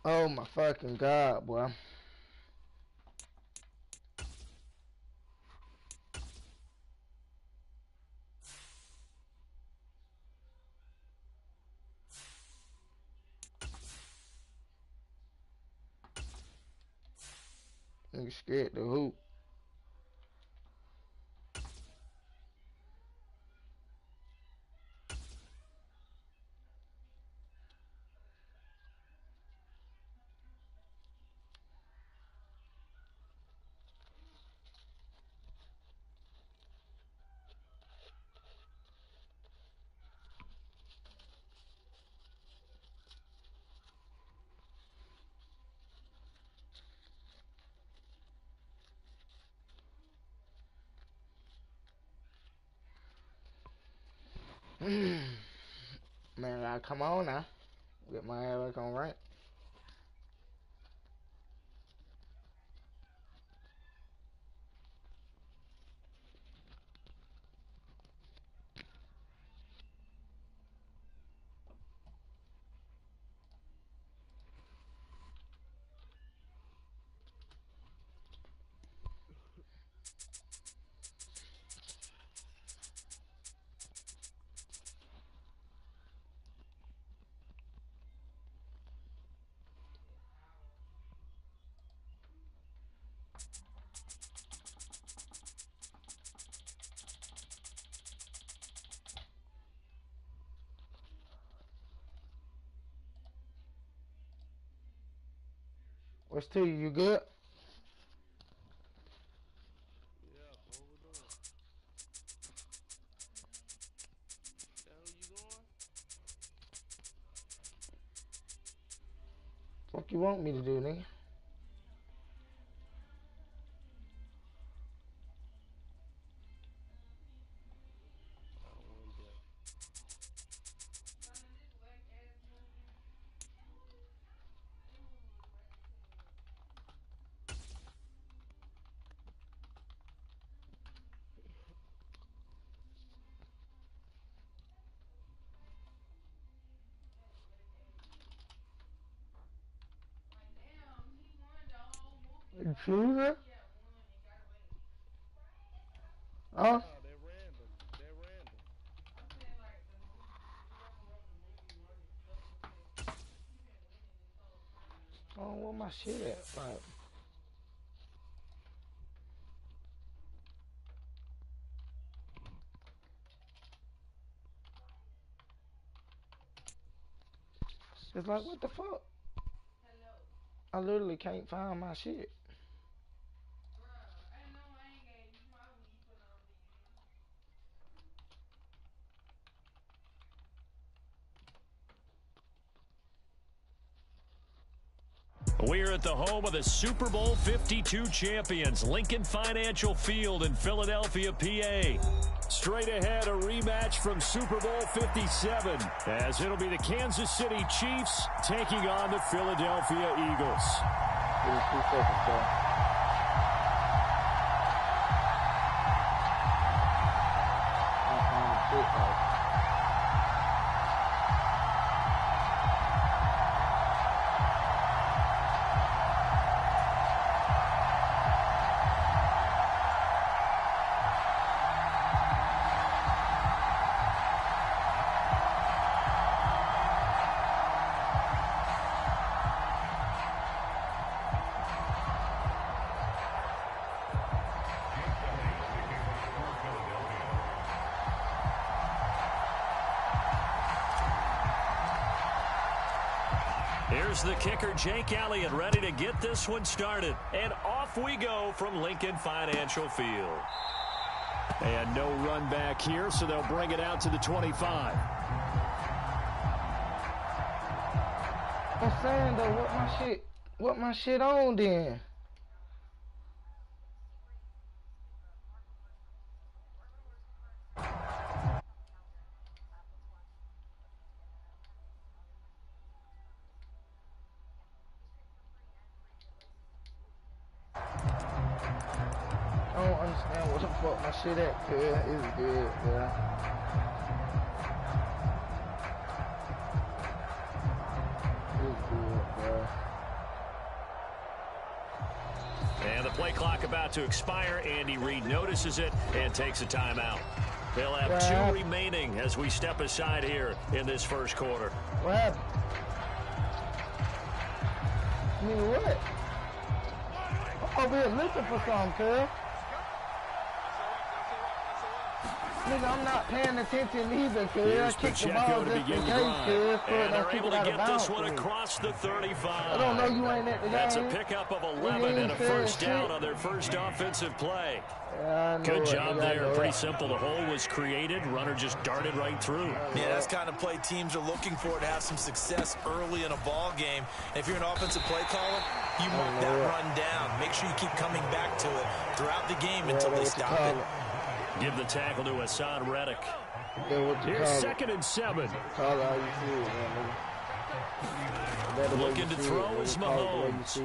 [SPEAKER 5] Oh my fucking God, boy. Nigga scared to hoop. Man, I gotta come on now. Get my ass back on rank. What's to you? You good?
[SPEAKER 6] Yeah, what we doing? That who you going?
[SPEAKER 5] Fuck you want me to do, nigga?
[SPEAKER 6] I won that.
[SPEAKER 5] You choosing? Huh?
[SPEAKER 6] Nah, they're random. They're random.
[SPEAKER 5] Oh, where my shit at? Like, it's like, what the fuck? I literally can't find my shit.
[SPEAKER 1] We're at the home of the Super Bowl 52 champions, Lincoln Financial Field in Philadelphia, PA. Straight ahead, a rematch from Super Bowl 57, as it'll be the Kansas City Chiefs taking on the Philadelphia Eagles.
[SPEAKER 5] Give me 2 seconds, bro.
[SPEAKER 1] Here's the kicker, Jake Elliott, ready to get this one started. And off we go from Lincoln Financial Field.
[SPEAKER 4] And no run back here, so they'll bring it out to the 25.
[SPEAKER 5] I'm saying though, what my shit on then? I don't understand what the fuck my shit at, cuz. It's good, bro. It's good, bro.
[SPEAKER 1] And the play clock about to expire. Andy Reid notices it and takes a timeout. They'll have 2 remaining as we step aside here in this first quarter.
[SPEAKER 5] What happened? I mean, what? over here looking for something, cuz. Nigga, I'm not paying attention either, cuz.
[SPEAKER 4] Here's
[SPEAKER 5] Kick the
[SPEAKER 4] Pacheco
[SPEAKER 5] ball
[SPEAKER 4] to
[SPEAKER 5] just
[SPEAKER 4] begin
[SPEAKER 5] in
[SPEAKER 4] the
[SPEAKER 5] case,
[SPEAKER 4] drive.
[SPEAKER 5] cuz.
[SPEAKER 1] And they're
[SPEAKER 5] Don't kick
[SPEAKER 1] able
[SPEAKER 5] it
[SPEAKER 1] to
[SPEAKER 5] out of
[SPEAKER 1] get this
[SPEAKER 5] bounds
[SPEAKER 1] one
[SPEAKER 5] for me.
[SPEAKER 1] across the 35.
[SPEAKER 5] I don't know you ain't at the game.
[SPEAKER 1] That's a pickup of 11 and a first down on their first offensive play. Good job there. Pretty simple. The hole was created. Runner just darted right through.
[SPEAKER 2] Yeah, that's kind of play teams are looking for to have some success early in a ball game. If you're an offensive play caller, you mark that run down. Make sure you keep coming back to it throughout the game until they stop it.
[SPEAKER 1] Give the tackle to Hassan Reddick.
[SPEAKER 4] Here's 2nd and 7.
[SPEAKER 5] Call it how you see it, man, nigga.
[SPEAKER 1] Looking to throw is Mahomes.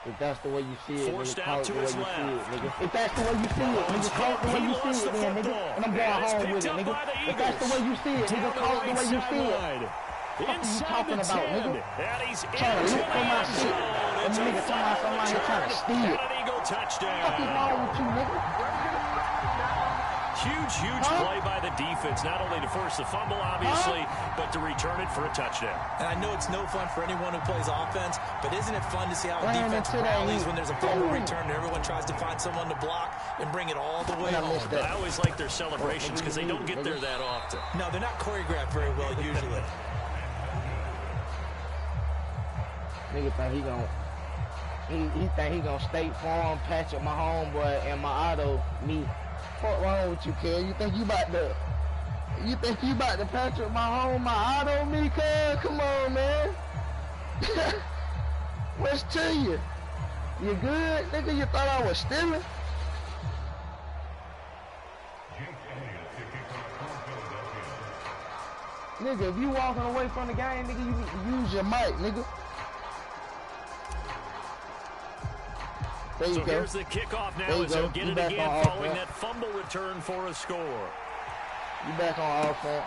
[SPEAKER 5] If that's the way you see it,
[SPEAKER 1] Forced
[SPEAKER 5] nigga,
[SPEAKER 1] out to his left.
[SPEAKER 5] If that's the way you see it, nigga, call it the way you see it, then, nigga. And I'm going home with it, nigga. If that's the way you see it, nigga, call it the way you see it. What are you talking about, nigga?
[SPEAKER 1] And he's
[SPEAKER 5] Trying to look for my shit. And nigga talking about somebody here trying to steal it.
[SPEAKER 1] an Eagle touchdown.
[SPEAKER 5] What is wrong with you, nigga?
[SPEAKER 1] Huge play by the defense, not only to force the fumble, obviously, but to return it for a touchdown.
[SPEAKER 2] And I know it's no fun for anyone who plays offense, but isn't it fun to see how a defense
[SPEAKER 5] into that
[SPEAKER 2] rallies
[SPEAKER 5] heat.
[SPEAKER 2] when there's a fumble return and everyone tries to find someone to block and bring it all the way home?
[SPEAKER 1] But I always like their celebrations because they don't get there that often.
[SPEAKER 2] No, they're not choreographed very well usually.
[SPEAKER 5] Nigga think he think he gonna State Farm, Patrick Mahomes, boy, and my auto, me. What wrong with you, kid? You think you about to Patrick Mahomes, my auto, me, cuz? Come on, man. What's to you? You good, nigga? You thought I was stealing? Nigga, if you walking away from the game, nigga, you need to use your mic, nigga. There you
[SPEAKER 1] So
[SPEAKER 5] go.
[SPEAKER 1] here's the kickoff now as they'll get it again following that fumble return for a score.
[SPEAKER 5] You back on offense.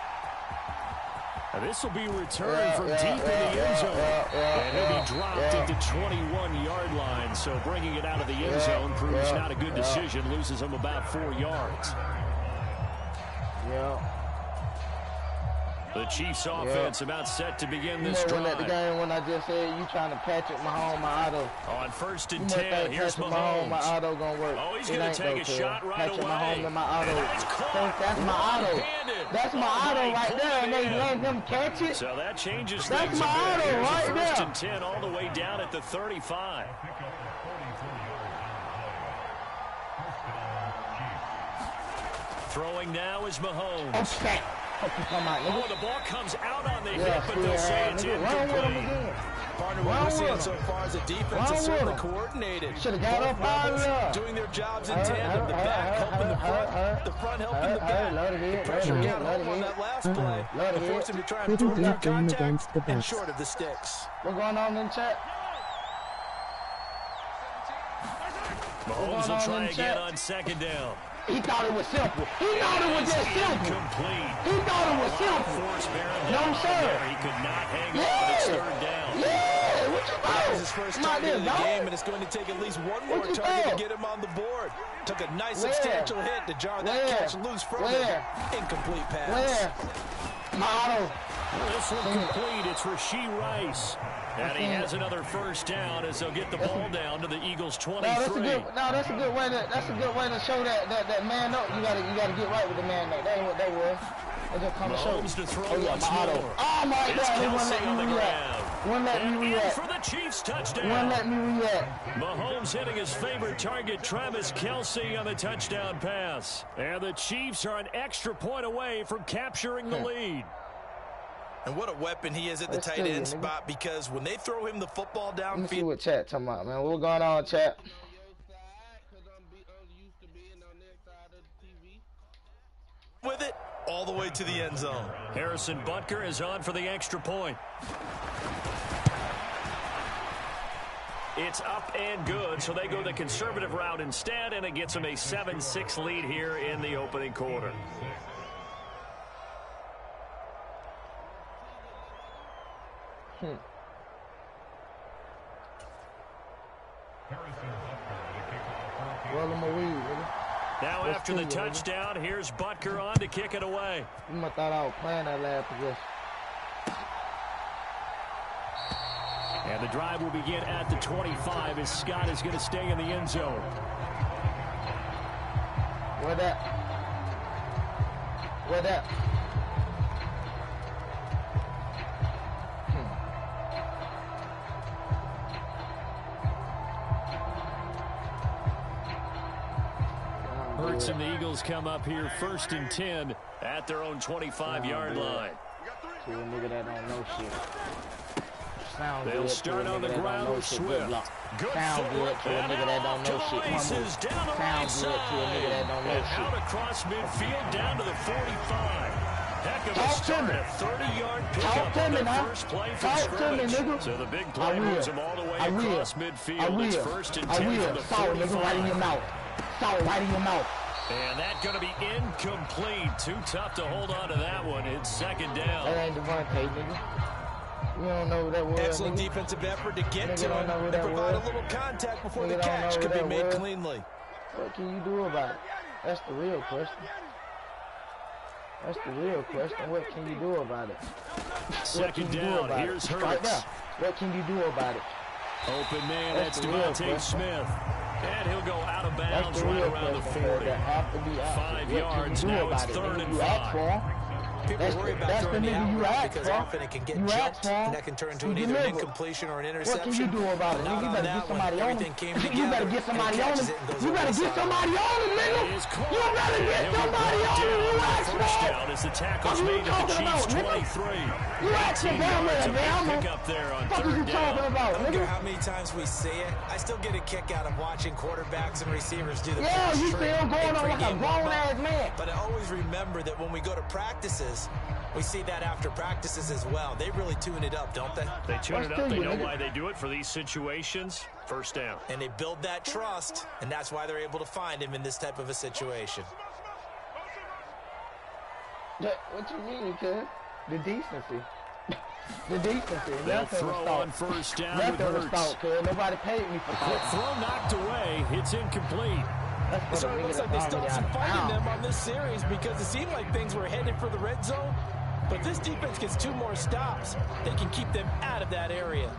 [SPEAKER 4] And this will be returned from deep in the end zone. And he'll be dropped at the 21-yard line. So bringing it out of the end zone proves not a good decision. Loses him about 4 yards.
[SPEAKER 5] Yeah.
[SPEAKER 1] The Chiefs offense about set to begin this
[SPEAKER 5] When at the
[SPEAKER 1] drive.
[SPEAKER 5] game when I just said you trying to Patrick Mahomes, my auto.
[SPEAKER 1] On 1st
[SPEAKER 5] You
[SPEAKER 1] and
[SPEAKER 5] must
[SPEAKER 1] 10,
[SPEAKER 5] think
[SPEAKER 1] here's
[SPEAKER 5] Patrick Mahomes, my
[SPEAKER 1] Mahomes.
[SPEAKER 5] auto gonna work.
[SPEAKER 1] Oh, he's
[SPEAKER 5] It
[SPEAKER 1] going
[SPEAKER 5] ain't
[SPEAKER 1] to take
[SPEAKER 5] though,
[SPEAKER 1] a
[SPEAKER 5] cuz.
[SPEAKER 1] shot right
[SPEAKER 5] Patrick
[SPEAKER 1] away.
[SPEAKER 5] Mahomes and my auto.
[SPEAKER 1] And that's caught.
[SPEAKER 5] That's my auto.
[SPEAKER 1] One-handed.
[SPEAKER 5] That's my auto
[SPEAKER 1] He
[SPEAKER 5] right
[SPEAKER 1] pulled
[SPEAKER 5] there, and
[SPEAKER 1] it
[SPEAKER 5] they
[SPEAKER 1] in.
[SPEAKER 5] let him catch it.
[SPEAKER 1] So that changes
[SPEAKER 5] That's
[SPEAKER 1] things a
[SPEAKER 5] my
[SPEAKER 1] bit.
[SPEAKER 5] auto
[SPEAKER 1] Here's
[SPEAKER 5] right
[SPEAKER 1] a 1st
[SPEAKER 5] there.
[SPEAKER 1] and 10 all the way down at the 35. Throwing now is Mahomes.
[SPEAKER 5] Okay. Come on,
[SPEAKER 1] Oh,
[SPEAKER 5] nigga.
[SPEAKER 1] the ball comes out on the
[SPEAKER 5] Yeah,
[SPEAKER 1] hip, but they'll say it's
[SPEAKER 5] nigga, run with him
[SPEAKER 1] incomplete.
[SPEAKER 5] again.
[SPEAKER 2] Partner, what we're seeing so far is the defense
[SPEAKER 5] Run
[SPEAKER 2] is
[SPEAKER 5] with
[SPEAKER 2] certainly
[SPEAKER 5] him.
[SPEAKER 2] coordinated.
[SPEAKER 5] Shoulda got
[SPEAKER 2] Both
[SPEAKER 5] up out of
[SPEAKER 2] levels
[SPEAKER 5] there.
[SPEAKER 2] doing their jobs in tandem. The back helping the front, the front helping the back. The pressure got home on that last play. To force him to try and throw through contact and short of the sticks.
[SPEAKER 5] What's going on in chat?
[SPEAKER 1] Mahomes will try again on 2nd down.
[SPEAKER 5] He thought it was simple. He thought it was just simple.
[SPEAKER 1] Incomplete.
[SPEAKER 5] He thought it was simple.
[SPEAKER 1] Force Barron
[SPEAKER 5] No,
[SPEAKER 1] down
[SPEAKER 5] sir.
[SPEAKER 1] there. He could not hang on. It's 3rd down.
[SPEAKER 5] Yeah, what you
[SPEAKER 2] That
[SPEAKER 5] thought?
[SPEAKER 2] was his first
[SPEAKER 5] Not
[SPEAKER 2] target of the
[SPEAKER 5] this,
[SPEAKER 2] game,
[SPEAKER 5] dog.
[SPEAKER 2] and it's going to take at least one more
[SPEAKER 5] What you
[SPEAKER 2] target to
[SPEAKER 5] thought?
[SPEAKER 2] get him on the board. Took a nice
[SPEAKER 5] Where?
[SPEAKER 2] substantial hit to jar that
[SPEAKER 5] Where?
[SPEAKER 2] catch loose from
[SPEAKER 5] Where?
[SPEAKER 2] him. Incomplete pass.
[SPEAKER 5] Where? Model.
[SPEAKER 4] This one complete. It's Rashee Rice.
[SPEAKER 1] And he has another first down as they'll get the ball down to the Eagles'
[SPEAKER 5] No, that's a
[SPEAKER 1] 23.
[SPEAKER 5] good way to show that man up. You gotta get right with the man up. That ain't what they was. They just come to show.
[SPEAKER 1] Mahomes to throw
[SPEAKER 5] Oh yeah,
[SPEAKER 1] once
[SPEAKER 5] my auto.
[SPEAKER 1] more.
[SPEAKER 5] Oh my
[SPEAKER 1] It's
[SPEAKER 5] God, they wouldn't
[SPEAKER 1] Kelsey
[SPEAKER 5] let
[SPEAKER 1] on the
[SPEAKER 5] me react.
[SPEAKER 1] ground.
[SPEAKER 5] Wouldn't let me
[SPEAKER 1] And in
[SPEAKER 5] react.
[SPEAKER 1] for the Chiefs
[SPEAKER 5] Wouldn't
[SPEAKER 1] touchdown.
[SPEAKER 5] let me react.
[SPEAKER 1] Mahomes hitting his favorite target, Travis Kelsey, on the touchdown pass.
[SPEAKER 4] And the Chiefs are an extra point away from capturing the lead.
[SPEAKER 2] And what a weapon he is at the
[SPEAKER 5] Let's
[SPEAKER 2] tight
[SPEAKER 5] see,
[SPEAKER 2] end
[SPEAKER 5] nigga.
[SPEAKER 2] spot, because when they throw him the football
[SPEAKER 5] Let me see
[SPEAKER 2] downfield
[SPEAKER 5] what chat talking about, man. What's going on, chat?
[SPEAKER 6] On your side, because I'm used to being on that side of the TV.
[SPEAKER 2] with it all the way to the end zone.
[SPEAKER 1] Harrison Butker is on for the extra point. It's up and good, so they go the conservative route instead, and it gets them a 7-6 lead here in the opening quarter.
[SPEAKER 5] Roll him a weed, nigga.
[SPEAKER 1] Now
[SPEAKER 5] Let's
[SPEAKER 1] after the
[SPEAKER 5] do it, nigga.
[SPEAKER 1] touchdown, here's Butker on to kick it away.
[SPEAKER 5] You must thought I was playing that last possession.
[SPEAKER 4] And the drive will begin at the 25 as Scott is going to stay in the end zone.
[SPEAKER 5] What up? What up?
[SPEAKER 4] Hurts and the Eagles come up here 1st and 10 at their own 25-yard line.
[SPEAKER 5] To a nigga that don't know shit. Sound
[SPEAKER 4] They'll
[SPEAKER 5] good
[SPEAKER 4] start
[SPEAKER 5] to a
[SPEAKER 4] on the
[SPEAKER 5] nigga that
[SPEAKER 4] ground
[SPEAKER 5] don't know
[SPEAKER 4] with
[SPEAKER 5] shit.
[SPEAKER 4] Swift.
[SPEAKER 5] Good sound good to a nigga that don't know shit.
[SPEAKER 1] Races down the right
[SPEAKER 5] Sound good to a nigga that don't know
[SPEAKER 1] and
[SPEAKER 5] shit.
[SPEAKER 1] out across midfield down to the 45. Heck of a start, a 30-yard pickup on their first play from scrimmage. So the big play moves them all the way across midfield. It's 1st and 10 from the 45.
[SPEAKER 5] Nigga right in your mouth. Salt right in your mouth.
[SPEAKER 1] And that's going to be incomplete. Too tough to hold on to that one. It's 2nd down.
[SPEAKER 5] That ain't Devontae, nigga. You don't know who that was.
[SPEAKER 2] Excellent
[SPEAKER 5] nigga.
[SPEAKER 2] defensive effort to get
[SPEAKER 5] Nigga
[SPEAKER 2] to
[SPEAKER 5] don't
[SPEAKER 2] him
[SPEAKER 5] know who
[SPEAKER 2] and
[SPEAKER 5] that
[SPEAKER 2] provide
[SPEAKER 5] was.
[SPEAKER 2] a little contact before
[SPEAKER 5] Nigga
[SPEAKER 2] the
[SPEAKER 5] don't know
[SPEAKER 2] catch
[SPEAKER 5] who
[SPEAKER 2] could be
[SPEAKER 5] that
[SPEAKER 2] made
[SPEAKER 5] was.
[SPEAKER 2] cleanly.
[SPEAKER 5] What can you do about it? That's the real question. That's the real question. What can you do about it? What can
[SPEAKER 4] 2nd
[SPEAKER 5] you do
[SPEAKER 4] down.
[SPEAKER 5] about
[SPEAKER 4] Here's
[SPEAKER 5] it? Right
[SPEAKER 4] Hurts.
[SPEAKER 5] there. What can you do about it?
[SPEAKER 4] Open man,
[SPEAKER 5] That's
[SPEAKER 4] that's
[SPEAKER 5] the real
[SPEAKER 4] Devontae
[SPEAKER 5] question.
[SPEAKER 4] Smith.
[SPEAKER 1] And he'll go out of
[SPEAKER 5] That's
[SPEAKER 1] bounds
[SPEAKER 5] the
[SPEAKER 1] right
[SPEAKER 5] real
[SPEAKER 1] around the
[SPEAKER 5] question.
[SPEAKER 1] 40.
[SPEAKER 5] That have to be asked.
[SPEAKER 1] 5
[SPEAKER 5] What can
[SPEAKER 1] yards.
[SPEAKER 5] you do
[SPEAKER 1] Now it's
[SPEAKER 5] about it?
[SPEAKER 1] 3rd
[SPEAKER 5] Nigga,
[SPEAKER 1] and
[SPEAKER 5] you asked
[SPEAKER 1] 5.
[SPEAKER 5] for him.
[SPEAKER 2] People
[SPEAKER 5] That's
[SPEAKER 2] worry
[SPEAKER 5] the-
[SPEAKER 2] about
[SPEAKER 5] that's
[SPEAKER 2] throwing
[SPEAKER 5] the
[SPEAKER 2] the
[SPEAKER 5] nigga you
[SPEAKER 2] out route
[SPEAKER 5] asked
[SPEAKER 2] because
[SPEAKER 5] for.
[SPEAKER 2] often it can get
[SPEAKER 5] You asked
[SPEAKER 2] jumped,
[SPEAKER 5] for.
[SPEAKER 2] and that can turn into
[SPEAKER 5] You
[SPEAKER 2] an either
[SPEAKER 5] delivered.
[SPEAKER 2] incompletion or an
[SPEAKER 5] What
[SPEAKER 2] interception.
[SPEAKER 5] can you do about it?
[SPEAKER 2] Not
[SPEAKER 5] Nigga, you
[SPEAKER 2] on
[SPEAKER 5] better
[SPEAKER 2] that
[SPEAKER 5] get
[SPEAKER 2] one.
[SPEAKER 5] somebody on
[SPEAKER 2] Everything
[SPEAKER 5] him.
[SPEAKER 2] came
[SPEAKER 5] You
[SPEAKER 2] together,
[SPEAKER 5] better get
[SPEAKER 2] and he
[SPEAKER 5] somebody on
[SPEAKER 2] catches
[SPEAKER 5] him.
[SPEAKER 2] it and goes
[SPEAKER 5] You
[SPEAKER 2] over
[SPEAKER 5] better
[SPEAKER 2] the
[SPEAKER 5] get
[SPEAKER 2] sideline.
[SPEAKER 5] somebody on him, nigga.
[SPEAKER 1] It is caught.
[SPEAKER 5] You better get
[SPEAKER 1] He'll be
[SPEAKER 5] somebody
[SPEAKER 1] brought
[SPEAKER 5] on him.
[SPEAKER 1] down
[SPEAKER 5] You
[SPEAKER 1] on
[SPEAKER 5] asked
[SPEAKER 1] first
[SPEAKER 5] for.
[SPEAKER 1] down as the tackle's
[SPEAKER 5] What are you
[SPEAKER 1] made at the
[SPEAKER 5] talking
[SPEAKER 1] Chiefs'
[SPEAKER 5] about, nigga?
[SPEAKER 1] 23.
[SPEAKER 5] You asked for
[SPEAKER 1] 18
[SPEAKER 5] down
[SPEAKER 1] yards,
[SPEAKER 5] there,
[SPEAKER 1] a big
[SPEAKER 5] Bama.
[SPEAKER 1] pickup there on
[SPEAKER 5] What are you
[SPEAKER 1] 3rd
[SPEAKER 5] talking
[SPEAKER 1] down.
[SPEAKER 5] about,
[SPEAKER 2] I don't care
[SPEAKER 5] nigga?
[SPEAKER 2] how many times we say it, I still get a kick out of watching quarterbacks and receivers do the
[SPEAKER 5] Yeah,
[SPEAKER 2] cross
[SPEAKER 5] you
[SPEAKER 2] trade
[SPEAKER 5] still going
[SPEAKER 2] in
[SPEAKER 5] on like a
[SPEAKER 2] pregame warm-up.
[SPEAKER 5] grown-ass man.
[SPEAKER 2] But I always remember that when we go to practices, we see that after practices as well. They really tune it up, don't they?
[SPEAKER 1] They tune it
[SPEAKER 5] What's
[SPEAKER 1] up.
[SPEAKER 5] to
[SPEAKER 1] They
[SPEAKER 5] you,
[SPEAKER 1] know
[SPEAKER 5] nigga?
[SPEAKER 1] why they do it for these situations. 1st down.
[SPEAKER 2] And they build that trust, and that's why they're able to find him in this type of a situation.
[SPEAKER 5] What you mean, cuz? The decency. The decency.
[SPEAKER 1] They'll
[SPEAKER 5] Nothing was
[SPEAKER 1] throw on
[SPEAKER 5] thought.
[SPEAKER 1] 1st down with
[SPEAKER 5] Nothing was
[SPEAKER 1] Hurts.
[SPEAKER 5] thought, cuz. Nobody paid me for
[SPEAKER 4] Quick
[SPEAKER 5] thought.
[SPEAKER 4] throw knocked away. It's incomplete.
[SPEAKER 5] That's for
[SPEAKER 2] So
[SPEAKER 5] the
[SPEAKER 2] it
[SPEAKER 5] nigga
[SPEAKER 2] looks
[SPEAKER 5] that
[SPEAKER 2] like they
[SPEAKER 5] found me
[SPEAKER 2] stopped some
[SPEAKER 5] out of
[SPEAKER 2] fighting
[SPEAKER 5] town.
[SPEAKER 2] them on this series because it seemed like things were headed for the red zone. But this defense gets 2 more stops. They can keep them out of that area.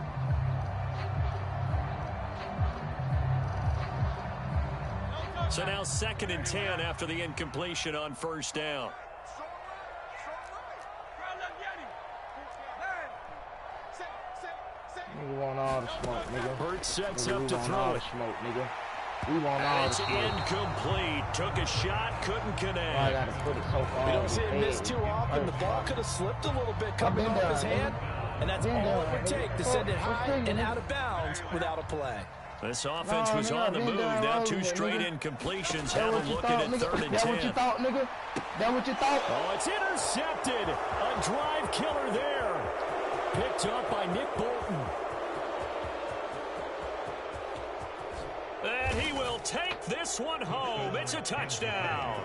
[SPEAKER 1] So now 2nd and 10 after the incompletion on 1st down.
[SPEAKER 5] Nigga want all the smoke, nigga.
[SPEAKER 4] Hurts sets
[SPEAKER 5] Nigga,
[SPEAKER 4] up
[SPEAKER 5] we
[SPEAKER 4] to
[SPEAKER 5] want
[SPEAKER 4] throw
[SPEAKER 5] all
[SPEAKER 4] it.
[SPEAKER 5] the smoke, nigga. We want all the
[SPEAKER 1] It's
[SPEAKER 5] smoke.
[SPEAKER 1] incomplete. Took a shot, couldn't
[SPEAKER 5] I
[SPEAKER 1] connect.
[SPEAKER 5] gotta put it so far.
[SPEAKER 2] We don't
[SPEAKER 5] in
[SPEAKER 2] see
[SPEAKER 5] his
[SPEAKER 2] it miss
[SPEAKER 5] head.
[SPEAKER 2] too often. The ball could have slipped a little bit coming
[SPEAKER 5] been
[SPEAKER 2] off
[SPEAKER 5] down,
[SPEAKER 2] his hand.
[SPEAKER 5] nigga.
[SPEAKER 2] And that's
[SPEAKER 5] Been
[SPEAKER 2] all it
[SPEAKER 5] down,
[SPEAKER 2] would
[SPEAKER 5] nigga.
[SPEAKER 2] take to send it
[SPEAKER 5] What's
[SPEAKER 2] high
[SPEAKER 5] thinking,
[SPEAKER 2] and
[SPEAKER 5] nigga?
[SPEAKER 2] out of bounds without a play.
[SPEAKER 1] This offense
[SPEAKER 5] No,
[SPEAKER 1] was
[SPEAKER 5] nigga,
[SPEAKER 1] on the
[SPEAKER 5] been
[SPEAKER 1] move.
[SPEAKER 5] down
[SPEAKER 1] Now
[SPEAKER 5] road,
[SPEAKER 1] 2
[SPEAKER 5] nigga.
[SPEAKER 1] straight incompletions
[SPEAKER 5] That
[SPEAKER 1] have
[SPEAKER 5] what
[SPEAKER 1] them
[SPEAKER 5] you
[SPEAKER 1] looking
[SPEAKER 5] thought,
[SPEAKER 1] at
[SPEAKER 5] nigga?
[SPEAKER 1] 3rd and
[SPEAKER 5] That what you
[SPEAKER 1] 10.
[SPEAKER 5] thought, nigga? That what you thought?
[SPEAKER 4] Oh, it's intercepted. A drive killer there. Picked up by Nick Bolton.
[SPEAKER 1] And he will take this one home. It's a touchdown.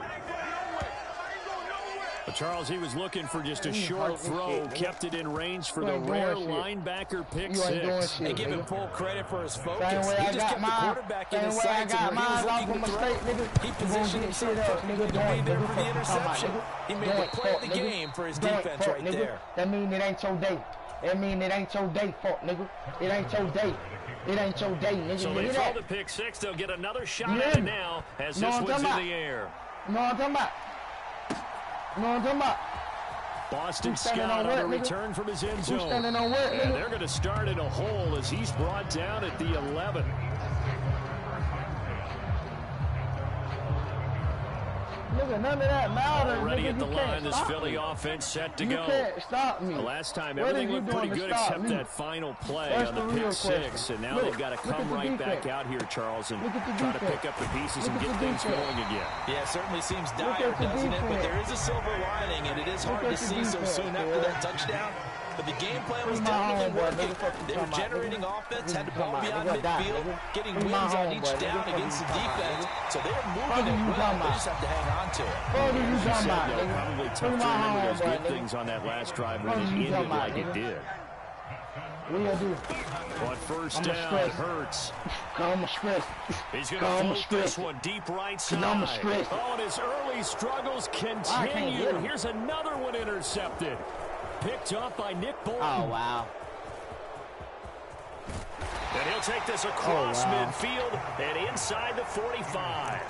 [SPEAKER 4] But Charles, he was looking for just a short throw. Kept it in range for
[SPEAKER 5] You
[SPEAKER 4] the
[SPEAKER 5] ain't doing
[SPEAKER 4] rare
[SPEAKER 5] shit.
[SPEAKER 4] linebacker pick
[SPEAKER 5] You ain't doing
[SPEAKER 4] 6.
[SPEAKER 5] shit.
[SPEAKER 2] And give him
[SPEAKER 5] nigga.
[SPEAKER 2] full credit for his
[SPEAKER 5] Same
[SPEAKER 2] focus.
[SPEAKER 5] way
[SPEAKER 2] He
[SPEAKER 5] I
[SPEAKER 2] just
[SPEAKER 5] got
[SPEAKER 2] kept the
[SPEAKER 5] mine.
[SPEAKER 2] quarterback in
[SPEAKER 5] Same
[SPEAKER 2] his
[SPEAKER 5] way I
[SPEAKER 2] sights,
[SPEAKER 5] got
[SPEAKER 2] and where he was
[SPEAKER 5] mine off
[SPEAKER 2] looking
[SPEAKER 5] from
[SPEAKER 2] to
[SPEAKER 5] a
[SPEAKER 2] throw,
[SPEAKER 5] straight, nigga.
[SPEAKER 2] he
[SPEAKER 5] You
[SPEAKER 2] positioned
[SPEAKER 5] gonna
[SPEAKER 2] himself
[SPEAKER 5] get shit up,
[SPEAKER 2] to
[SPEAKER 5] nigga.
[SPEAKER 2] be
[SPEAKER 5] Don't,
[SPEAKER 2] there
[SPEAKER 5] nigga.
[SPEAKER 2] for the
[SPEAKER 5] Fuck you talking about,
[SPEAKER 2] interception.
[SPEAKER 5] nigga.
[SPEAKER 2] He made
[SPEAKER 5] Don't
[SPEAKER 2] the play of
[SPEAKER 5] fuck,
[SPEAKER 2] the
[SPEAKER 5] nigga.
[SPEAKER 2] game for his
[SPEAKER 5] Don't
[SPEAKER 2] defense
[SPEAKER 5] fuck,
[SPEAKER 2] right
[SPEAKER 5] nigga.
[SPEAKER 2] there.
[SPEAKER 5] That mean it ain't your day. That mean it ain't your day, fuck, nigga. It ain't your day. It ain't your day, nigga.
[SPEAKER 1] So
[SPEAKER 5] You
[SPEAKER 1] they
[SPEAKER 5] hear
[SPEAKER 1] throw
[SPEAKER 5] that?
[SPEAKER 1] the pick 6. They'll get another shot
[SPEAKER 5] You
[SPEAKER 1] at
[SPEAKER 5] hear
[SPEAKER 1] it
[SPEAKER 5] me?
[SPEAKER 1] now as
[SPEAKER 5] Know
[SPEAKER 1] this
[SPEAKER 5] what I'm
[SPEAKER 1] one's in
[SPEAKER 5] talking
[SPEAKER 1] the air.
[SPEAKER 5] You know what I'm talking about? You know what I'm talking about?
[SPEAKER 4] Boston
[SPEAKER 5] Who's standing
[SPEAKER 4] Scott
[SPEAKER 5] on
[SPEAKER 4] on a
[SPEAKER 5] what, nigga?
[SPEAKER 4] return from his end
[SPEAKER 5] Who's
[SPEAKER 4] zone.
[SPEAKER 5] standing on what,
[SPEAKER 4] And
[SPEAKER 5] nigga?
[SPEAKER 4] they're going to start in a hole as he's brought down at the 11.
[SPEAKER 5] Nigga, none of that matters,
[SPEAKER 1] Already
[SPEAKER 5] nigga.
[SPEAKER 1] at the
[SPEAKER 5] You
[SPEAKER 1] line,
[SPEAKER 5] can't
[SPEAKER 1] this
[SPEAKER 5] stop
[SPEAKER 1] Philly
[SPEAKER 5] me.
[SPEAKER 1] offense set to
[SPEAKER 5] You
[SPEAKER 1] go.
[SPEAKER 5] can't stop me.
[SPEAKER 4] The last time,
[SPEAKER 5] What
[SPEAKER 4] everything
[SPEAKER 5] are you
[SPEAKER 4] looked pretty
[SPEAKER 5] doing to
[SPEAKER 4] good
[SPEAKER 5] stop
[SPEAKER 4] except
[SPEAKER 5] me?
[SPEAKER 4] that final play
[SPEAKER 5] That's
[SPEAKER 4] on the
[SPEAKER 5] the
[SPEAKER 4] pick
[SPEAKER 5] real
[SPEAKER 4] 6.
[SPEAKER 5] question.
[SPEAKER 4] And now
[SPEAKER 5] Look,
[SPEAKER 4] they've got to
[SPEAKER 5] look at
[SPEAKER 4] come
[SPEAKER 5] the
[SPEAKER 4] right back
[SPEAKER 5] defense.
[SPEAKER 4] out here, Charles, and
[SPEAKER 5] Look at the
[SPEAKER 4] try to
[SPEAKER 5] defense.
[SPEAKER 4] pick up the pieces and
[SPEAKER 5] Look
[SPEAKER 4] get
[SPEAKER 5] at the
[SPEAKER 4] things
[SPEAKER 5] defense.
[SPEAKER 4] going again.
[SPEAKER 2] Yeah, it certainly seems
[SPEAKER 5] Look
[SPEAKER 2] dire,
[SPEAKER 5] at the
[SPEAKER 2] doesn't it? But
[SPEAKER 5] defense.
[SPEAKER 2] there is a silver lining, and it is
[SPEAKER 5] Look
[SPEAKER 2] hard
[SPEAKER 5] at
[SPEAKER 2] to
[SPEAKER 5] the
[SPEAKER 2] see so
[SPEAKER 5] defense,
[SPEAKER 2] soon after
[SPEAKER 5] boy.
[SPEAKER 2] that touchdown. But the game plan was
[SPEAKER 5] Free my
[SPEAKER 2] definitely
[SPEAKER 5] homeboy,
[SPEAKER 2] working.
[SPEAKER 5] nigga. Fuck you
[SPEAKER 2] They were
[SPEAKER 5] talking about,
[SPEAKER 2] generating
[SPEAKER 5] nigga.
[SPEAKER 2] offense,
[SPEAKER 5] Nigga,
[SPEAKER 2] had the
[SPEAKER 5] you
[SPEAKER 2] ball
[SPEAKER 5] talking
[SPEAKER 2] beyond
[SPEAKER 5] about, nigga, die,
[SPEAKER 2] midfield,
[SPEAKER 5] nigga.
[SPEAKER 2] getting
[SPEAKER 5] Free my
[SPEAKER 2] wins on
[SPEAKER 5] homeboy,
[SPEAKER 2] each
[SPEAKER 5] nigga.
[SPEAKER 2] down
[SPEAKER 5] Fuck you
[SPEAKER 2] against the
[SPEAKER 5] talking about,
[SPEAKER 2] defense.
[SPEAKER 5] nigga.
[SPEAKER 2] So they're
[SPEAKER 5] Fuck
[SPEAKER 2] moving
[SPEAKER 5] you
[SPEAKER 2] it well.
[SPEAKER 5] talking
[SPEAKER 2] They
[SPEAKER 5] about.
[SPEAKER 2] just have to hang on to it.
[SPEAKER 5] What are you
[SPEAKER 4] As you
[SPEAKER 5] talking
[SPEAKER 4] said,
[SPEAKER 5] about,
[SPEAKER 4] though,
[SPEAKER 5] nigga?
[SPEAKER 4] probably
[SPEAKER 5] Free
[SPEAKER 4] tough to
[SPEAKER 5] my
[SPEAKER 4] remember those
[SPEAKER 5] homeboy,
[SPEAKER 4] good
[SPEAKER 5] nigga.
[SPEAKER 4] things on that last drive
[SPEAKER 5] What
[SPEAKER 4] when
[SPEAKER 5] are
[SPEAKER 4] it
[SPEAKER 5] you
[SPEAKER 4] ended
[SPEAKER 5] talking about,
[SPEAKER 4] like it
[SPEAKER 5] nigga?
[SPEAKER 4] did.
[SPEAKER 5] What you gonna do?
[SPEAKER 4] On first
[SPEAKER 5] I'ma
[SPEAKER 4] down,
[SPEAKER 5] stress.
[SPEAKER 4] Hurts.
[SPEAKER 5] I'ma stress.
[SPEAKER 1] He's going
[SPEAKER 5] I'ma
[SPEAKER 1] to float
[SPEAKER 5] stress.
[SPEAKER 1] this one deep right
[SPEAKER 5] I'ma
[SPEAKER 1] side.
[SPEAKER 5] stress.
[SPEAKER 4] Oh, and his early struggles
[SPEAKER 5] I can't
[SPEAKER 4] continue.
[SPEAKER 5] get him.
[SPEAKER 4] Here's another one intercepted. Picked up by Nick Bolton.
[SPEAKER 5] Oh, wow.
[SPEAKER 1] And he'll take this across midfield and inside the 45.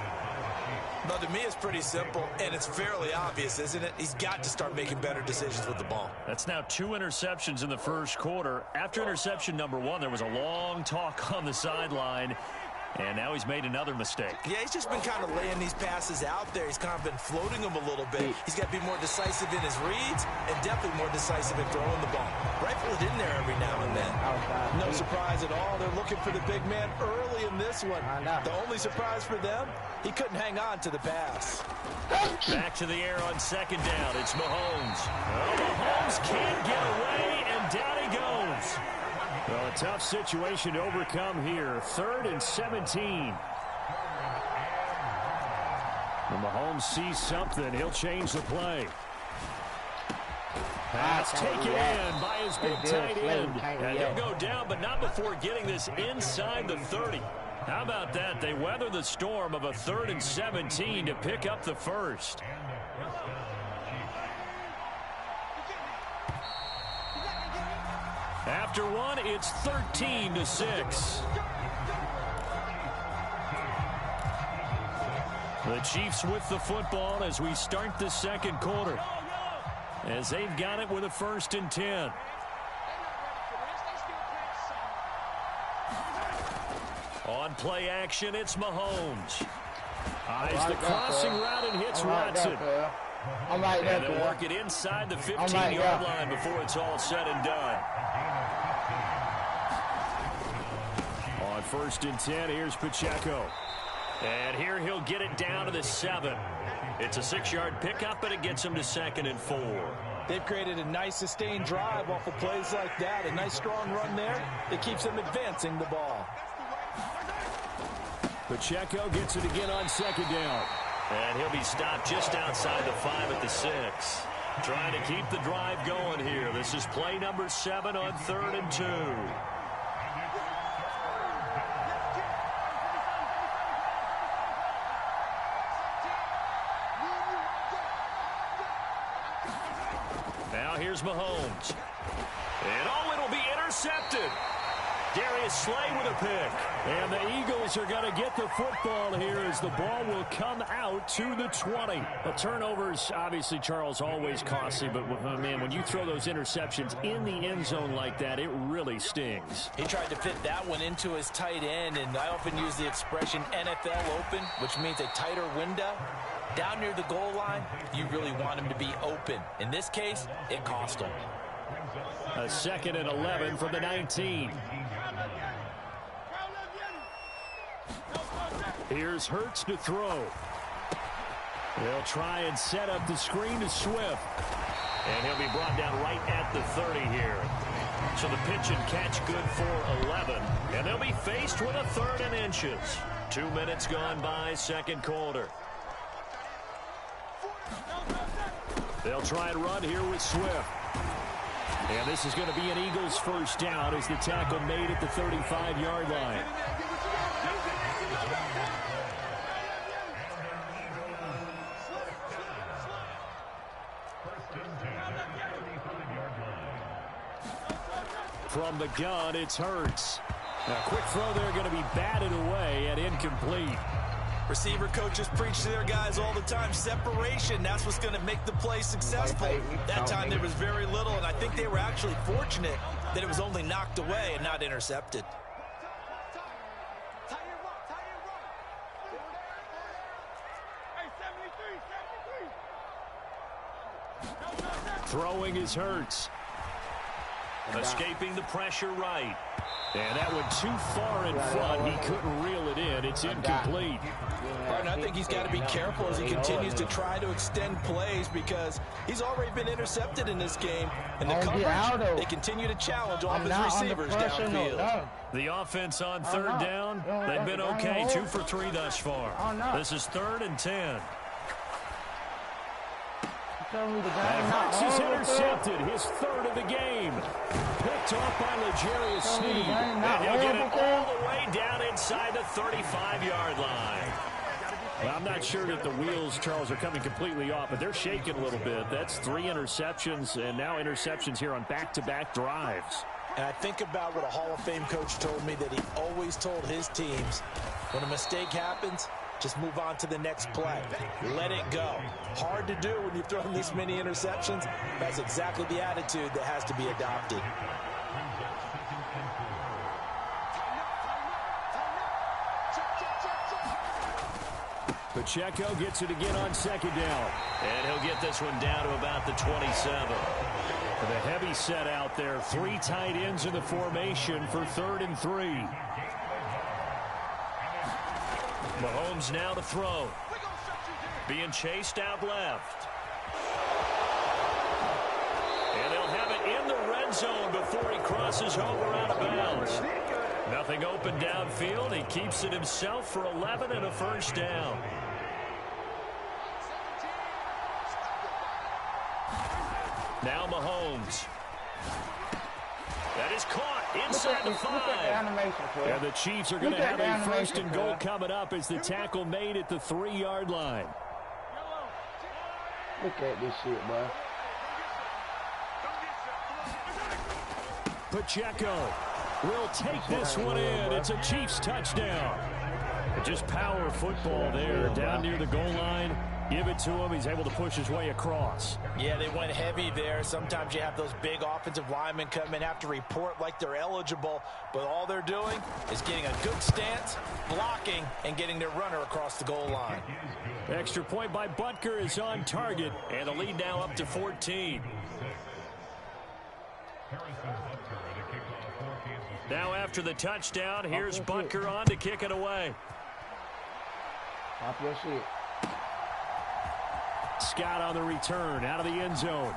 [SPEAKER 2] But to me, it's pretty simple, and it's fairly obvious, isn't it? He's got to start making better decisions with the ball.
[SPEAKER 1] That's now 2 interceptions in the first quarter. After interception number 1, there was a long talk on the sideline. And now he's made another mistake.
[SPEAKER 2] Yeah, he's just been kind of laying these passes out there. He's kind of been floating them a little bit. He's got to be more decisive in his reads and definitely more decisive in throwing the ball. Rifle it in there every now and then. No surprise at all. They're looking for the big man early in this one. The only surprise for them, he couldn't hang on to the pass.
[SPEAKER 1] Back to the air on second down. It's Mahomes. Well, Mahomes can't get away, and down he goes. Well, a tough situation to overcome here. 3rd and 17. When Mahomes sees something, he'll change the play. Pass taken in by his big tight end. And he'll go down, but not before getting this inside the 30. How about that? They weather the storm of a 3rd and 17 to pick up the first. After 1, it's 13-6. The Chiefs with the football as we start the second quarter. As they've got it with a 1st and 10. On play action, it's Mahomes. Eyes the crossing route and hits Watson. And they'll work it inside the 15-yard line before it's all said and done. On 1st and 10, here's Pacheco. And here he'll get it down to the 7. It's a 6-yard pickup, but it gets him to 2nd and 4.
[SPEAKER 2] They've created a nice sustained drive off of plays like that. A nice strong run there that keeps them advancing the ball.
[SPEAKER 1] Pacheco gets it again on 2nd down. And he'll be stopped just outside the 5 at the 6. Trying to keep the drive going here. This is play number 7 on 3rd and 2. Now here's Mahomes. And it'll be intercepted. Darius Slay with a pick. And the Eagles are going to get the football here as the ball will come out to the 20. The turnovers, obviously, Charles, always costly. But, man, when you throw those interceptions in the end zone like that, it really stings.
[SPEAKER 3] He tried to fit that one into his tight end, and I often use the expression NFL open, which means a tighter window. Down near the goal line, you really want him to be open. In this case, it cost him.
[SPEAKER 1] A 2nd and 11 from the 19. Here's Hurts to throw. They'll try and set up the screen to Swift. And he'll be brought down right at the 30 here. So the pitch and catch good for 11. And they'll be faced with a 3rd and inches. 2 minutes gone by, 2nd quarter. They'll try and run here with Swift. And this is going to be an Eagles 1st down as the tackle made at the 35-yard line. From the gun, it's Hurts. Now, quick throw there, going to be batted away and incomplete.
[SPEAKER 2] Receiver coaches preach to their guys all the time. Separation, that's what's going to make the play successful. That time there was very little, and I think they were actually fortunate that it was only knocked away and not intercepted.
[SPEAKER 1] Throwing is Hurts. Escaping the pressure right. And that one too far in front. He couldn't reel it in. It's incomplete.
[SPEAKER 2] Martin, I think he's got to be careful as he continues to try to extend plays because he's already been intercepted in this game. And the coverage, they continue to challenge all of his receivers downfield.
[SPEAKER 1] The offense on 3rd down, they've been okay. 2 for 3 thus far. This is 3rd and 10.
[SPEAKER 5] And Hurts
[SPEAKER 1] is intercepted, his 3rd of the game. Picked off by L'Jarius Sneed. And he'll get it all the way down inside the 35-yard line. Well, I'm not sure that the wheels, Charles, are coming completely off, but they're shaking a little bit. That's 3 interceptions, and now interceptions here on back-to-back drives.
[SPEAKER 2] And I think about what a Hall of Fame coach told me, that he always told his teams, when a mistake happens, just move on to the next play. Let it go. Hard to do when you've thrown this many interceptions. That's exactly the attitude that has to be adopted.
[SPEAKER 4] Pacheco gets it again on second down.
[SPEAKER 1] And he'll get this one down to about the 27.
[SPEAKER 4] The heavy set out there. 3 tight ends in the formation for 3rd and 3.
[SPEAKER 1] Mahomes now to throw. Being chased out left. And they'll have it in the red zone before he crosses over out of bounds. Nothing open downfield. He keeps it himself for 11 and a first down. Now Mahomes. That is caught inside the 5.
[SPEAKER 4] And the Chiefs are going to have a 1st and goal coming up as the tackle made at the 3-yard line.
[SPEAKER 5] Look at this shit, boy.
[SPEAKER 4] Pacheco will take this one in. It's a Chiefs touchdown. Just power football there down near the goal line. Give it to him. He's able to push his way across.
[SPEAKER 2] Yeah, they went heavy there. Sometimes you have those big offensive linemen come in, have to report like they're eligible, but all they're doing is getting a good stance, blocking, and getting their runner across the goal line.
[SPEAKER 4] Extra point by Butker is on target,
[SPEAKER 1] and the lead now up to 14. Now after the touchdown, here's Butker on to kick it away.
[SPEAKER 5] Pop your shit.
[SPEAKER 4] Scott on the return out of the end zone.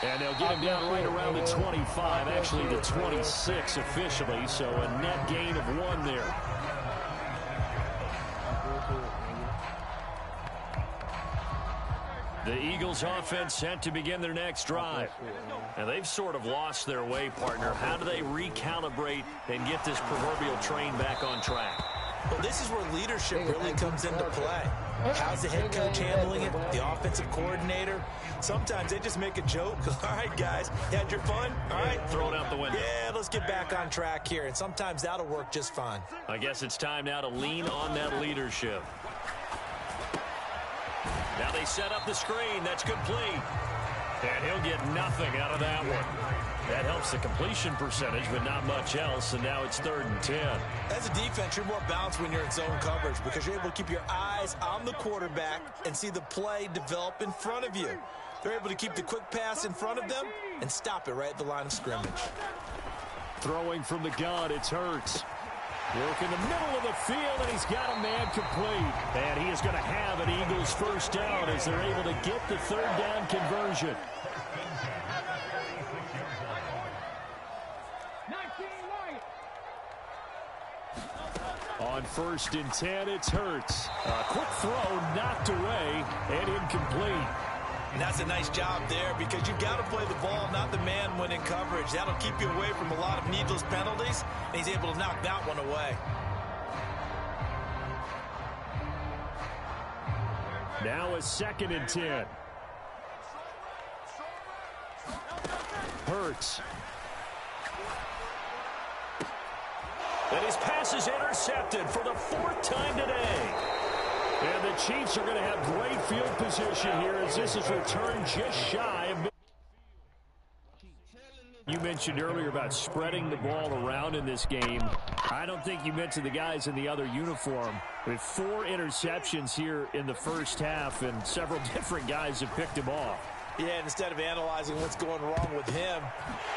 [SPEAKER 4] And they'll get him down right around the 25, actually the 26 officially, so a net gain of 1 there. The Eagles offense set to begin their next drive. And they've sort of lost their way, partner. How do they recalibrate and get this proverbial train back on track?
[SPEAKER 2] Well, this is where leadership really comes into play. How's the head coach handling it? The offensive coordinator? Sometimes they just make a joke. All right, guys, you had your fun? All right.
[SPEAKER 1] Throw it out the window.
[SPEAKER 2] Yeah, let's get back on track here. And sometimes that'll work just fine.
[SPEAKER 1] I guess it's time now to lean on that leadership. Now they set up the screen. That's complete. And he'll get nothing out of that one. That helps the completion percentage, but not much else, and now it's 3rd and 10.
[SPEAKER 2] As a defense, you're more balanced when you're in zone coverage because you're able to keep your eyes on the quarterback and see the play develop in front of you. They're able to keep the quick pass in front of them and stop it right at the line of scrimmage.
[SPEAKER 4] Throwing from the gun, it's Hurts. Work in the middle of the field, and he's got a man complete. And he is going to have an Eagles first down as they're able to get the 3rd down conversion. On 1st and 10, it's Hurts. A quick throw knocked away and incomplete.
[SPEAKER 2] And that's a nice job there because you've got to play the ball, not the man when in coverage. That'll keep you away from a lot of needless penalties, and he's able to knock that one away.
[SPEAKER 4] Now a 2nd and 10. Hurts.
[SPEAKER 1] And his pass is intercepted for the 4th time today.
[SPEAKER 4] And the Chiefs are going to have great field position here as this is returned just shy of. You mentioned earlier about spreading the ball around in this game. I don't think you mentioned the guys in the other uniform. With 4 interceptions here in the first half, and several different guys have picked him off.
[SPEAKER 2] Yeah, and instead of analyzing what's going wrong with him.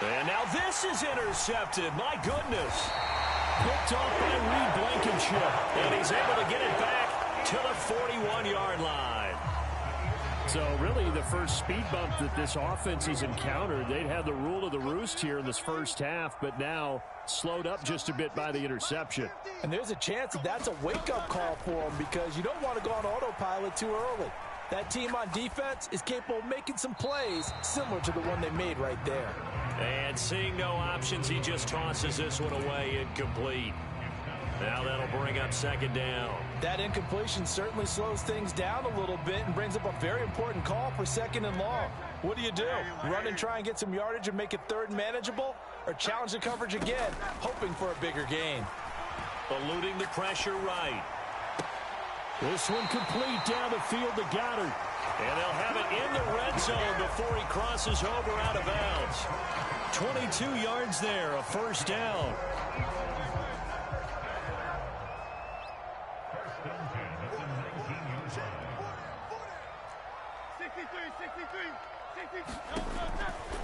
[SPEAKER 1] And now this is intercepted. My goodness.
[SPEAKER 4] Picked off by Reed Blankenship.
[SPEAKER 1] And he's able to get it back to the 41-yard line.
[SPEAKER 4] So really the first speed bump that this offense has encountered, they'd had the rule of the roost here in this first half, but now slowed up just a bit by the interception.
[SPEAKER 2] And there's a chance that that's a wake-up call for them because you don't want to go on autopilot too early. That team on defense is capable of making some plays similar to the one they made right there.
[SPEAKER 1] And seeing no options, he just tosses this one away incomplete. Now that'll bring up second down.
[SPEAKER 2] That incompletion certainly slows things down a little bit and brings up a very important call for second and long. What do? Run and try and get some yardage and make it third and manageable? Or challenge the coverage again, hoping for a bigger gain?
[SPEAKER 1] Eluding the pressure right.
[SPEAKER 4] This one complete down the field to Goddard.
[SPEAKER 1] And they'll have it in the red zone before he crosses over out of bounds.
[SPEAKER 4] 22 yards there, a first down.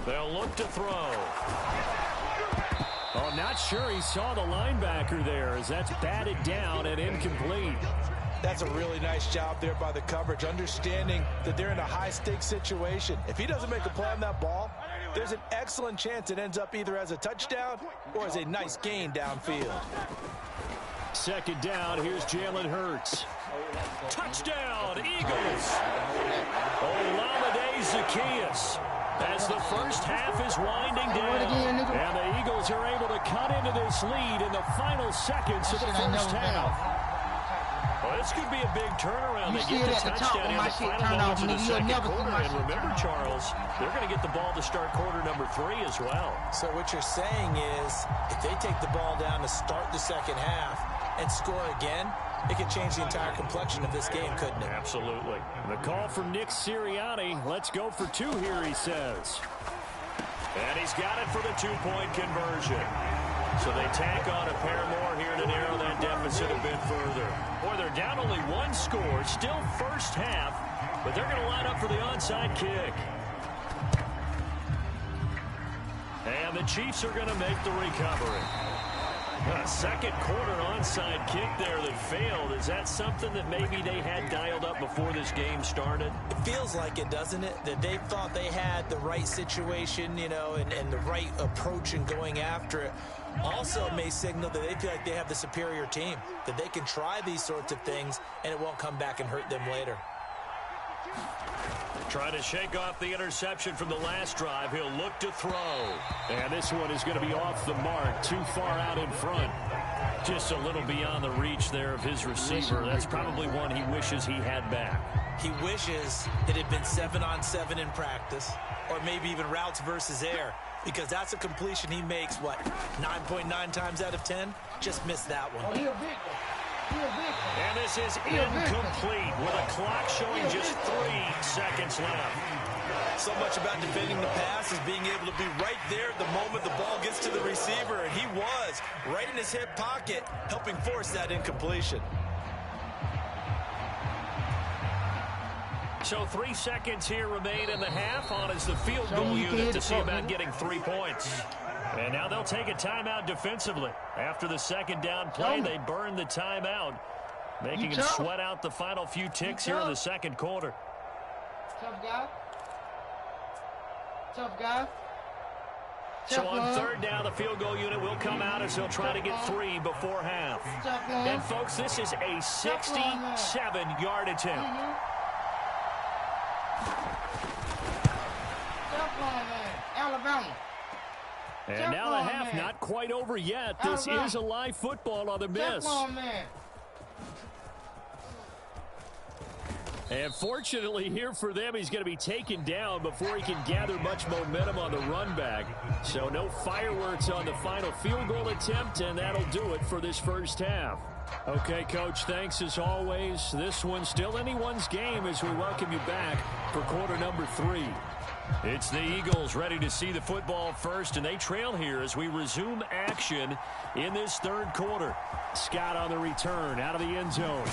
[SPEAKER 1] They'll look to throw.
[SPEAKER 4] Oh, not sure he saw the linebacker there as that's batted down and incomplete.
[SPEAKER 2] That's a really nice job there by the coverage, understanding that they're in a high-stakes situation. If he doesn't make a play on that ball, there's an excellent chance it ends up either as a touchdown or as a nice gain downfield.
[SPEAKER 4] Second down, here's Jalen Hurts.
[SPEAKER 1] Touchdown, Eagles. Olamide Zaccheaus. As the first half is winding down, and the Eagles are able to cut into this lead in the final seconds of the first half. Well, this could be a big turnaround. They get the touchdown in the final moments of the second quarter. And remember, Charles, they're going to get the ball to start quarter number 3 as well.
[SPEAKER 2] So what you're saying is, if they take the ball down to start the second half and score again, it could change the entire complexion of this game, couldn't it?
[SPEAKER 1] Absolutely.
[SPEAKER 4] The call from Nick Sirianni. Let's go for 2 here, he says.
[SPEAKER 1] And he's got it for the 2-point conversion. So they tack on a pair more here to narrow that deficit a bit further. Boy, they're down only 1 score, still first half, but they're going to line up for the onside kick. And the Chiefs are going to make the recovery. A second quarter onside kick there that failed. Is that something that maybe they had dialed up before this game started?
[SPEAKER 2] It feels like it, doesn't it? That they thought they had the right situation, you know, and the right approach in going after it. Also may signal that they feel like they have the superior team, that they can try these sorts of things and it won't come back and hurt them later.
[SPEAKER 1] Trying to shake off the interception from the last drive. He'll look to throw.
[SPEAKER 4] And this one is going to be off the mark, too far out in front.
[SPEAKER 1] Just a little beyond the reach there of his receiver. That's probably one he wishes he had back.
[SPEAKER 2] He wishes it had been 7-on-7 in practice, or maybe even routes versus air, because that's a completion he makes, what, 9.9 times out of 10? Just missed that one.
[SPEAKER 1] And this is incomplete with a clock showing just 3 seconds left.
[SPEAKER 2] So much about defending the pass is being able to be right there at the moment the ball gets to the receiver, and he was right in his hip pocket, helping force that incompletion.
[SPEAKER 1] So 3 seconds here remain in the half on as the field goal unit to see about getting 3 points. And now they'll take a timeout defensively. After the second down play, they burn the timeout, making them sweat out the final few ticks here in the second quarter.
[SPEAKER 5] Tough guy. Tough guy.
[SPEAKER 1] So on third down, the field goal unit will come out as they'll try to get 3 before half. And, folks, this is a 67-yard attempt.
[SPEAKER 5] Alabama.
[SPEAKER 4] And now the half not quite over yet. This is a live football on the miss. And fortunately here for them, he's going to be taken down before he can gather much momentum on the run back. So no fireworks on the final field goal attempt, and that'll do it for this first half. Okay, Coach, thanks as always. This one's still anyone's game as we welcome you back for quarter number 3.
[SPEAKER 1] It's the Eagles ready to see the football first, and they trail here as we resume action in this third quarter.
[SPEAKER 4] Scott on the return out of the end zone.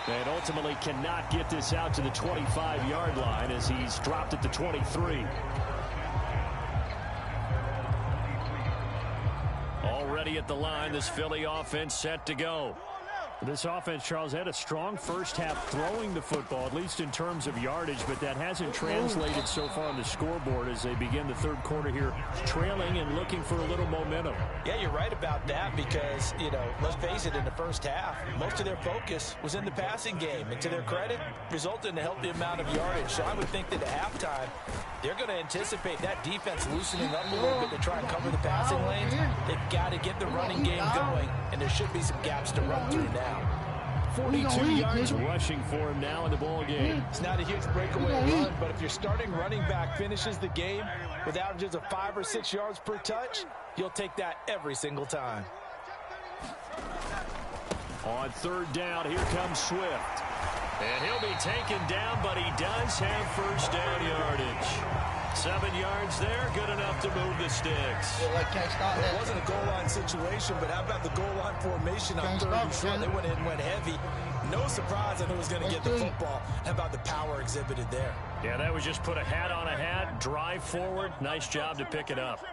[SPEAKER 4] And ultimately cannot get this out to the 25-yard line as he's dropped at the 23. Already at the line, this Philly offense set to go. This offense, Charles, had a strong first half throwing the football, at least in terms of yardage, but that hasn't translated so far on the scoreboard as they begin the third quarter here, trailing and looking for a little momentum.
[SPEAKER 2] Yeah, you're right about that because, you know, let's face it, in the first half, most of their focus was in the passing game. And to their credit, resulted in a healthy amount of yardage. So I would think that at halftime, they're going to anticipate that defense loosening up a little bit to try and cover the passing lanes. They've got to get the running game going, and there should be some gaps to run through now.
[SPEAKER 4] 42 yards rushing for him now in the ball game.
[SPEAKER 2] It's not a huge breakaway run, but if your starting running back finishes the game with averages of 5 or 6 yards per touch, you'll take that every single time.
[SPEAKER 4] On third down, here comes Swift.
[SPEAKER 1] And he'll be taken down, but he does have first down yardage. 7 yards there, good enough to move the sticks.
[SPEAKER 2] It wasn't a goal line situation, but how about the goal line formation on third and short? They went in and went heavy. No surprise I knew he was going to get the football. How about the power exhibited there?
[SPEAKER 1] Yeah, that was just put a hat on a hat, drive forward. Nice job to pick it up.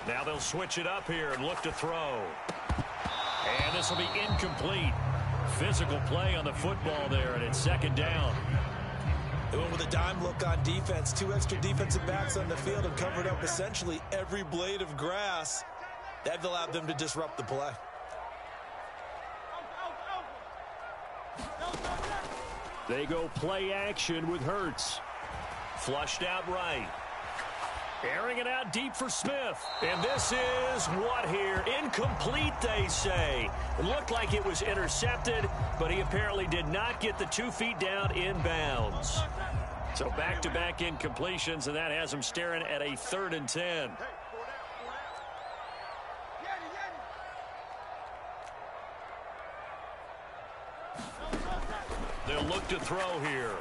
[SPEAKER 1] Now they'll switch it up here and look to throw. And this will be incomplete. Physical play on the football there, and it's second down.
[SPEAKER 2] They went with a dime look on defense. 2 extra defensive backs on the field and covered up essentially every blade of grass. That allowed them to disrupt the play.
[SPEAKER 4] They go play action with Hurts.
[SPEAKER 1] Flushed out right. Airing it out deep for Smith. And this is what here? Incomplete, they say. It looked like it was intercepted, but he apparently did not get the 2 feet down in bounds. So back-to-back incompletions, and that has him staring at a 3rd and 10. They'll look to throw here.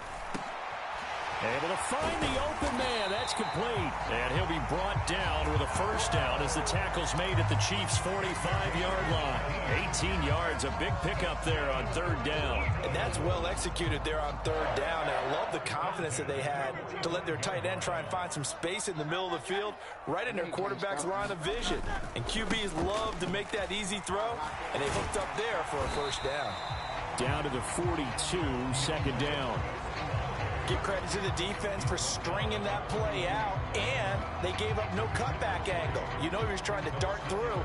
[SPEAKER 4] Able to find the open man. That's complete.
[SPEAKER 1] And he'll be brought down with a first down as the tackle's made at the Chiefs' 45-yard line. 18 yards, a big pickup there on third down.
[SPEAKER 2] And that's well executed there on third down. And I love the confidence that they had to let their tight end try and find some space in the middle of the field, right in their quarterback's line of vision. And QBs love to make that easy throw, and they hooked up there for a first down.
[SPEAKER 4] Down to the 42, second down.
[SPEAKER 2] Give credit to the defense for stringing that play out, and they gave up no cutback angle. You know he was trying to dart through.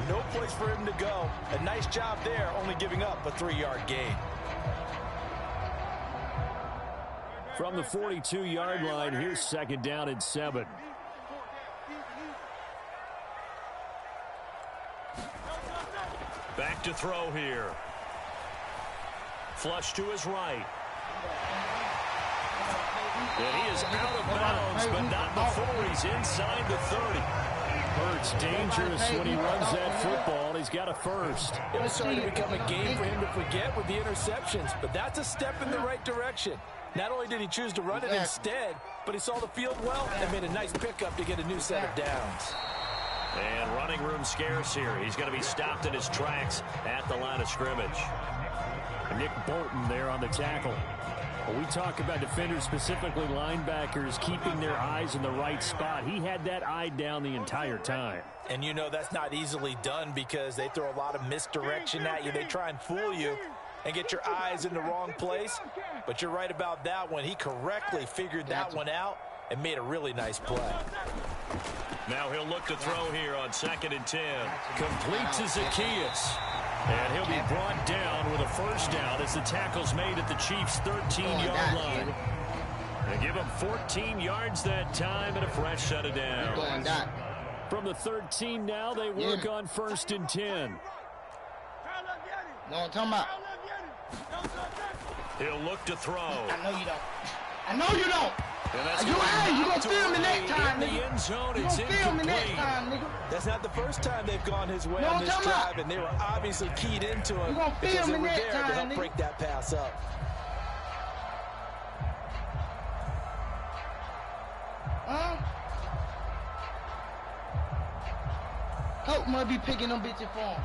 [SPEAKER 2] No place for him to go. A nice job there, only giving up a 3-yard gain.
[SPEAKER 4] From the 42-yard line, here's second down and 7.
[SPEAKER 1] Back to throw here. Flush to his right. And he is out of bounds, but not before he's inside the 30.
[SPEAKER 4] Hurts dangerous when he runs that football. He's got a first.
[SPEAKER 2] It was starting to become a game for him to forget with the interceptions, but that's a step in the right direction. Not only did he choose to run it instead, but he saw the field well and made a nice pickup to get a new set of downs.
[SPEAKER 1] And running room scarce here. He's going to be stopped in his tracks at the line of scrimmage.
[SPEAKER 4] Nick Bolton there on the tackle. When we talk about defenders, specifically linebackers, keeping their eyes in the right spot, he had that eye down the entire time.
[SPEAKER 2] And you know that's not easily done because they throw a lot of misdirection at you. They try and fool you and get your eyes in the wrong place. But you're right about that one. He correctly figured that one out and made a really nice play.
[SPEAKER 1] Now he'll look to throw here on 2nd and 10. Complete to Zacchaeus. And he'll be brought down with a first down as the tackle's made at the Chiefs' 13-yard line. They give him 14 yards that time and a fresh set of downs.
[SPEAKER 4] From the 13 now, they work on 1st and 10.
[SPEAKER 5] No, I'm talking about.
[SPEAKER 1] He'll look to throw.
[SPEAKER 5] I know you don't. I know you don't.
[SPEAKER 1] And that's
[SPEAKER 5] You gonna feel me next time,
[SPEAKER 1] in the
[SPEAKER 5] nigga.
[SPEAKER 1] end zone.
[SPEAKER 5] You
[SPEAKER 1] It's
[SPEAKER 5] gonna feel me next
[SPEAKER 1] incomplete.
[SPEAKER 5] time, nigga.
[SPEAKER 2] That's not the first time they've gone his way
[SPEAKER 5] No,
[SPEAKER 2] on this
[SPEAKER 5] I'm talking
[SPEAKER 2] drive,
[SPEAKER 5] about.
[SPEAKER 2] and they were obviously keyed into him
[SPEAKER 5] You gonna feel
[SPEAKER 2] because they
[SPEAKER 5] me
[SPEAKER 2] were
[SPEAKER 5] next
[SPEAKER 2] there to
[SPEAKER 5] time,
[SPEAKER 2] help
[SPEAKER 5] nigga.
[SPEAKER 2] break that pass up.
[SPEAKER 5] Huh? Coach might be picking them bitches for him.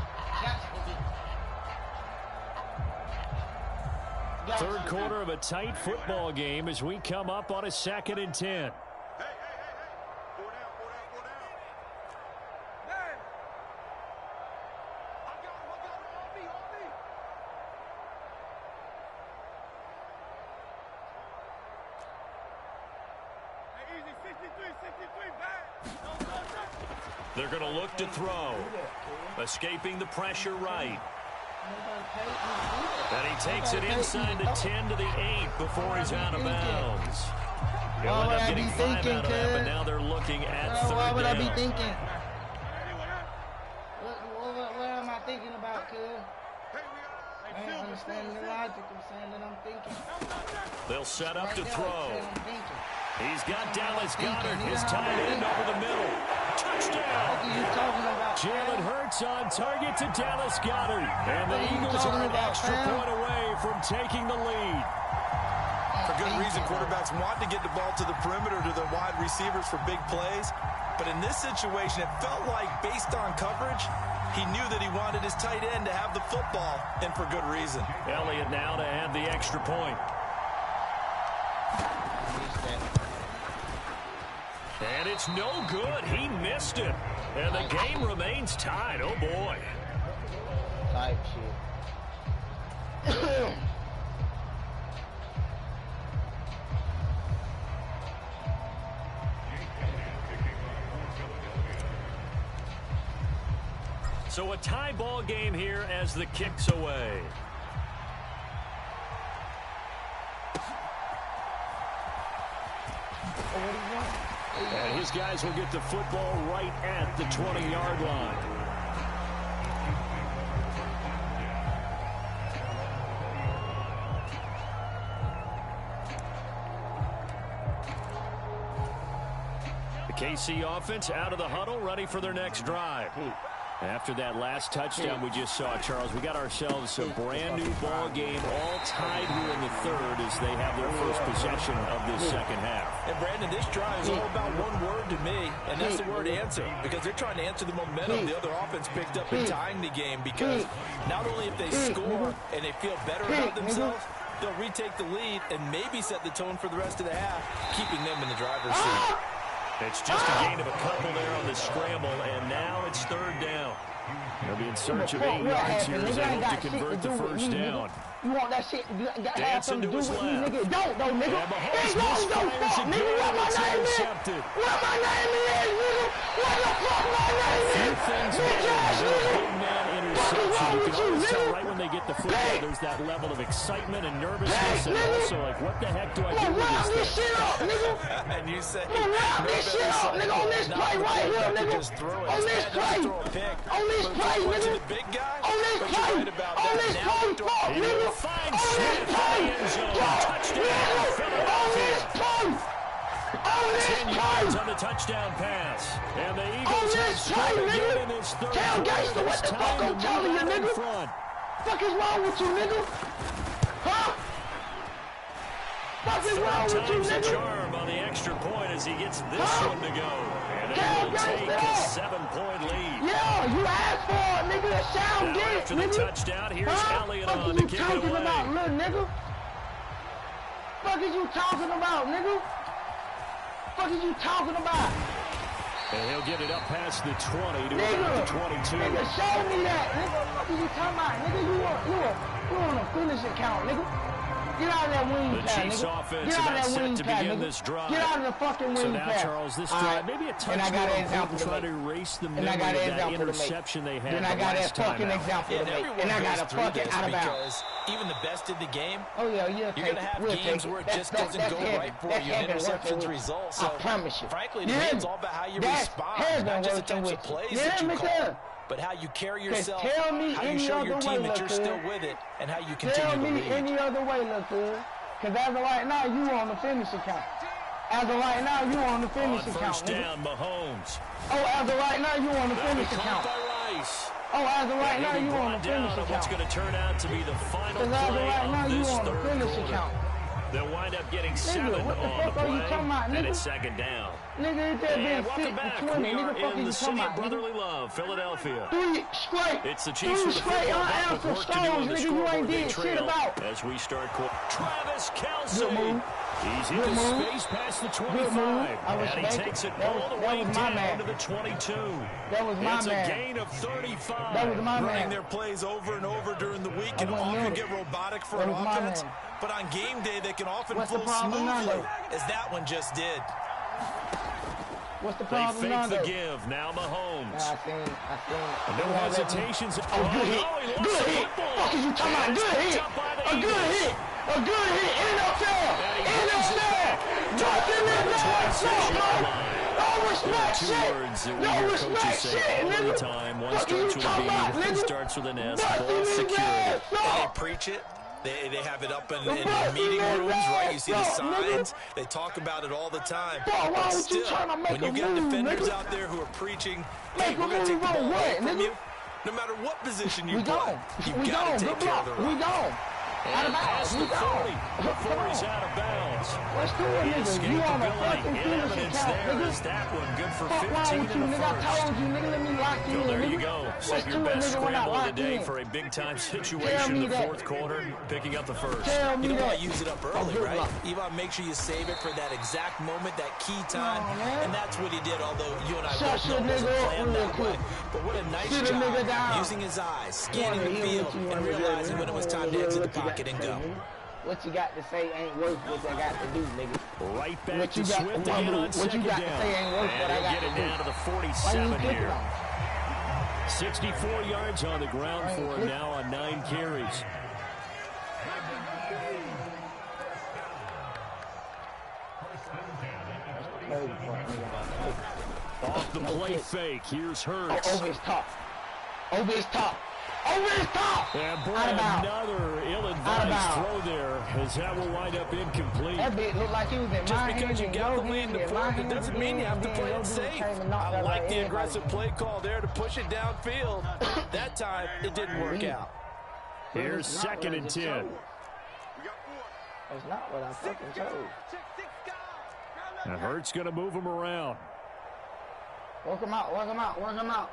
[SPEAKER 4] Third quarter of a tight football game as we come up on a 2nd and 10.
[SPEAKER 1] They're going to look to throw. Escaping the pressure right. And he takes it inside the 10 to the 8 before he's out of bounds. He'll end up getting 5 out of that, but now they're looking at third down.
[SPEAKER 5] What would I be thinking? What am I thinking about, cuz? I ain't understanding the logic. I'm saying that I'm thinking.
[SPEAKER 1] They'll set up to throw. He's got Dallas Goedert, his tight end over the middle. Touchdown!
[SPEAKER 4] Jalen Hurts on target to Dallas Goedert. And the Eagles are an extra point away from taking the lead.
[SPEAKER 2] For good reason, quarterbacks want to get the ball to the perimeter to their wide receivers for big plays. But in this situation, it felt like, based on coverage, he knew that he wanted his tight end to have the football, and for good reason.
[SPEAKER 1] Elliott now to add the extra point. And it's no good. He missed it. And the game remains tied. Oh, boy.
[SPEAKER 5] Type shit.
[SPEAKER 1] So a tie ball game here as the kick's away.
[SPEAKER 4] And his guys will get the football right at the 20-yard line. The KC offense out of the huddle, ready for their next drive. After that last touchdown we just saw, Charles, we got ourselves a brand-new ball game, all tied here in the third as they have their first possession of this second half.
[SPEAKER 2] And, Brandon, this drive is all about one word to me, and that's the word answer, because they're trying to answer the momentum the other offense picked up in tying the game, because not only if they score and they feel better about themselves, they'll retake the lead and maybe set the tone for the rest of the half, keeping them in the driver's seat.
[SPEAKER 1] It's just a gain of a couple there on the scramble, and now it's third down.
[SPEAKER 4] They'll be in search of 8 yards here as they hope to convert the first down.
[SPEAKER 5] You want that shit to have something to do with me, nigga? Don't, though, nigga.
[SPEAKER 4] And Mahomes misfires again. It's intercepted.
[SPEAKER 5] What my name is, nigga? What the fuck my name is?
[SPEAKER 4] Few things better than a big man interception. You can always tell right when they get the football, there's that level of excitement and nervousness, and also like, what the heck do I do with this thing?
[SPEAKER 5] Shit up, nigga.
[SPEAKER 2] And you say,
[SPEAKER 5] wrap this shit up, nigga, on this play right here, nigga. On this play. On this play, nigga. On this play. On this play, fuck, nigga.
[SPEAKER 1] Finds Smith in the end zone. Touchdown, Philadelphia. 10 yards on the touchdown pass. And the Eagles have scored again in this third quarter.
[SPEAKER 5] What the fuck I'm telling you, nigga? Fuck is wrong with you, nigga? Huh? Fuck is wrong with you,
[SPEAKER 1] Time's the
[SPEAKER 5] nigga?
[SPEAKER 1] charm on the extra point as he gets this one to go. And it will take a 7-point lead.
[SPEAKER 5] Yeah, you asked for it, nigga. That sound
[SPEAKER 1] Now
[SPEAKER 5] good,
[SPEAKER 1] after the
[SPEAKER 5] nigga.
[SPEAKER 1] touchdown, here's Elliott
[SPEAKER 5] Fuck
[SPEAKER 1] on
[SPEAKER 5] is
[SPEAKER 1] to
[SPEAKER 5] you
[SPEAKER 1] kick it
[SPEAKER 5] talking
[SPEAKER 1] away.
[SPEAKER 5] about, little nigga? Fuck is you talking about, nigga? Fuck is you talking about?
[SPEAKER 4] And he'll get it up past the 20 to
[SPEAKER 5] Nigga,
[SPEAKER 4] about the 22.
[SPEAKER 5] nigga, show me that, nigga. What are you talking about, nigga? You on a finishing count, nigga. Get out of that wing
[SPEAKER 1] The
[SPEAKER 5] pad,
[SPEAKER 1] Chiefs
[SPEAKER 5] nigga.
[SPEAKER 1] offense
[SPEAKER 5] Get out of
[SPEAKER 1] about
[SPEAKER 5] that
[SPEAKER 1] set
[SPEAKER 5] wing
[SPEAKER 1] to
[SPEAKER 5] pad,
[SPEAKER 1] begin
[SPEAKER 5] nigga.
[SPEAKER 1] this drive.
[SPEAKER 5] Get out of the fucking wing
[SPEAKER 4] So
[SPEAKER 5] pad.
[SPEAKER 4] now, Charles, this drive, maybe a touch
[SPEAKER 5] And I got
[SPEAKER 4] more
[SPEAKER 5] an
[SPEAKER 4] important
[SPEAKER 5] example
[SPEAKER 4] to try
[SPEAKER 5] to
[SPEAKER 4] to
[SPEAKER 5] make.
[SPEAKER 4] erase the
[SPEAKER 5] And
[SPEAKER 4] memory
[SPEAKER 5] I
[SPEAKER 4] of
[SPEAKER 5] got an
[SPEAKER 4] that
[SPEAKER 5] example to make.
[SPEAKER 4] interception they had
[SPEAKER 5] Then I
[SPEAKER 4] the
[SPEAKER 5] got
[SPEAKER 4] last
[SPEAKER 5] that
[SPEAKER 4] time
[SPEAKER 5] fucking
[SPEAKER 4] out.
[SPEAKER 5] example to make. And I got a fucking out of bounds.
[SPEAKER 3] Even the best in the game,
[SPEAKER 5] Oh, yeah,
[SPEAKER 3] you're going to have games where it just doesn't go right for you. An interception's result. So,
[SPEAKER 5] I promise you.
[SPEAKER 3] frankly, to me, it's all about how you respond. Not just the types of plays that you call, but how you carry yourself,
[SPEAKER 5] tell me
[SPEAKER 3] how you
[SPEAKER 5] any
[SPEAKER 3] show your
[SPEAKER 5] other
[SPEAKER 3] team
[SPEAKER 5] way,
[SPEAKER 3] that you're
[SPEAKER 5] look
[SPEAKER 3] still
[SPEAKER 5] good.
[SPEAKER 3] with it, and how you
[SPEAKER 5] Tell
[SPEAKER 3] continue to
[SPEAKER 5] me
[SPEAKER 3] lead.
[SPEAKER 5] any other way, look good. Because as of right now, you on the finishing count. As of right now, you on the
[SPEAKER 1] On
[SPEAKER 5] finishing count,
[SPEAKER 1] first
[SPEAKER 5] nigga.
[SPEAKER 1] down, Mahomes.
[SPEAKER 5] Oh, as of right now, you on the
[SPEAKER 1] That'll be
[SPEAKER 5] finishing
[SPEAKER 1] caught
[SPEAKER 5] count.
[SPEAKER 1] by Rice.
[SPEAKER 5] Oh, as of right
[SPEAKER 1] And
[SPEAKER 5] now,
[SPEAKER 1] he'll be
[SPEAKER 5] you on the
[SPEAKER 1] brought down
[SPEAKER 5] finishing
[SPEAKER 1] on what's
[SPEAKER 5] count.
[SPEAKER 1] going to turn out to be the final
[SPEAKER 5] Because as of
[SPEAKER 1] play
[SPEAKER 5] right now,
[SPEAKER 1] of
[SPEAKER 5] you
[SPEAKER 1] this
[SPEAKER 5] on the
[SPEAKER 1] third
[SPEAKER 5] finishing
[SPEAKER 1] quarter.
[SPEAKER 5] count.
[SPEAKER 1] They'll wind up getting 7
[SPEAKER 5] what the
[SPEAKER 1] on the
[SPEAKER 5] fuck are you
[SPEAKER 1] play,
[SPEAKER 5] talking about,
[SPEAKER 1] and
[SPEAKER 5] nigga?
[SPEAKER 1] it's second down.
[SPEAKER 5] Nigga, it just been
[SPEAKER 1] And
[SPEAKER 5] 6
[SPEAKER 1] welcome back.
[SPEAKER 5] to 20.
[SPEAKER 1] We
[SPEAKER 5] Nigga,
[SPEAKER 1] are
[SPEAKER 5] fuck
[SPEAKER 1] in
[SPEAKER 5] you
[SPEAKER 1] the
[SPEAKER 5] talking
[SPEAKER 1] city of
[SPEAKER 5] about, nigga?
[SPEAKER 1] brotherly love, Philadelphia.
[SPEAKER 5] 3 straight.
[SPEAKER 1] It's the Chiefs
[SPEAKER 5] 3
[SPEAKER 1] with the
[SPEAKER 5] straight
[SPEAKER 1] football back with
[SPEAKER 5] unanswered
[SPEAKER 1] work to do on
[SPEAKER 5] stones,
[SPEAKER 1] the
[SPEAKER 5] nigga. You
[SPEAKER 1] scoreboard.
[SPEAKER 5] ain't
[SPEAKER 1] They
[SPEAKER 5] did shit
[SPEAKER 1] trail
[SPEAKER 5] about.
[SPEAKER 1] as we start quarter. Travis
[SPEAKER 5] Good
[SPEAKER 1] Kelce.
[SPEAKER 5] move.
[SPEAKER 1] He's
[SPEAKER 5] Good
[SPEAKER 1] into
[SPEAKER 5] move.
[SPEAKER 1] space past the
[SPEAKER 5] Good
[SPEAKER 1] 25,
[SPEAKER 5] move. I
[SPEAKER 1] and
[SPEAKER 5] respect
[SPEAKER 1] he
[SPEAKER 5] it.
[SPEAKER 1] takes it
[SPEAKER 5] That
[SPEAKER 1] all
[SPEAKER 5] was-
[SPEAKER 1] the
[SPEAKER 5] that
[SPEAKER 1] way
[SPEAKER 5] was my
[SPEAKER 1] down
[SPEAKER 5] man.
[SPEAKER 1] to the 22.
[SPEAKER 5] That was my
[SPEAKER 1] It's
[SPEAKER 5] man.
[SPEAKER 1] a gain of 35.
[SPEAKER 5] That was my
[SPEAKER 2] Running
[SPEAKER 5] man.
[SPEAKER 2] their plays over and over during the week can
[SPEAKER 5] I wouldn't
[SPEAKER 2] often
[SPEAKER 5] know
[SPEAKER 2] get robotic for
[SPEAKER 5] That
[SPEAKER 2] an
[SPEAKER 5] was my
[SPEAKER 2] offense,
[SPEAKER 5] man.
[SPEAKER 2] but on game day they can often
[SPEAKER 5] What's the
[SPEAKER 2] flow
[SPEAKER 5] problem now,
[SPEAKER 2] smoothly,
[SPEAKER 5] though?
[SPEAKER 2] as that one just did.
[SPEAKER 5] What's the
[SPEAKER 1] They
[SPEAKER 5] problem
[SPEAKER 1] fake
[SPEAKER 5] now,
[SPEAKER 1] the
[SPEAKER 5] though?
[SPEAKER 1] give. Now Mahomes.
[SPEAKER 5] I seen.
[SPEAKER 1] No hesitations.
[SPEAKER 5] Oh, good hit. Good hit. Fuck is you talking about? Good hit. A good hit. A good hit. NFL. NFL. Nothing in the ass up, man. No respect
[SPEAKER 1] Two
[SPEAKER 5] shit.
[SPEAKER 1] words that we
[SPEAKER 5] No
[SPEAKER 1] hear
[SPEAKER 5] respect
[SPEAKER 1] coaches say
[SPEAKER 5] shit,
[SPEAKER 1] all the
[SPEAKER 5] nigga.
[SPEAKER 1] time. One
[SPEAKER 5] Fuck you
[SPEAKER 1] starts with a
[SPEAKER 5] talking
[SPEAKER 1] B,
[SPEAKER 5] about,
[SPEAKER 1] one
[SPEAKER 5] nigga?
[SPEAKER 1] starts with an S.
[SPEAKER 5] Nothing
[SPEAKER 1] Ball
[SPEAKER 5] in his
[SPEAKER 1] security.
[SPEAKER 5] ass
[SPEAKER 3] They
[SPEAKER 5] up.
[SPEAKER 3] preach it. They have it up in
[SPEAKER 5] Fuck
[SPEAKER 3] meeting
[SPEAKER 5] you,
[SPEAKER 3] rooms, right? You see the
[SPEAKER 5] nigga.
[SPEAKER 3] signs. They talk about it all the time.
[SPEAKER 5] Fuck, why
[SPEAKER 3] But
[SPEAKER 5] would you
[SPEAKER 3] still,
[SPEAKER 5] tryna make
[SPEAKER 3] when you
[SPEAKER 5] a
[SPEAKER 3] get
[SPEAKER 5] move,
[SPEAKER 3] defenders
[SPEAKER 5] nigga?
[SPEAKER 3] out there who are preaching,
[SPEAKER 5] Make
[SPEAKER 3] hey,
[SPEAKER 5] a
[SPEAKER 3] we're going to take
[SPEAKER 5] move
[SPEAKER 3] the
[SPEAKER 5] on
[SPEAKER 3] ball
[SPEAKER 5] what,
[SPEAKER 3] away from
[SPEAKER 5] nigga?
[SPEAKER 3] you, no matter what position you
[SPEAKER 5] We
[SPEAKER 3] play.
[SPEAKER 5] gone.
[SPEAKER 3] You've
[SPEAKER 5] We
[SPEAKER 3] got
[SPEAKER 5] gone.
[SPEAKER 3] to
[SPEAKER 5] Good
[SPEAKER 3] take care of
[SPEAKER 5] block.
[SPEAKER 3] the
[SPEAKER 5] We
[SPEAKER 3] run.
[SPEAKER 5] gone. Out of
[SPEAKER 1] And past
[SPEAKER 5] bounds. We
[SPEAKER 1] the 40
[SPEAKER 5] gone.
[SPEAKER 1] before he's out of bounds.
[SPEAKER 5] Let's do it, nigga. You on a fucking
[SPEAKER 1] In
[SPEAKER 5] finishing
[SPEAKER 1] evidence
[SPEAKER 5] count,
[SPEAKER 1] there
[SPEAKER 5] nigga.
[SPEAKER 1] is that one. Good for
[SPEAKER 5] Fuck wrong
[SPEAKER 1] 15
[SPEAKER 5] with you,
[SPEAKER 1] in the
[SPEAKER 5] nigga? I
[SPEAKER 1] first.
[SPEAKER 5] told you, nigga. Let me lock you
[SPEAKER 1] So
[SPEAKER 5] in,
[SPEAKER 1] there
[SPEAKER 5] nigga.
[SPEAKER 1] you go.
[SPEAKER 5] Let's
[SPEAKER 1] Set
[SPEAKER 5] do
[SPEAKER 1] your
[SPEAKER 5] it,
[SPEAKER 1] best
[SPEAKER 5] nigga, when I
[SPEAKER 1] scramble of the
[SPEAKER 5] lock
[SPEAKER 1] day
[SPEAKER 5] in.
[SPEAKER 1] for a big-time
[SPEAKER 5] Tell
[SPEAKER 1] situation
[SPEAKER 5] me
[SPEAKER 1] in the
[SPEAKER 5] that.
[SPEAKER 1] fourth quarter, picking up the first.
[SPEAKER 5] Tell me
[SPEAKER 3] You don't
[SPEAKER 5] that.
[SPEAKER 3] want to use it up early,
[SPEAKER 5] good
[SPEAKER 3] right?
[SPEAKER 5] luck.
[SPEAKER 3] You want to make sure you save it for that exact moment, that key time.
[SPEAKER 5] No, man.
[SPEAKER 3] And that's what he did, although you and I
[SPEAKER 5] Shut
[SPEAKER 3] both
[SPEAKER 5] your
[SPEAKER 3] know it wasn't
[SPEAKER 5] nigga up
[SPEAKER 3] planned
[SPEAKER 5] real
[SPEAKER 3] that way.
[SPEAKER 5] quick.
[SPEAKER 3] But what a nice
[SPEAKER 5] Sit a nigga
[SPEAKER 3] job
[SPEAKER 5] down.
[SPEAKER 3] using his eyes, scanning
[SPEAKER 5] Wanna
[SPEAKER 3] the
[SPEAKER 5] hear
[SPEAKER 3] field,
[SPEAKER 5] what you
[SPEAKER 3] and
[SPEAKER 5] wanna hear,
[SPEAKER 3] realizing
[SPEAKER 5] man.
[SPEAKER 3] when it was
[SPEAKER 5] I
[SPEAKER 3] time
[SPEAKER 5] wanna
[SPEAKER 3] to
[SPEAKER 5] hear
[SPEAKER 3] exit the
[SPEAKER 5] what you got
[SPEAKER 3] pocket
[SPEAKER 5] to
[SPEAKER 3] and
[SPEAKER 5] say,
[SPEAKER 3] go.
[SPEAKER 5] nigga. What you got to say ain't worth what I got to do, nigga.
[SPEAKER 1] Right back
[SPEAKER 5] What
[SPEAKER 1] to
[SPEAKER 5] you got-
[SPEAKER 1] Swift
[SPEAKER 5] what
[SPEAKER 1] again
[SPEAKER 5] you
[SPEAKER 1] on
[SPEAKER 5] got
[SPEAKER 1] second
[SPEAKER 5] to
[SPEAKER 1] down.
[SPEAKER 5] say ain't worth
[SPEAKER 1] And
[SPEAKER 5] what I
[SPEAKER 1] he'll
[SPEAKER 5] got
[SPEAKER 1] get
[SPEAKER 5] to
[SPEAKER 1] it
[SPEAKER 5] do.
[SPEAKER 1] down to the
[SPEAKER 5] Why you
[SPEAKER 1] 47
[SPEAKER 5] picking
[SPEAKER 1] here.
[SPEAKER 5] on?
[SPEAKER 1] 64 yards on the ground for him now on 9 carries. Off the play fake. Here's Hurts.
[SPEAKER 5] Over his top. Over his top. Over his top.
[SPEAKER 1] And boy,
[SPEAKER 5] Out of bounds.
[SPEAKER 1] another
[SPEAKER 5] Out of
[SPEAKER 1] ill-advised
[SPEAKER 5] bounds.
[SPEAKER 1] throw there, as that will wind up incomplete.
[SPEAKER 5] That bitch looked like he was in
[SPEAKER 3] Just
[SPEAKER 5] my
[SPEAKER 3] because
[SPEAKER 5] hands
[SPEAKER 3] you
[SPEAKER 5] and
[SPEAKER 3] got
[SPEAKER 5] your
[SPEAKER 3] the lead in
[SPEAKER 5] hands
[SPEAKER 3] the
[SPEAKER 5] and my
[SPEAKER 3] fourth, it
[SPEAKER 5] hands
[SPEAKER 3] doesn't mean you have to
[SPEAKER 5] again,
[SPEAKER 3] play
[SPEAKER 5] and
[SPEAKER 3] it
[SPEAKER 5] then your dude
[SPEAKER 3] safe.
[SPEAKER 5] came and knocked
[SPEAKER 3] I
[SPEAKER 5] out
[SPEAKER 3] like
[SPEAKER 5] like
[SPEAKER 3] the
[SPEAKER 5] everybody.
[SPEAKER 3] aggressive play call there to push it downfield. That time, it didn't work out.
[SPEAKER 1] Here's
[SPEAKER 5] That's not
[SPEAKER 1] second
[SPEAKER 5] what I
[SPEAKER 1] and
[SPEAKER 5] just
[SPEAKER 1] 10.
[SPEAKER 5] told. That's not what I fucking told.
[SPEAKER 1] And Hurts going to move him around.
[SPEAKER 5] Work him out, work him out, work him out.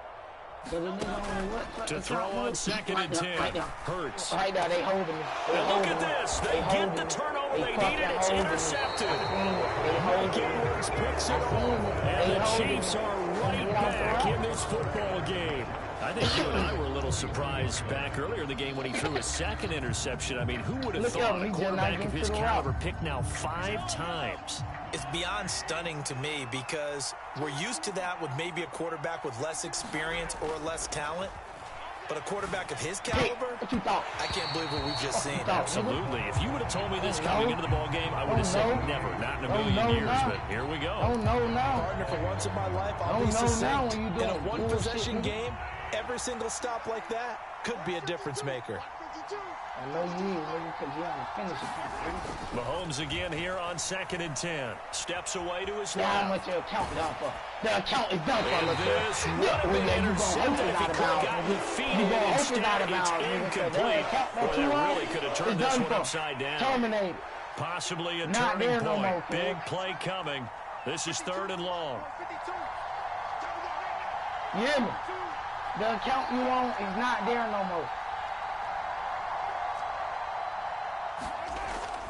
[SPEAKER 5] So the nigga only what?
[SPEAKER 1] To throw on second and 10.
[SPEAKER 5] Right there.
[SPEAKER 1] Hurts.
[SPEAKER 5] Right there, they holding me. They
[SPEAKER 1] And look
[SPEAKER 5] holding
[SPEAKER 1] at
[SPEAKER 5] me.
[SPEAKER 1] this. They get
[SPEAKER 5] holding
[SPEAKER 1] the
[SPEAKER 5] me.
[SPEAKER 1] turnover they
[SPEAKER 5] fucking
[SPEAKER 1] needed. It's
[SPEAKER 5] holding me.
[SPEAKER 1] intercepted.
[SPEAKER 5] I seen it. They holding me.
[SPEAKER 1] Edwards picks it
[SPEAKER 5] I
[SPEAKER 1] up.
[SPEAKER 5] seen it.
[SPEAKER 1] And
[SPEAKER 5] They
[SPEAKER 1] the
[SPEAKER 5] holding
[SPEAKER 1] Chiefs
[SPEAKER 5] me.
[SPEAKER 1] are right
[SPEAKER 5] Get off the
[SPEAKER 1] back
[SPEAKER 5] route.
[SPEAKER 1] in this football game. I think you and I were a little surprised back earlier in the game when he threw his second interception. I mean, who would have
[SPEAKER 5] Look at
[SPEAKER 1] thought
[SPEAKER 5] him.
[SPEAKER 1] a
[SPEAKER 5] He just
[SPEAKER 1] quarterback
[SPEAKER 5] not
[SPEAKER 1] of
[SPEAKER 5] getting
[SPEAKER 1] his
[SPEAKER 5] to the
[SPEAKER 1] caliber
[SPEAKER 5] route.
[SPEAKER 1] picked now 5 times?
[SPEAKER 3] It's beyond stunning to me because we're used to that with maybe a quarterback with less experience or less talent. But a quarterback of his
[SPEAKER 5] Hey,
[SPEAKER 3] caliber,
[SPEAKER 5] what you thought?
[SPEAKER 3] I can't believe what we've just seen.
[SPEAKER 5] thought?
[SPEAKER 1] Absolutely. If you would have told me this
[SPEAKER 5] Oh,
[SPEAKER 1] coming
[SPEAKER 5] no.
[SPEAKER 1] into the ball game, I would have
[SPEAKER 5] Oh,
[SPEAKER 1] said
[SPEAKER 5] no.
[SPEAKER 1] never, not in a
[SPEAKER 5] Oh,
[SPEAKER 1] million
[SPEAKER 5] no,
[SPEAKER 1] years.
[SPEAKER 5] no.
[SPEAKER 1] But here we go.
[SPEAKER 5] Oh, no, now.
[SPEAKER 3] Partner, for once in my life, I'll
[SPEAKER 5] Oh,
[SPEAKER 3] be
[SPEAKER 5] no, now
[SPEAKER 3] succinct.
[SPEAKER 5] when you
[SPEAKER 3] In a
[SPEAKER 5] doing
[SPEAKER 3] one-possession
[SPEAKER 5] bullshit,
[SPEAKER 3] game, every single stop like that could be a difference maker.
[SPEAKER 5] I know you is, nigga, because you on the finishing count, nigga.
[SPEAKER 1] Mahomes again here on second and 10. Steps away to his
[SPEAKER 5] Now how
[SPEAKER 1] left.
[SPEAKER 5] much your account done for? The account is done for,
[SPEAKER 1] And
[SPEAKER 5] look
[SPEAKER 1] this
[SPEAKER 5] here.
[SPEAKER 1] would have
[SPEAKER 5] Well,
[SPEAKER 1] been
[SPEAKER 5] yeah, you gonna
[SPEAKER 1] intercepted
[SPEAKER 5] open
[SPEAKER 1] if
[SPEAKER 5] it
[SPEAKER 1] he
[SPEAKER 5] out of
[SPEAKER 1] could have
[SPEAKER 5] bounds,
[SPEAKER 1] gotten the
[SPEAKER 5] nigga.
[SPEAKER 1] feet
[SPEAKER 5] You
[SPEAKER 1] in.
[SPEAKER 5] gonna open it
[SPEAKER 1] Instead,
[SPEAKER 5] out of
[SPEAKER 1] it's
[SPEAKER 5] bounds, nigga, 'cause
[SPEAKER 1] incomplete.
[SPEAKER 5] the account
[SPEAKER 1] Boy,
[SPEAKER 5] that you
[SPEAKER 1] that
[SPEAKER 5] on,
[SPEAKER 1] really could have turned
[SPEAKER 5] it's
[SPEAKER 1] this
[SPEAKER 5] done
[SPEAKER 1] one
[SPEAKER 5] for.
[SPEAKER 1] upside down.
[SPEAKER 5] Terminated.
[SPEAKER 1] Possibly a
[SPEAKER 5] Not
[SPEAKER 1] turning
[SPEAKER 5] there no
[SPEAKER 1] point.
[SPEAKER 5] more, kid.
[SPEAKER 1] Big play coming. This is 3rd and long.
[SPEAKER 5] You hear me? The account you on is not there no more.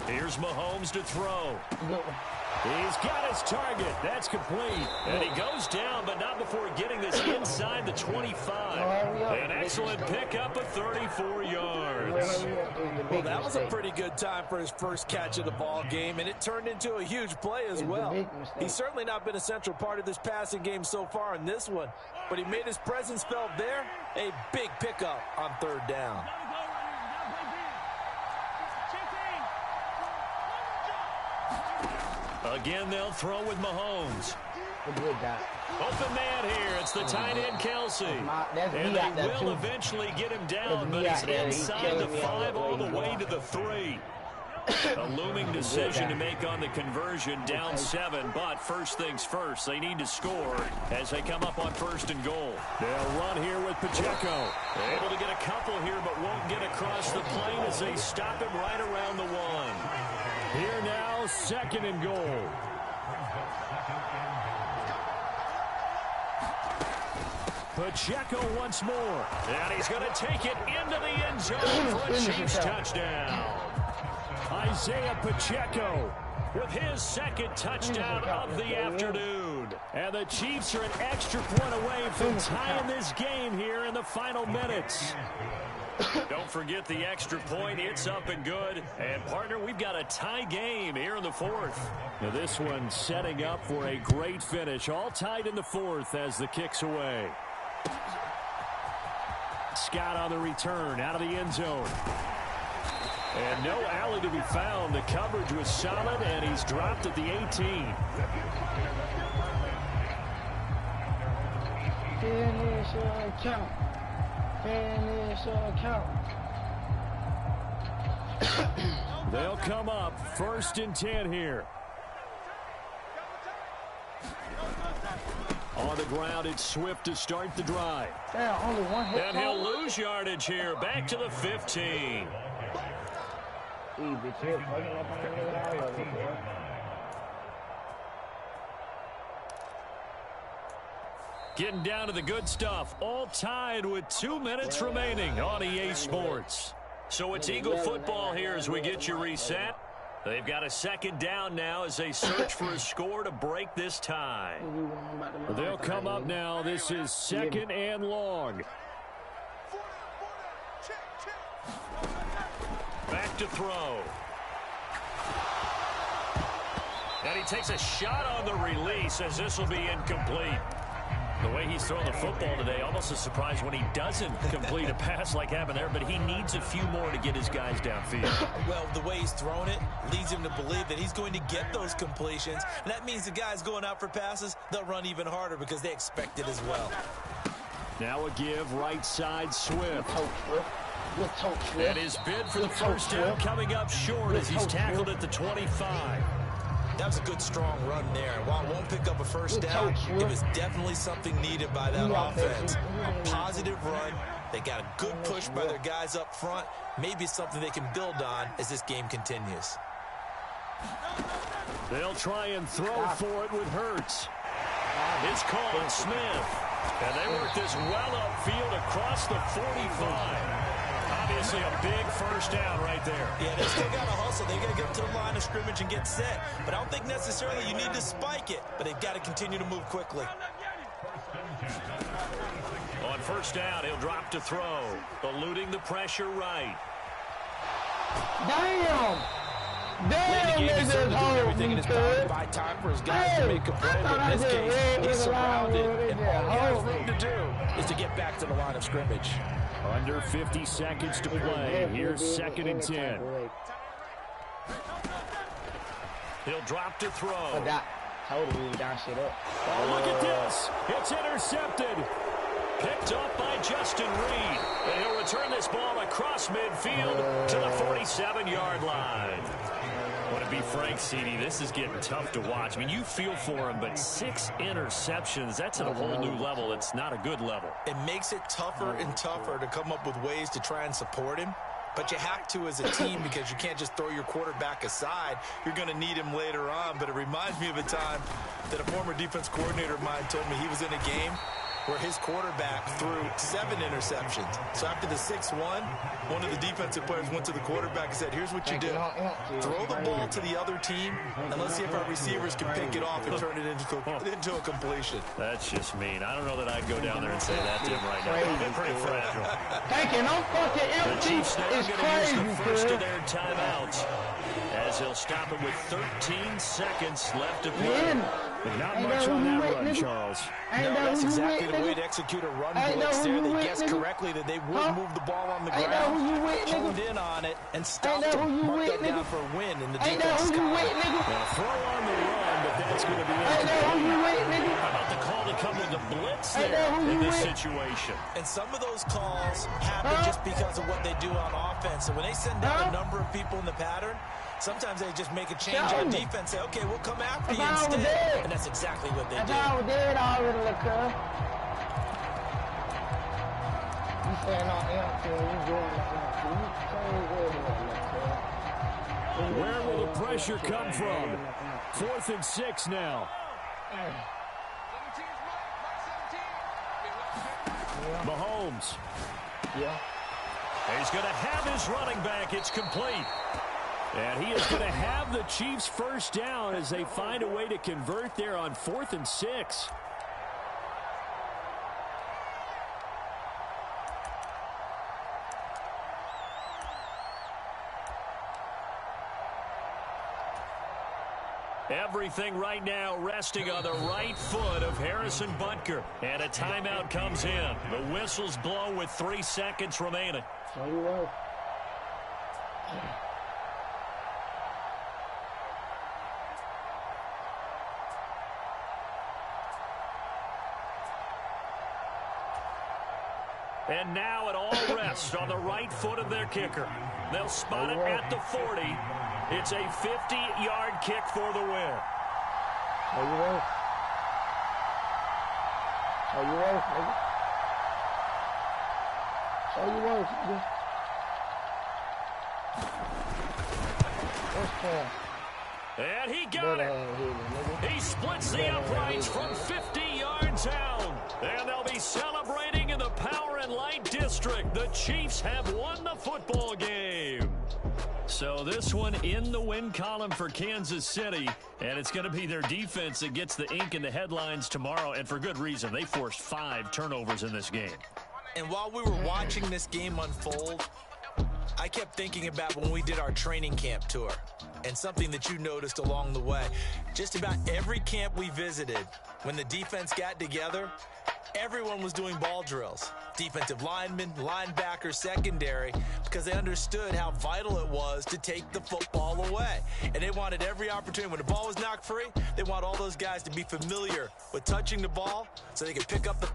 [SPEAKER 1] Here's Mahomes to throw.
[SPEAKER 5] Good one.
[SPEAKER 1] He's got his target. That's complete. And he goes down, but not before getting this inside the 25. An excellent pickup of 34 yards.
[SPEAKER 3] Well, that was a pretty good time for his first catch of the ball game, and it turned into a huge play as
[SPEAKER 5] It's the
[SPEAKER 3] well.
[SPEAKER 5] big mistake.
[SPEAKER 3] He's certainly not been a central part of this passing game so far in this one, but he made his presence felt there. A big pickup on 3rd down.
[SPEAKER 1] Again, they'll throw with Mahomes.
[SPEAKER 5] A good guy.
[SPEAKER 1] Open man here. It's the tight end, Kelsey.
[SPEAKER 5] That's
[SPEAKER 1] And
[SPEAKER 5] me out
[SPEAKER 1] they
[SPEAKER 5] there,
[SPEAKER 1] will
[SPEAKER 5] too.
[SPEAKER 1] eventually get him
[SPEAKER 5] That's
[SPEAKER 1] down,
[SPEAKER 5] me
[SPEAKER 1] but
[SPEAKER 5] out
[SPEAKER 1] he's
[SPEAKER 5] there. He's
[SPEAKER 1] inside the
[SPEAKER 5] killing me on
[SPEAKER 1] 5
[SPEAKER 5] the
[SPEAKER 1] all
[SPEAKER 5] way
[SPEAKER 1] the
[SPEAKER 5] he's
[SPEAKER 1] way
[SPEAKER 5] going.
[SPEAKER 1] to the 3. A looming decision to make on the conversion, down 7, but first things first, they need to score as they come up on 1st and goal. They'll run here with Pacheco. Able to get a couple here, but won't get across the plane as they stop him right around the 1. Here now, 2nd and goal. Pacheco once more, and he's going to take it into the end zone for a Chiefs touchdown. Isaiah Pacheco with his 2nd touchdown of the afternoon.
[SPEAKER 4] And the Chiefs are an extra point away from tying this game here in the final minutes.
[SPEAKER 1] Don't forget the extra point. It's up and good. And, partner, we've got a tie game here in the fourth.
[SPEAKER 4] Now this one setting up for a great finish. All tied in the fourth as the kick's away. Scott on the return out of the end zone. And no alley to be found. The coverage was solid, and he's dropped at the 18.
[SPEAKER 5] Finish or count. Finish or count.
[SPEAKER 4] They'll come up 1st and 10 here. On the ground, it's Swift to start the drive.
[SPEAKER 5] Damn, only one hit.
[SPEAKER 1] And he'll lose yardage here. Back to the 15. Getting down to the good stuff. All tied with 2 minutes remaining on EA Sports. So it's Eagle football here as we get you reset. They've got a 2nd down now as they search for a score to break this tie.
[SPEAKER 4] They'll come up now. This is 2nd and long.
[SPEAKER 1] Back to throw. And he takes a shot on the release as this will be incomplete. The way he's throwing the football today, almost a surprise when he doesn't complete a pass like happened there, but he needs a few more to get his guys downfield.
[SPEAKER 2] Well, the way he's throwing it leads him to believe that he's going to get those completions. And that means the guys going out for passes, they'll run even harder because they expect it as well.
[SPEAKER 4] Now a give right side Swift.
[SPEAKER 1] And his bid for the first down coming up short as he's tackled at the 25.
[SPEAKER 2] That was a good, strong run there. While it won't pick up a first down, it was definitely something needed by that offense. A positive run. They got a good push by their guys up front. Maybe something they can build on as this game continues.
[SPEAKER 4] They'll try and throw for it with Hurts.
[SPEAKER 1] It's Colin Smith. And they work this well upfield across the 45. Obviously a big first down right there.
[SPEAKER 2] Yeah, they still got to hustle. They got to get up to the line of scrimmage and get set. But I don't think necessarily you need to spike it. But they've got to continue to move quickly.
[SPEAKER 1] On first down, he'll drop to throw. Eluding the pressure right.
[SPEAKER 5] Damn!
[SPEAKER 3] Late in the game, he's starting to do everything in his power to buy time for his guys to make a play. But in this case, he's surrounded, and all he has room to do is to get back to the line of scrimmage.
[SPEAKER 4] Under 50 seconds to play. Here's 2nd and 10.
[SPEAKER 1] He'll drop to throw.
[SPEAKER 5] Totally down shit up.
[SPEAKER 4] Oh, look at this. It's intercepted.
[SPEAKER 1] Picked up by Justin Reed. And he'll return this ball across midfield to the 47-yard line. Want to be frank, CD, this is getting tough to watch. I mean, you feel for him, but 6 interceptions, that's at a whole new level. It's not a good level.
[SPEAKER 2] It makes it tougher and tougher to come up with ways to try and support him. But you have to as a team because you can't just throw your quarterback aside. You're going to need him later on. But it reminds me of a time that a former defense coordinator of mine told me he was in a game where his quarterback threw 7 interceptions. So after the 6-1, one of the defensive players went to the quarterback and said, here's what you do. Throw the ball to the other team, and let's see if our receivers can pick it off and turn it into a completion.
[SPEAKER 1] That's just mean. I don't know that I'd go down there and say that to him right now. They're pretty fragile.
[SPEAKER 5] Thinking I'm fucking empty.
[SPEAKER 1] The Chiefs now
[SPEAKER 5] It's
[SPEAKER 1] going to use the
[SPEAKER 5] crazy,
[SPEAKER 1] first
[SPEAKER 5] kid.
[SPEAKER 1] of their timeouts as he'll stop it with 13 seconds left to play.
[SPEAKER 4] But not much on that run, Charles.
[SPEAKER 2] No, that's exactly the way to execute a run blitz there. They guessed correctly that they would move the ball on the ground, honed in on it, and stopped them. Mark that down for a win in the defense column.
[SPEAKER 4] Now throw on the run, but that's going to be incomplete.
[SPEAKER 1] How about the call to come with the blitz there in this situation?
[SPEAKER 2] And some of those calls happen just because of what they do on offense. And when they send down a number of people in the pattern, sometimes they just make a change on defense, say, okay, we'll come after you instead. And that's exactly what they do.
[SPEAKER 5] You saying on empty, you doing it.
[SPEAKER 4] Where will the pressure come from? 4th and 6 now. Mahomes.
[SPEAKER 5] Yeah.
[SPEAKER 1] He's going to have his running back. It's complete.
[SPEAKER 4] And he is going to have the Chiefs first down as they find a way to convert there on 4th and 6. Everything right now resting on the right foot of Harrison Butker. And a timeout comes in. The whistles blow with 3 seconds remaining. And now it all rests on the right foot of their kicker. They'll spot it at the 40. It's a 50-yard kick for the win.
[SPEAKER 5] How you work? How you work, nigga? How you work, nigga? What's that?
[SPEAKER 1] And he got it. He splits the uprights from 50 yards out. And they'll be celebrating in the Power and Light District. The Chiefs have won the football game. So this one in the win column for Kansas City, and it's going to be their defense that gets the ink in the headlines tomorrow, and for good reason. They forced 5 turnovers in this game.
[SPEAKER 2] And while we were watching this game unfold, I kept thinking about when we did our training camp tour and something that you noticed along the way. Just about every camp we visited, when the defense got together, everyone was doing ball drills. Defensive linemen, linebackers, secondary, because they understood how vital it was to take the football away. And they wanted every opportunity. When the ball was knocked free, they want all those guys to be familiar with touching the ball so they could pick up the...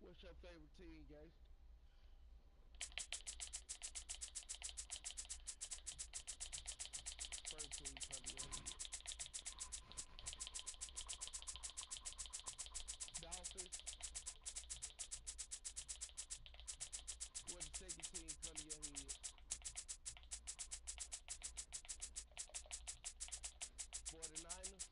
[SPEAKER 6] What's your favorite team, guys? First team, Dolphins. What the second team come to your head? 49ers.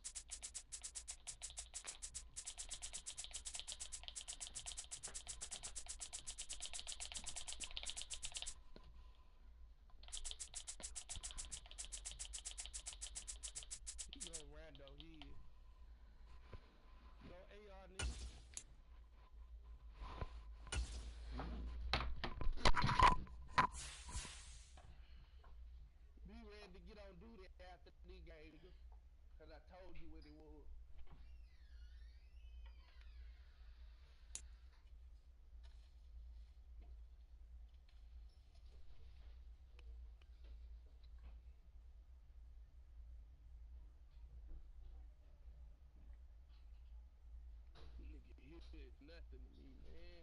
[SPEAKER 6] Because I told you what it was. Nigga, you did nothing to me, man.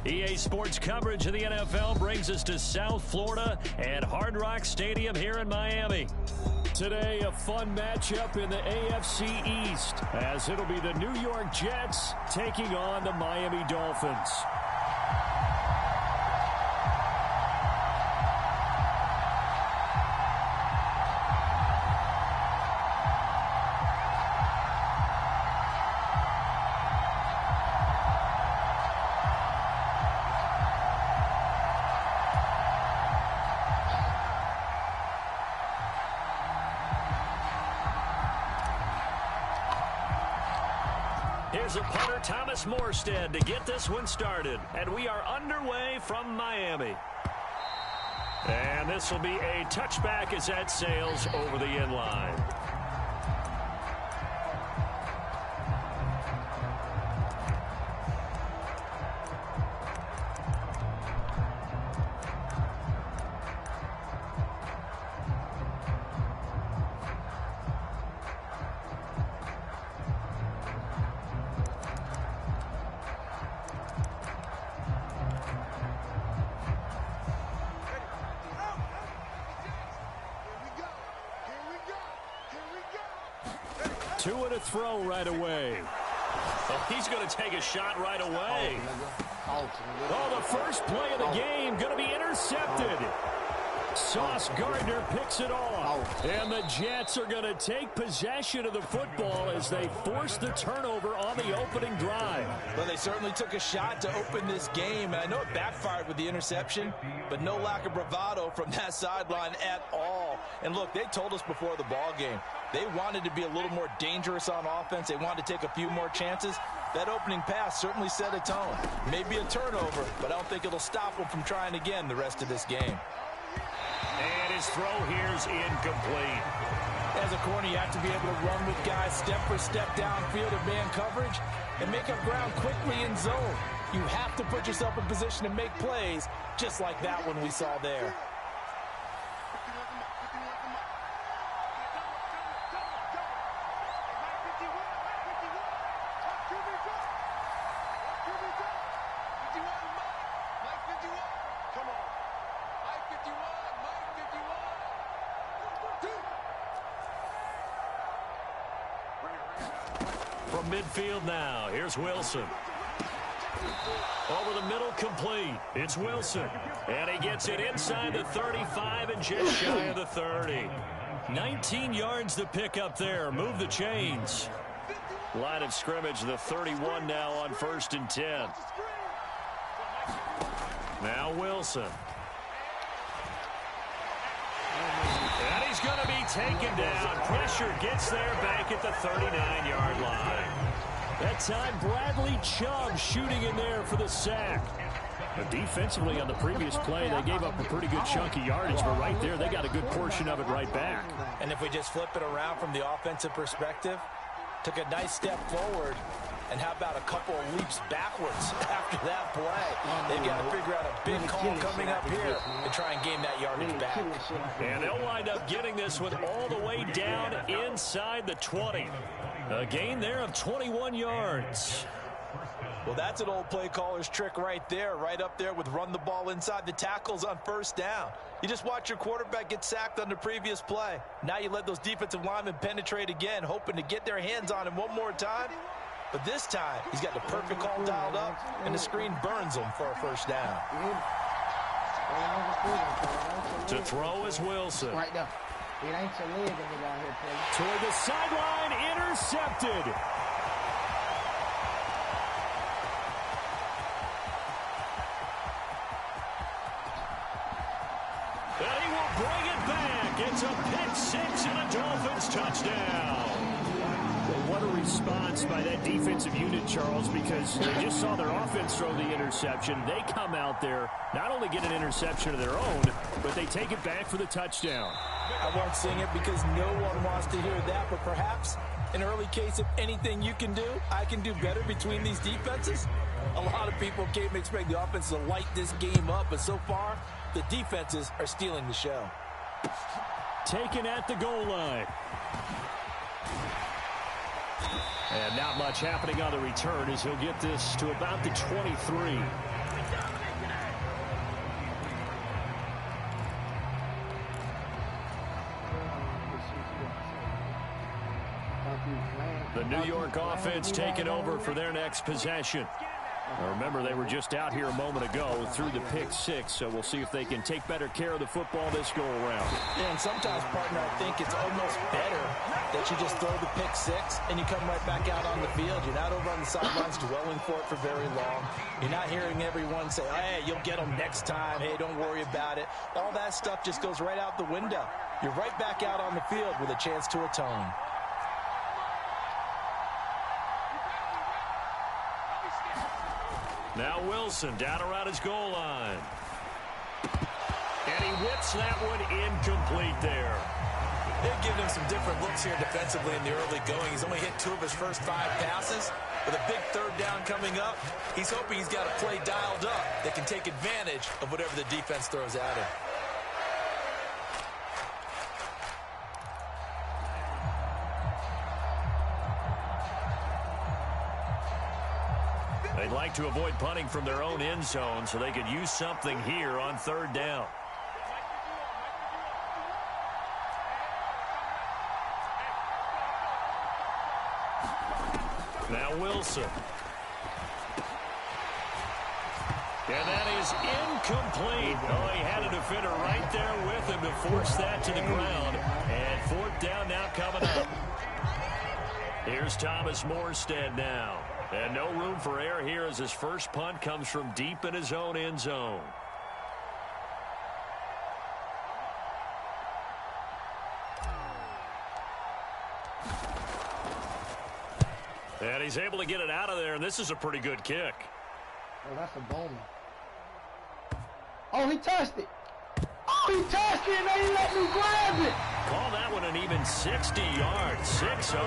[SPEAKER 1] EA Sports coverage of the NFL brings us to South Florida at Hard Rock Stadium here in Miami.
[SPEAKER 4] Today, a fun matchup in the AFC East, as it'll be the New York Jets taking on the Miami Dolphins.
[SPEAKER 1] Here's a punter, Thomas Morstead, to get this one started. And we are underway from Miami. And this will be a touchback as that sails over the end line.
[SPEAKER 4] Two and a throw right away.
[SPEAKER 1] Oh, he's going to take a shot right away.
[SPEAKER 4] Oh, the first play of the game going to be intercepted. Sauce Gardner picks it off. And the Jets are going to take possession of the football as they force the turnover on the opening drive.
[SPEAKER 3] Well, they certainly took a shot to open this game. And I know it backfired with the interception, but no lack of bravado from that sideline at all. And look, they told us before the ball game, they wanted to be a little more dangerous on offense. They wanted to take a few more chances. That opening pass certainly set a tone. Maybe a turnover, but I don't think it'll stop them from trying again the rest of this game.
[SPEAKER 1] And his throw here's incomplete.
[SPEAKER 3] As a corner, you have to be able to run with guys step for step downfield in man coverage and make up ground quickly in zone. You have to put yourself in position to make plays, just like that one we saw there.
[SPEAKER 1] From midfield now, here's Wilson. Over the middle, complete. It's Wilson. And he gets it inside the 35 and just shy of the 30. 19 yards to pick up there. Move the chains. Line of scrimmage, the 31 now on 1st and 10. Now Wilson. And he's going to be taken down. Pressure gets there back at the 39-yard line. That time, Bradley Chubb shooting in there for the sack. But defensively on the previous play, they gave up a pretty good chunk of yardage, but right there, they got a good portion of it right back.
[SPEAKER 3] And if we just flip it around from the offensive perspective, took a nice step forward, and how about a couple of leaps backwards after that play? They've got to figure out a big call coming up here to try and gain that yardage back.
[SPEAKER 1] And they'll wind up getting this one all the way down inside the 20. A gain there of 21 yards.
[SPEAKER 3] Well, that's an old play caller's trick right there, right up there with run the ball inside the tackles on 1st down. You just watch your quarterback get sacked on the previous play. Now you let those defensive linemen penetrate again, hoping to get their hands on him one more time. But this time, he's got the perfect call dialed up, and the screen burns him for a 1st down.
[SPEAKER 1] To throw is Wilson.
[SPEAKER 5] Right there. It ain't your leg in the down here, please.
[SPEAKER 4] Toward the sideline, intercepted.
[SPEAKER 1] And he will bring it back. It's a pick six and a Dolphins touchdown.
[SPEAKER 4] Well, what a response by that defensive unit, Charles, because they just saw their offense throw the interception. They come out there, not only get an interception of their own, but they take it back for the touchdown.
[SPEAKER 3] I won't sing it because no one wants to hear that, but perhaps an early case of anything you can do, I can do better between these defenses. A lot of people came expect the offense to light this game up, but so far, the defenses are stealing the show.
[SPEAKER 4] Taken at the goal line. And not much happening on the return as he'll get this to about the 23. The New York offense taking over for their next possession. Now remember, they were just out here a moment ago through the pick six, so we'll see if they can take better care of the football this go-around.
[SPEAKER 3] Yeah, and sometimes, partner, I think it's almost better that you just throw the pick six and you come right back out on the field. You're not over on the sidelines dwelling for it for very long. You're not hearing everyone say, hey, you'll get them next time. Hey, don't worry about it. All that stuff just goes right out the window. You're right back out on the field with a chance to atone.
[SPEAKER 1] Now Wilson down around his goal line. And he whips that one incomplete there.
[SPEAKER 2] They've given him some different looks here defensively in the early going. He's only hit 2 of his first 5 passes. With a big 3rd down coming up, he's hoping he's got a play dialed up that can take advantage of whatever the defense throws at him.
[SPEAKER 1] They'd like to avoid punting from their own end zone so they could use something here on 3rd down. Now Wilson. And that is incomplete. Oh, he had a defender right there with him to force that to the ground. And fourth down now coming up. Here's Thomas Morstead now. And no room for error here as his first punt comes from deep in his own end zone. And he's able to get it out of there, and this is a pretty good kick.
[SPEAKER 5] Oh, that's a Bowman. Oh, he touched it. Oh, he touched it, and they let me grab it.
[SPEAKER 1] Call that one an even 60 yards, 6-0.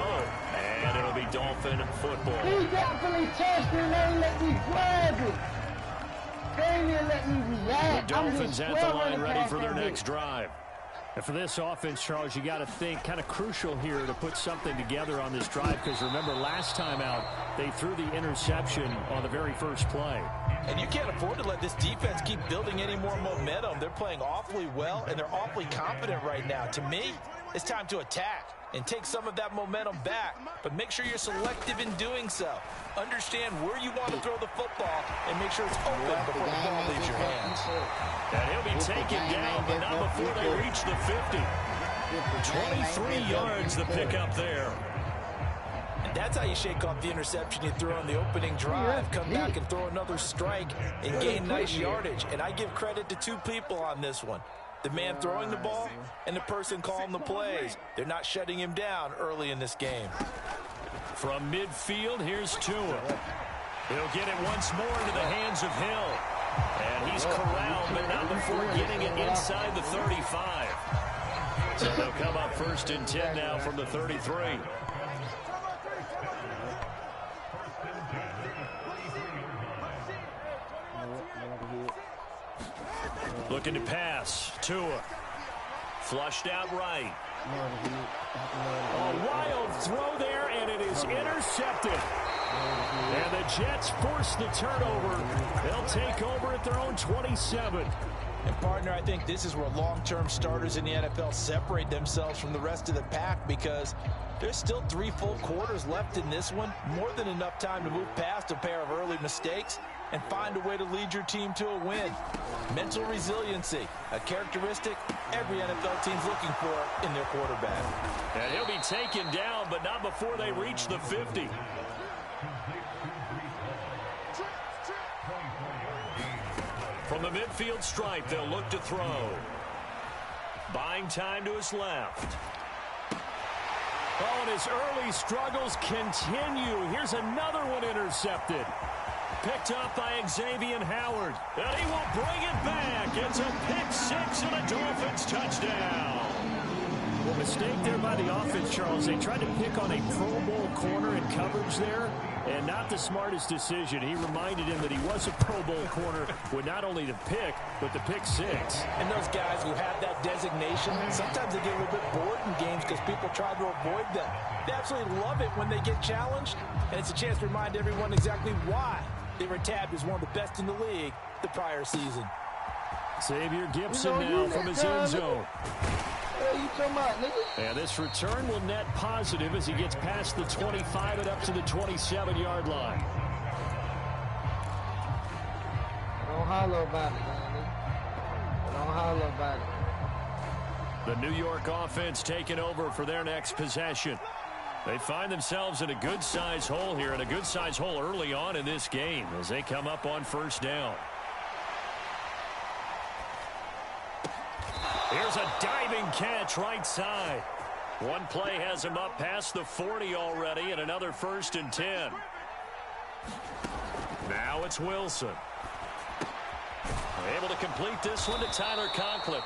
[SPEAKER 1] And it'll be Dolphin football.
[SPEAKER 5] He definitely touched it, and they let me grab it. They didn't let me react.
[SPEAKER 1] The Dolphins at the line ready for their next drive.
[SPEAKER 4] And for this offense, Charles, you got to think kind of crucial here to put something together on this drive, because remember last time out they threw the interception on the very first play.
[SPEAKER 3] And you can't afford to let this defense keep building any more momentum. They're playing awfully well, and they're awfully confident right now. To me, it's time to attack and take some of that momentum back, but make sure you're selective in doing so. Understand where you want to throw the football and make sure it's open before the ball leaves your hands.
[SPEAKER 1] And he'll be taken down, but not before they reach the 50. 23 yards the pickup there.
[SPEAKER 3] And that's how you shake off the interception you threw on the opening drive. Come back and throw another strike and gain nice yardage. And I give credit to two people on this one. The man throwing the ball and the person calling the plays. They're not shutting him down early in this game.
[SPEAKER 1] From midfield, here's Tua. He'll get it once more into the hands of Hill. And he's corralled, but not before getting it inside the 35. So they'll come up first and 10 now from the 33. Looking to pass. Tua. Flushed out right.
[SPEAKER 4] A wild throw there, and it is intercepted. And the Jets force the turnover. They'll take over at their own 27.
[SPEAKER 3] And, partner, I think this is where long-term starters in the NFL separate themselves from the rest of the pack, because there's still 3 full quarters left in this one. More than enough time to move past a pair of early mistakes and find a way to lead your team to a win. Mental resiliency, a characteristic every NFL team's looking for in their quarterback.
[SPEAKER 1] And he'll be taken down, but not before they reach the 50. From the midfield stripe, they'll look to throw. Buying time to his left.
[SPEAKER 4] Oh, and his early struggles continue. Here's another one intercepted.
[SPEAKER 1] Picked up by Xavier Howard. And he will bring it back. It's a pick six and a Dolphins touchdown.
[SPEAKER 4] Well, mistake there by the offense, Charles. They tried to pick on a Pro Bowl corner in coverage there, and not the smartest decision. He reminded him that he was a Pro Bowl corner with not only the pick, but the pick six.
[SPEAKER 3] And those guys who have that designation, sometimes they get a little bit bored in games because people try to avoid them. They absolutely love it when they get challenged, and it's a chance to remind everyone exactly why they were tabbed as one of the best in the league the prior season.
[SPEAKER 4] Xavier Gibson now from his end zone.
[SPEAKER 5] What are you talking about, nigga?
[SPEAKER 4] And this return will net positive as he gets past the 25 and up to the 27-yard line.
[SPEAKER 5] Don't holler about it, nigga. Don't holler about it.
[SPEAKER 1] The New York offense taking over for their next possession. They find themselves in a good-size hole here, and a good-size hole early on in this game as they come up on first down. Here's a diving catch right side. One play has him up past the 40 already, and another first and 10. Now it's Wilson. Able to complete this one to Tyler Conklin.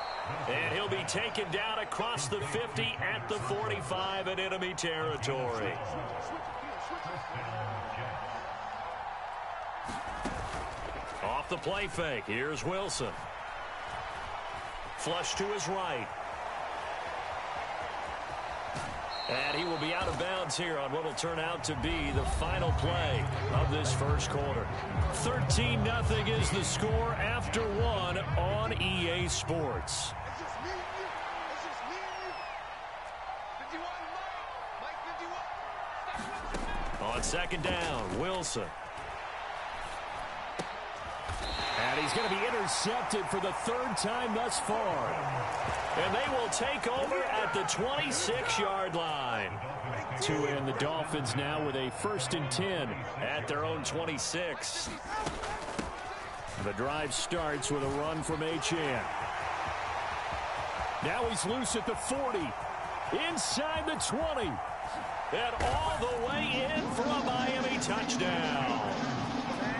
[SPEAKER 1] And he'll be taken down across the 50 at the 45 in enemy territory. Off the play fake. Here's Wilson. Flush to his right. And he will be out of bounds here on what will turn out to be the final play of this first quarter. 13-0 is the score after one on EA Sports. On On second down, Wilson.
[SPEAKER 4] And he's going to be intercepted for the third time thus far.
[SPEAKER 1] And they will take over at the 26-yard line.
[SPEAKER 4] To end the Dolphins now with a 1st and 10 at their own 26. The drive starts with a run from Achane. Now he's loose at the 40. Inside the 20.
[SPEAKER 1] And all the way in for a Miami touchdown.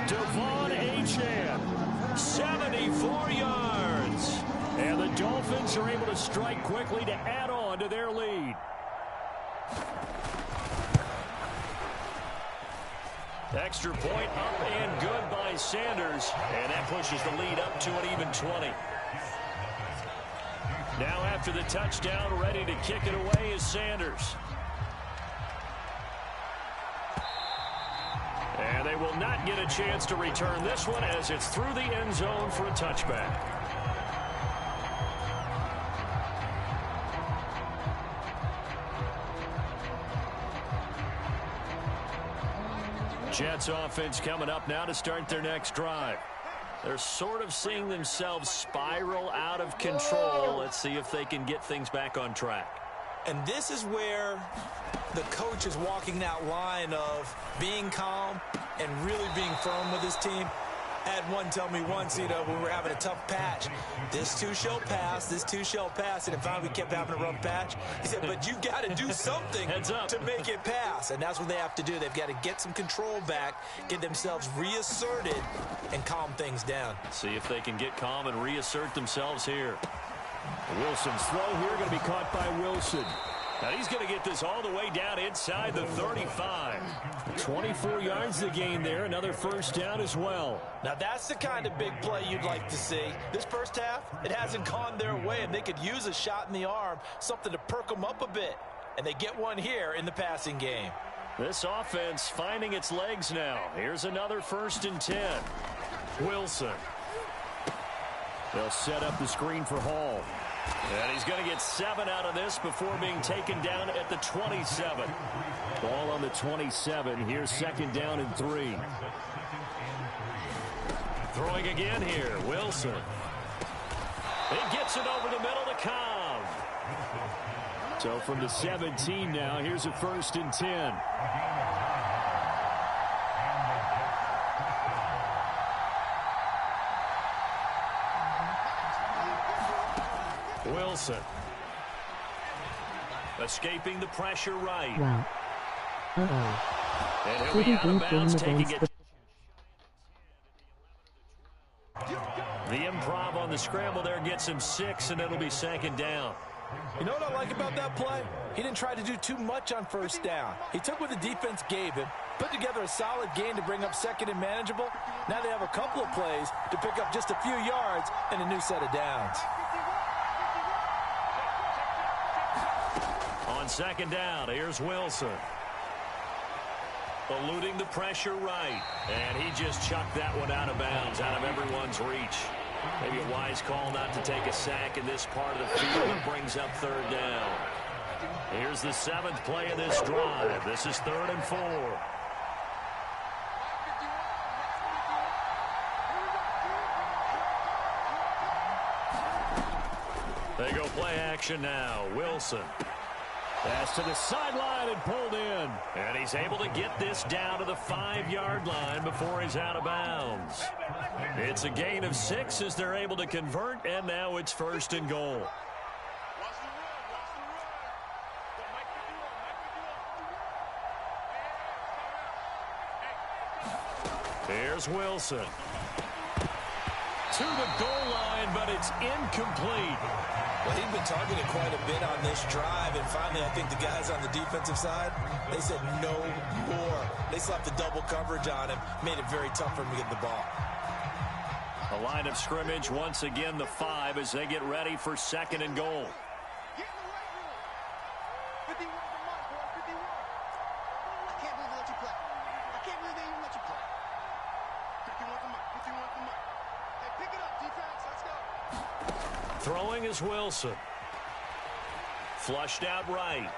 [SPEAKER 4] Devon Achane,
[SPEAKER 1] 74 yards.
[SPEAKER 4] And the Dolphins are able to strike quickly to add on to their lead.
[SPEAKER 1] Extra point up and good by Sanders. And that pushes the lead up to an even 20. Now after the touchdown, ready to kick it away is Sanders. And they will not get a chance to return this one as it's through the end zone for a touchback. Jets offense coming up now to start their next drive. They're sort of seeing themselves spiral out of control. Let's see if they can get things back on track.
[SPEAKER 2] And this is where the coach is walking that line of being calm and really being firm with his team. I had one tell me once, when we were having a tough patch, this too shall pass, this too shall pass. And finally we kept having a rough patch. He said, but you got to do something to make it pass. And that's what they have to do. They've got to get some control back, get themselves reasserted, and calm things down.
[SPEAKER 1] See if they can get calm and reassert themselves here.
[SPEAKER 4] Wilson's throw here going to be caught by Wilson.
[SPEAKER 1] Now he's going to get this all the way down inside the 35.
[SPEAKER 4] 24 yards to gain there. Another first down as well.
[SPEAKER 2] Now that's the kind of big play you'd like to see. This first half, it hasn't gone their way, and they could use a shot in the arm, something to perk them up a bit. And they get one here in the passing game.
[SPEAKER 1] This offense finding its legs now. Here's another 1st and 10. Wilson.
[SPEAKER 4] They'll set up the screen for Hall.
[SPEAKER 1] And he's going to get 7 out of this before being taken down at the 27.
[SPEAKER 4] Ball on the 27. Here's 2nd down and 3.
[SPEAKER 1] Throwing again here, Wilson. He gets it over the middle to Cobb.
[SPEAKER 4] So from the 17 now, here's a 1st and 10.
[SPEAKER 1] Wilson. Escaping the pressure right.
[SPEAKER 7] Wow.
[SPEAKER 1] And he'll be out of bounds, taking it. The improv on the scramble there gets him 6, and it'll be 2nd down.
[SPEAKER 2] You know what I like about that play? He didn't try to do too much on 1st down. He took what the defense gave him, put together a solid game to bring up 2nd and manageable. Now they have a couple of plays to pick up just a few yards and a new set of downs.
[SPEAKER 1] On 2nd down, here's Wilson. Eluding the pressure right. And he just chucked that one out of bounds, out of everyone's reach. Maybe a wise call not to take a sack in this part of the field that brings up 3rd down. Here's the 7th play of this drive. This is 3rd and 4. They go play action now. Wilson.
[SPEAKER 4] Pass to the sideline and pulled in.
[SPEAKER 1] And he's able to get this down to the 5-yard line before he's out of bounds. It's a gain of 6 as they're able to convert, and now it's 1st and goal. Here's Wilson. To the goal line, but it's incomplete.
[SPEAKER 2] Well, he'd been targeted quite a bit on this drive, and finally I think the guys on the defensive side, they said no more. They slapped the double coverage on him, made it very tough for him to get the ball.
[SPEAKER 1] A line of scrimmage, once again the 5 as they get ready for 2nd and goal. Throwing is Wilson. Flushed out right.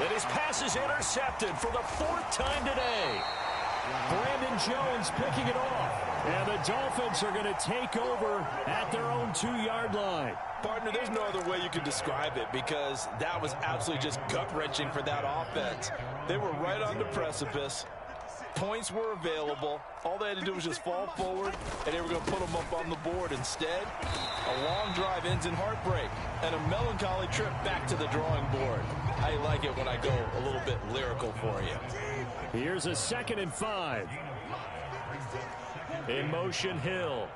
[SPEAKER 1] And his pass is intercepted for the 4th time today.
[SPEAKER 4] Brandon Jones picking it off. And the Dolphins are going to take over at their own 2-yard line.
[SPEAKER 3] Partner, there's no other way you can describe it because that was absolutely just gut-wrenching for that offense. They were right on the precipice. Points were available. All they had to do was just fall forward, and they were going to put them up on the board. Instead, a long drive ends in heartbreak and a melancholy trip back to the drawing board. I like it when I go a little bit lyrical for you.
[SPEAKER 4] Here's a 2nd and 5.
[SPEAKER 1] In motion, Hill.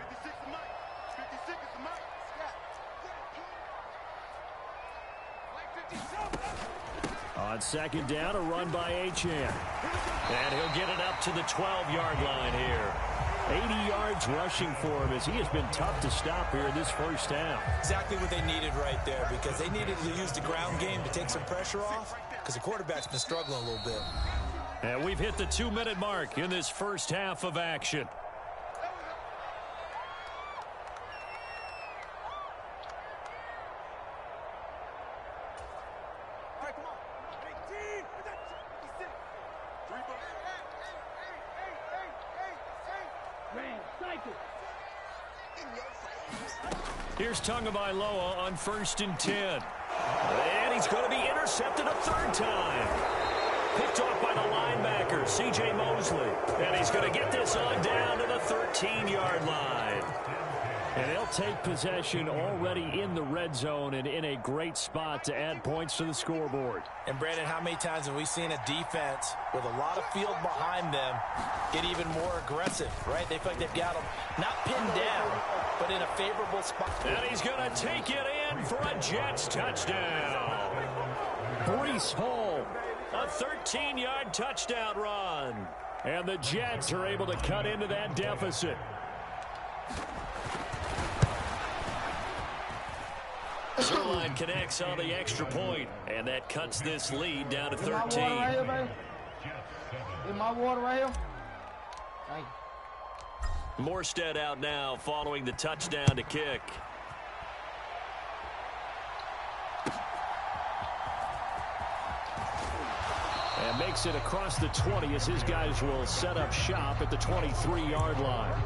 [SPEAKER 4] On 2nd down, a run by Achane.
[SPEAKER 1] And he'll get it up to the 12-yard line here.
[SPEAKER 4] 80 yards rushing for him as he has been tough to stop here in this first half.
[SPEAKER 2] Exactly what they needed right there because they needed to use the ground game to take some pressure off because the quarterback's been struggling a little bit.
[SPEAKER 1] And we've hit the 2-minute mark in this first half of action. Here's Tagovailoa on 1st and 10. And he's going to be intercepted a 3rd time. Picked off by the linebacker, C.J. Mosley. And he's going to get this on down to the 13-yard line.
[SPEAKER 4] And they'll take possession already in the red zone and in a great spot to add points to the scoreboard.
[SPEAKER 2] And, Brandon, how many times have we seen a defense with a lot of field behind them get even more aggressive, right? They feel like they've got them not pinned down, but in a favorable spot.
[SPEAKER 1] And he's going to take it in for a Jets touchdown.
[SPEAKER 4] Breece Hall,
[SPEAKER 1] a 13-yard touchdown run.
[SPEAKER 4] And the Jets are able to cut into that deficit.
[SPEAKER 1] Zerline connects on the extra point, and that cuts this lead down to 13.
[SPEAKER 5] Is my water right here? Thank you.
[SPEAKER 1] Morstead out now following the touchdown to kick.
[SPEAKER 4] And makes it across the 20 as his guys will set up shop at the 23-yard line.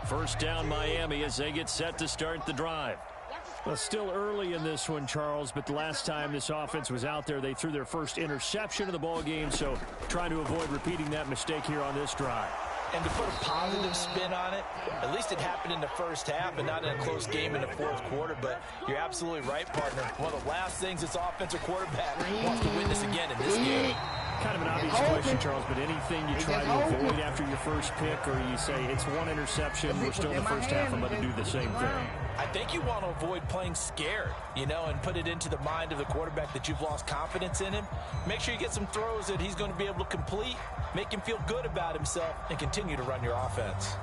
[SPEAKER 1] First down Miami as they get set to start the drive.
[SPEAKER 4] Well, still early in this one, Charles, but the last time this offense was out there, they threw their first interception of the ball game, so trying to avoid repeating that mistake here on this drive.
[SPEAKER 2] And to put a positive spin on it, at least it happened in the first half and not in a close game in the 4th quarter. But you're absolutely right, partner. One of the last things this offensive quarterback wants to witness again in this game.
[SPEAKER 4] Kind of an obvious question, Charles, but anything you try to avoid after your first pick, or you say it's one interception, we're still in the first half, I'm going to do the same thing?
[SPEAKER 2] I think you want to avoid playing scared, you know, and put it into the mind of the quarterback that you've lost confidence in him. Make sure you get some throws that he's going to be able to complete, make him feel good about himself, and continue to run your offense.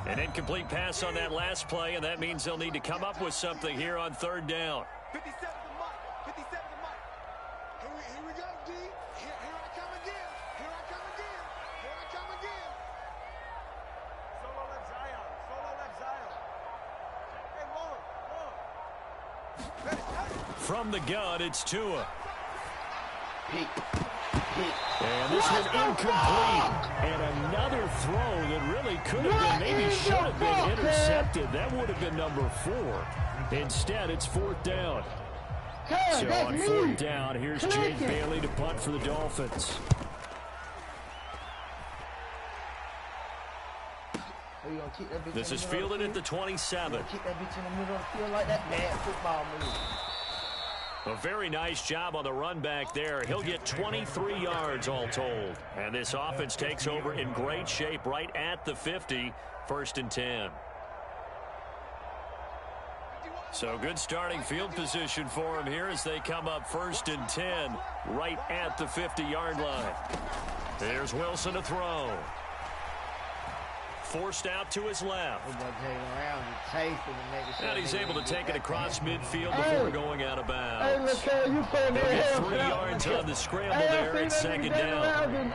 [SPEAKER 1] An incomplete pass on that last play, and that means they'll need to come up with something here on 3rd down.
[SPEAKER 7] 57 to Mike. 57 to Mike. Here we go, D. Here I come again. Here I come again. Here I come again. Solo left Zion. Solo left Zion. Hey, Lord.
[SPEAKER 1] From the gun, it's Tua.
[SPEAKER 4] And this was incomplete. And another throw that really could have been, maybe should have been intercepted. That would have been number 4. Instead, it's 4th down. So on 4th down, here's Jake Bailey to punt for the Dolphins.
[SPEAKER 1] This is fielded at the 27.
[SPEAKER 5] Keep that bitch in the middle of the field like that. Bad football move.
[SPEAKER 1] A very nice job on the run back there. He'll get 23 yards all told. And this offense takes over in great shape right at the 50. 1st and 10. So good starting field position for him here as they come up 1st and 10 right at the 50-yard line. There's Wilson to throw. forced out to his left. And he's able to take it across midfield before going out of bounds. He'll get 3 yards on the scramble there at second down.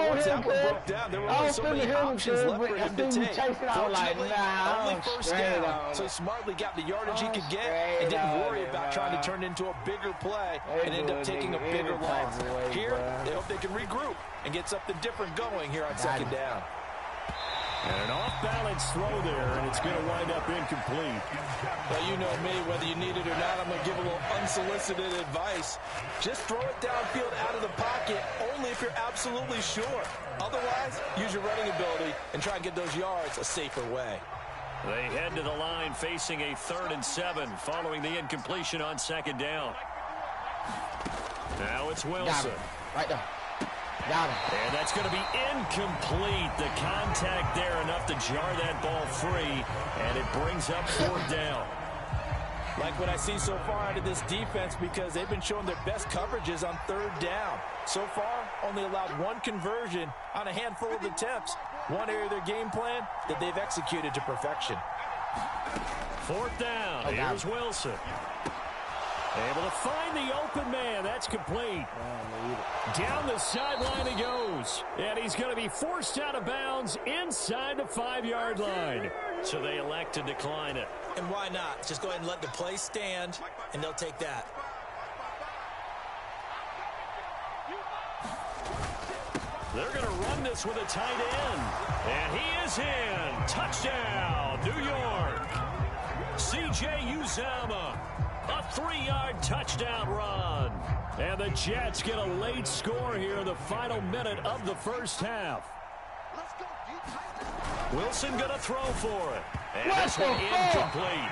[SPEAKER 3] Once that one broke down, there were only so many options left for him to take. Fortunately, only first down, so he smartly got the yardage he could get and didn't worry about trying to turn it into a bigger play and end up taking a bigger loss. Here, they hope they can regroup and get something different going here on second down.
[SPEAKER 4] And an off-balance throw there, and it's going to wind up incomplete.
[SPEAKER 3] Well, you know me, whether you need it or not, I'm going to give a little unsolicited advice. Just throw it downfield out of the pocket only if you're absolutely sure. Otherwise, use your running ability and try and get those yards a safer way.
[SPEAKER 1] They head to the line facing a 3rd and 7 following the incompletion on second down. Now it's Wilson.
[SPEAKER 5] Right there. Got him.
[SPEAKER 1] And that's going to be incomplete. The contact there enough to jar that ball free, and it brings up 4th down.
[SPEAKER 3] Like what I see so far out of this defense, because they've been showing their best coverages on 3rd down. So far, only allowed 1 conversion on a handful of attempts. One area of their game plan that they've executed to perfection.
[SPEAKER 1] 4th down. Here's Wilson. Able to find the open man. That's complete. Down the sideline he goes. And he's going to be forced out of bounds inside the 5-yard line. So they elect to decline it.
[SPEAKER 2] And why not? Just go ahead and let the play stand, and they'll take that.
[SPEAKER 1] They're going to run this with a tight end. And he is in. Touchdown, New York. C.J. Uzomah. A 3-yard touchdown run. And the Jets get a late score here in the final minute of the first half. Wilson going to throw for it. And this one incomplete.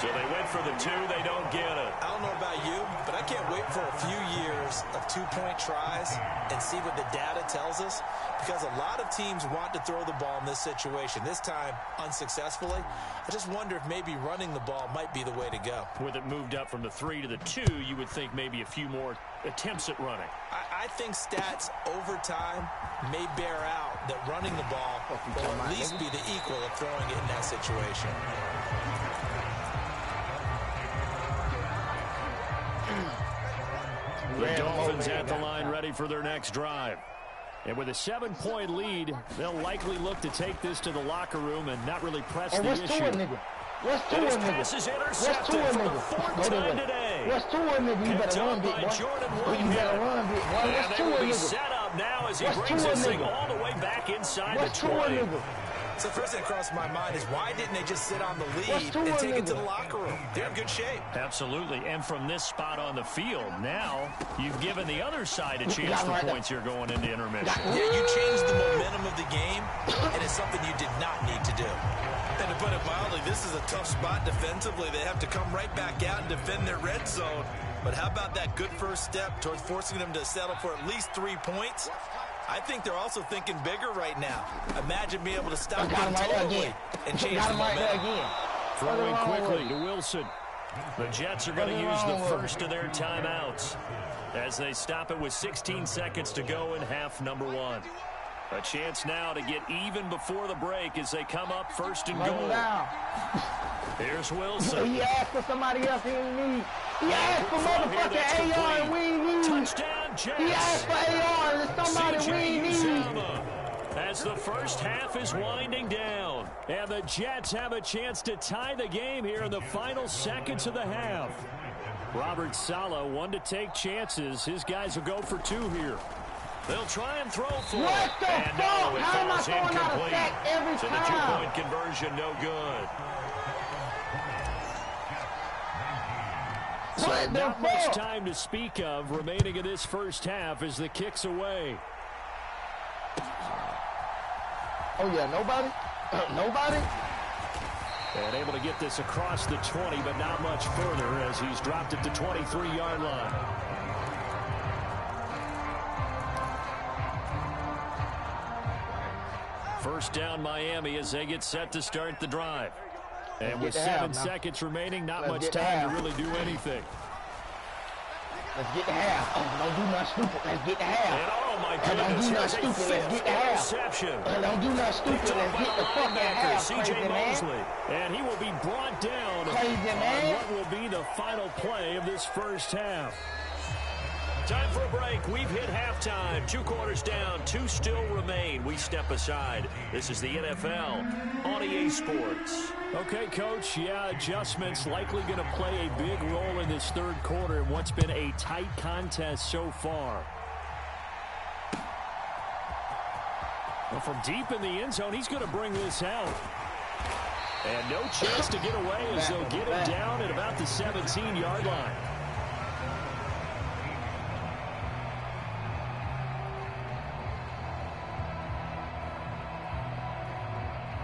[SPEAKER 1] So they went for the 2. They don't get it.
[SPEAKER 2] I don't know about you, but I can't wait for a few years of 2-point tries and see what the data tells us, because a lot of teams want to throw the ball in this situation. This time, unsuccessfully. I just wonder if maybe running the ball might be the way to go.
[SPEAKER 1] With it moved up from the 3 to the 2, you would think maybe a few more attempts at running.
[SPEAKER 2] I think stats over time may bear out that running the ball will at least be the equal of throwing it in that situation.
[SPEAKER 1] The Dolphins at the line ready for their next drive. And with a 7-point lead, they'll likely look to take this to the locker room and not really press the issue.
[SPEAKER 5] What's to
[SPEAKER 1] His
[SPEAKER 5] it,
[SPEAKER 1] pass is intercepted for the 4th time today.
[SPEAKER 5] What's to it, nigga? You better run, big boy. You better run, big boy.
[SPEAKER 1] And they will be set up now as he brings this thing all the way back inside the 20.
[SPEAKER 2] So the first thing that crossed my mind is, why didn't they just sit on the lead and take it to the locker room? They're in good shape.
[SPEAKER 1] Absolutely. And from this spot on the field, now you've given the other side a chance for points here going into intermission.
[SPEAKER 2] Yeah, you changed the momentum of the game, and it's something you did not need to do.
[SPEAKER 3] And to put it mildly, this is a tough spot defensively. They have to come right back out and defend their red zone. But how about that good first step towards forcing them to settle for at least 3 points? I think they're also thinking bigger right now. Imagine being able to stop them totally and change the momentum.
[SPEAKER 1] Throwing quickly to Wilson. The Jets are going to use the first of their timeouts as they stop it with 16 seconds to go in half number 1. A chance now to get even before the break as they come up 1st and goal. Here's Wilson.
[SPEAKER 5] He asked for somebody else he didn't need. He asked for motherfucking AR and we ain't need.
[SPEAKER 1] Touchdown, Jets.
[SPEAKER 5] He asked for AR and somebody we ain't need.
[SPEAKER 1] As the first half is winding down. And the Jets have a chance to tie the game here in the final seconds of the half. Robert Saleh, one to take chances. His guys will go for 2 here. They'll try and throw for it.
[SPEAKER 5] What the fuck? How am I throwing out a sack every
[SPEAKER 1] so
[SPEAKER 5] time?
[SPEAKER 1] So the 2-point conversion, no good. So not much time to speak of remaining in this first half as the kick's away.
[SPEAKER 5] Oh, yeah, nobody? Nobody?
[SPEAKER 1] And able to get this across the 20, but not much further as he's dropped it to 23-yard line. First down Miami as they get set to start the drive. And with 7 seconds remaining, not much time to really do anything.
[SPEAKER 5] Let's get the half. Oh, don't do nothing stupid. Let's get the half.
[SPEAKER 1] And Oh, my
[SPEAKER 5] Don't
[SPEAKER 1] goodness.
[SPEAKER 5] do nothing
[SPEAKER 1] Here's a
[SPEAKER 5] stupid. Let's
[SPEAKER 1] fifth
[SPEAKER 5] get the half.
[SPEAKER 1] interception.
[SPEAKER 5] Don't do nothing stupid. Let's get the fucking half,
[SPEAKER 1] C.J.
[SPEAKER 5] crazy man.
[SPEAKER 1] Mosley.
[SPEAKER 4] And he will be brought down
[SPEAKER 5] Crazy
[SPEAKER 4] on
[SPEAKER 5] man.
[SPEAKER 4] what will be the final play of this first half.
[SPEAKER 1] Time for a break. We've hit halftime. 2 quarters down. 2 still remain. We step aside. This is the NFL on EA Sports.
[SPEAKER 4] Okay, Coach, yeah, adjustments likely going to play a big role in this third quarter in what's been a tight contest so far. Well, from deep in the end zone, he's going to bring this out. And no chance to get away as they'll get it down at about the 17-yard line.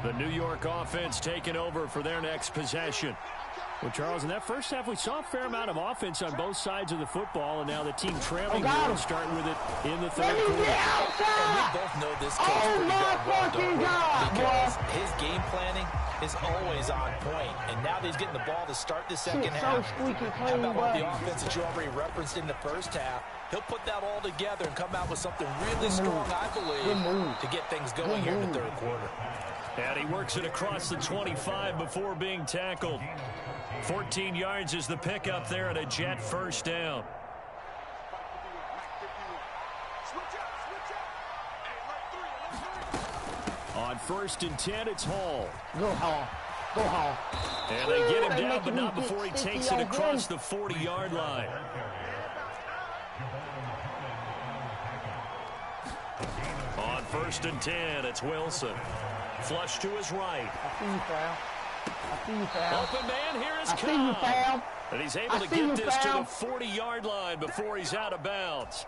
[SPEAKER 4] The New York offense taking over for their next possession. Well, Charles, in that first half, we saw a fair amount of offense on both sides of the football, and now the team trailing here will start with it in the third quarter.
[SPEAKER 3] And we both know this coach pretty darn well, don't we? Because his game planning is always on point. And now that he's getting the ball to start the second half, how about the offense that you already referenced in the first half? He'll put that all together and come out with something really strong, I believe, to get things going here in the third quarter.
[SPEAKER 1] And he works it across the 25 before being tackled. 14 yards is the pickup there and a Jet first down.
[SPEAKER 4] On 1st and 10, it's Hall.
[SPEAKER 5] Go home. Go home.
[SPEAKER 1] And they get him down, but not before he takes it across the 40-yard line. On 1st and 10, it's Wilson. Flush to his right.
[SPEAKER 5] I see you, fam. I see you, fam.
[SPEAKER 1] Open man, here is
[SPEAKER 5] I see you, fam.
[SPEAKER 1] And he's able to get this to the 40-yard line before he's out of bounds.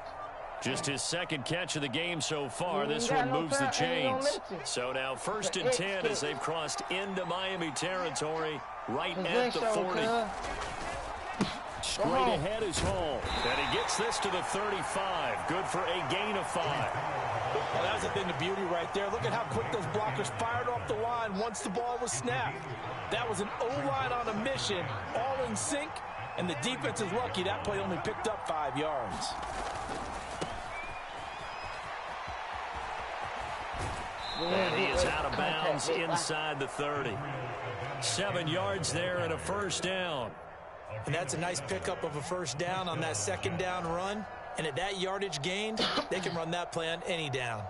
[SPEAKER 1] Just his second catch of the game so far. This one moves the chains. So now 1st and 10 as they've crossed into Miami territory right at the 40.
[SPEAKER 4] Straight ahead is Hall.
[SPEAKER 1] And he gets this to the 35. Good for a gain of 5.
[SPEAKER 3] Well, that was a thing of beauty right there. Look at how quick those blockers fired off the line once the ball was snapped. That was an O-line on a mission, all in sync, and the defense is lucky that play only picked up 5 yards.
[SPEAKER 1] And he is out of bounds inside the 30. 7 yards there and a first down.
[SPEAKER 2] And that's a nice pickup of a first down on that second down run. And at that yardage gained, they can run that play on any down.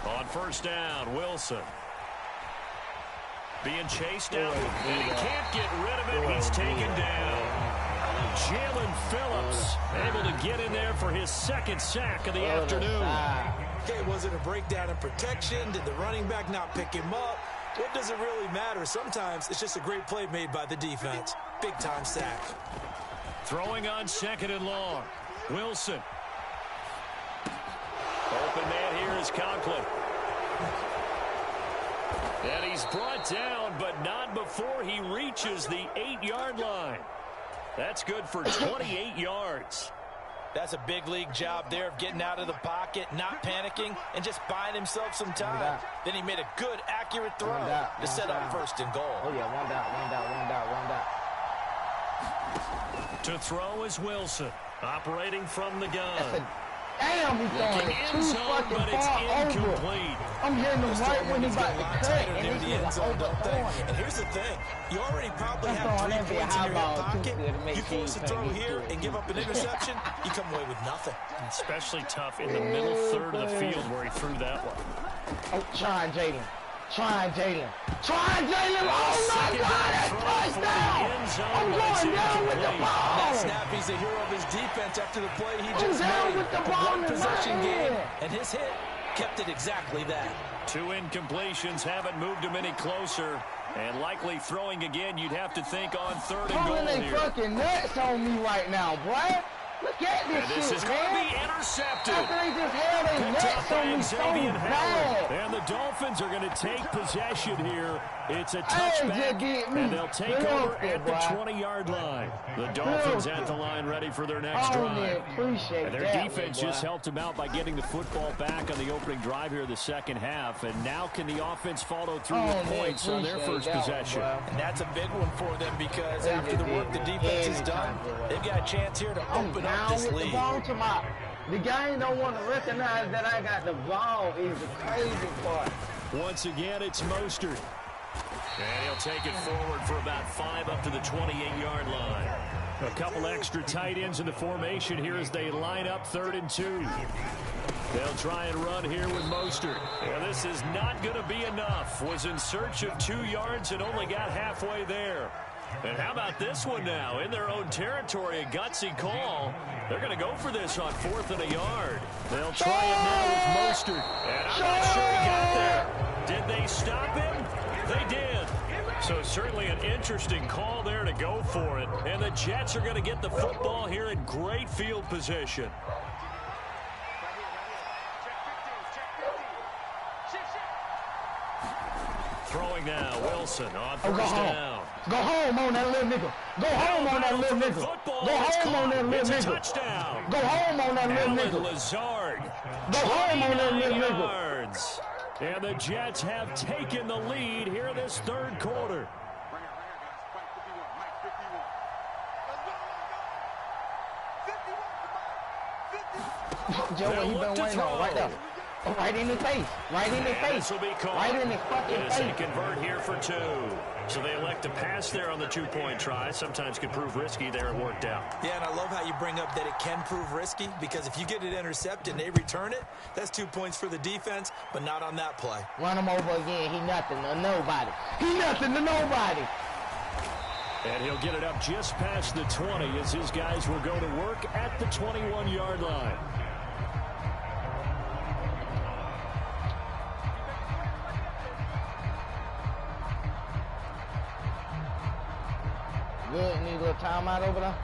[SPEAKER 1] On first down, Wilson. Being chased out, and he can't get rid of it. He's taken down. Jalen Phillips able to get in there for his second sack of the afternoon.
[SPEAKER 2] Okay, was it a breakdown in protection? Did the running back not pick him up? What does it really matter? Sometimes it's just a great play made by the defense. Big-time sack.
[SPEAKER 1] Throwing on 2nd and long. Wilson. Open man here is Conklin. And he's brought down, but not before he reaches the 8-yard line. That's good for 28 yards.
[SPEAKER 3] That's a big league job there of getting out of the pocket, not panicking, and just buying himself some time. Then he made a good, accurate throw to set up 1st and goal.
[SPEAKER 5] Oh, yeah, one down.
[SPEAKER 1] To throw is Wilson, operating from the gun.
[SPEAKER 5] Damn, he's throwing it too fucking far over. I'm hitting him right when he's about to cut, and he's getting overthrown.
[SPEAKER 2] And here's the thing. You already probably have 3 points in your hip pocket. You force a throw here and give up an interception, you come away with nothing.
[SPEAKER 1] Especially tough in the middle third of the field where he threw that one.
[SPEAKER 5] Oh, trying Jalen. Oh, my God, that's touchdown. I'm going down with the ball.
[SPEAKER 2] That snap, he's the hero of his defense after the play he just made.
[SPEAKER 5] With the ball
[SPEAKER 2] one possession game, and his hit kept it exactly that.
[SPEAKER 1] 2 incompletions haven't moved him any closer. And likely throwing again, you'd have to think on 3rd and goal
[SPEAKER 5] they
[SPEAKER 1] here.
[SPEAKER 5] fucking nuts on me right now, boy. Look at this
[SPEAKER 1] And this
[SPEAKER 5] shit,
[SPEAKER 1] is going to
[SPEAKER 5] man.
[SPEAKER 1] be intercepted.
[SPEAKER 5] After they just held their
[SPEAKER 1] Picked up
[SPEAKER 5] necks
[SPEAKER 1] by
[SPEAKER 5] on me so
[SPEAKER 1] Xavier Howard.
[SPEAKER 5] bad.
[SPEAKER 4] And the Dolphins are going to take possession here. It's a
[SPEAKER 5] Hey,
[SPEAKER 4] touchback,
[SPEAKER 5] just get me.
[SPEAKER 4] and they'll take
[SPEAKER 5] Get
[SPEAKER 4] over
[SPEAKER 5] off there,
[SPEAKER 4] at the
[SPEAKER 5] boy.
[SPEAKER 4] 20-yard line. The Dolphins at the line ready for their next
[SPEAKER 5] I
[SPEAKER 4] drive.
[SPEAKER 5] only appreciate
[SPEAKER 4] And their
[SPEAKER 5] that
[SPEAKER 4] defense
[SPEAKER 5] one,
[SPEAKER 4] just
[SPEAKER 5] boy.
[SPEAKER 4] helped them out by getting the football back on the opening drive here in the second half. And now can the offense follow through with points on their first possession?
[SPEAKER 2] And that's a big one for them because
[SPEAKER 5] They
[SPEAKER 2] after the
[SPEAKER 5] did
[SPEAKER 2] work the defense has done, they've got a chance here to
[SPEAKER 5] I'm
[SPEAKER 2] open
[SPEAKER 5] down
[SPEAKER 2] up this
[SPEAKER 5] with
[SPEAKER 2] lead.
[SPEAKER 5] the ball to my. The game don't want to recognize that I got the ball is the crazy part.
[SPEAKER 4] Once again, it's Mostert.
[SPEAKER 1] And he'll take it forward for about 5 up to the 28-yard line.
[SPEAKER 4] A couple extra tight ends in the formation here as they line up 3rd and 2. They'll try and run here with Mostert.
[SPEAKER 1] Yeah, this is not going to be enough. Was in search of 2 yards and only got halfway there. And how about this one now? In their own territory, a gutsy call. They're going to go for this on 4th and a yard.
[SPEAKER 4] They'll try it now with Mostert.
[SPEAKER 1] And I'm not sure he got there. Did they stop him? They did. So certainly an interesting call there to go for it. And the Jets are going to get the football here in great field position. Throwing now, Wilson on first down.
[SPEAKER 5] Go home on that little nigga. Go home on that little nigga.
[SPEAKER 1] Football,
[SPEAKER 5] Go
[SPEAKER 1] it's
[SPEAKER 5] home on that
[SPEAKER 1] caught.
[SPEAKER 5] little
[SPEAKER 1] It's a
[SPEAKER 5] nigga.
[SPEAKER 1] touchdown.
[SPEAKER 5] Go home on that little
[SPEAKER 1] Alan
[SPEAKER 5] nigga.
[SPEAKER 1] Lazard.
[SPEAKER 5] Go home on that little
[SPEAKER 1] 29
[SPEAKER 5] nigga.
[SPEAKER 1] yards.
[SPEAKER 4] And the Jets have taken the lead here in this 3rd quarter.
[SPEAKER 5] Joe, he been waiting on right there. Right in the face. Right in the
[SPEAKER 1] And
[SPEAKER 5] face.
[SPEAKER 1] this will be caught.
[SPEAKER 5] Right in the fucking
[SPEAKER 1] As they
[SPEAKER 5] face.
[SPEAKER 1] convert here for 2. So they elect to pass there on the 2-point try. Sometimes can prove risky. There it worked out.
[SPEAKER 2] Yeah, and I love how you bring up that it can prove risky because if you get it intercepted and they return it, that's 2 points for the defense, but not on that play.
[SPEAKER 5] Run him over again. He nothing to nobody. He nothing to nobody.
[SPEAKER 4] And he'll get it up just past the 20 as his guys will go to work at the 21-yard line.
[SPEAKER 5] Good. Need a little timeout over there.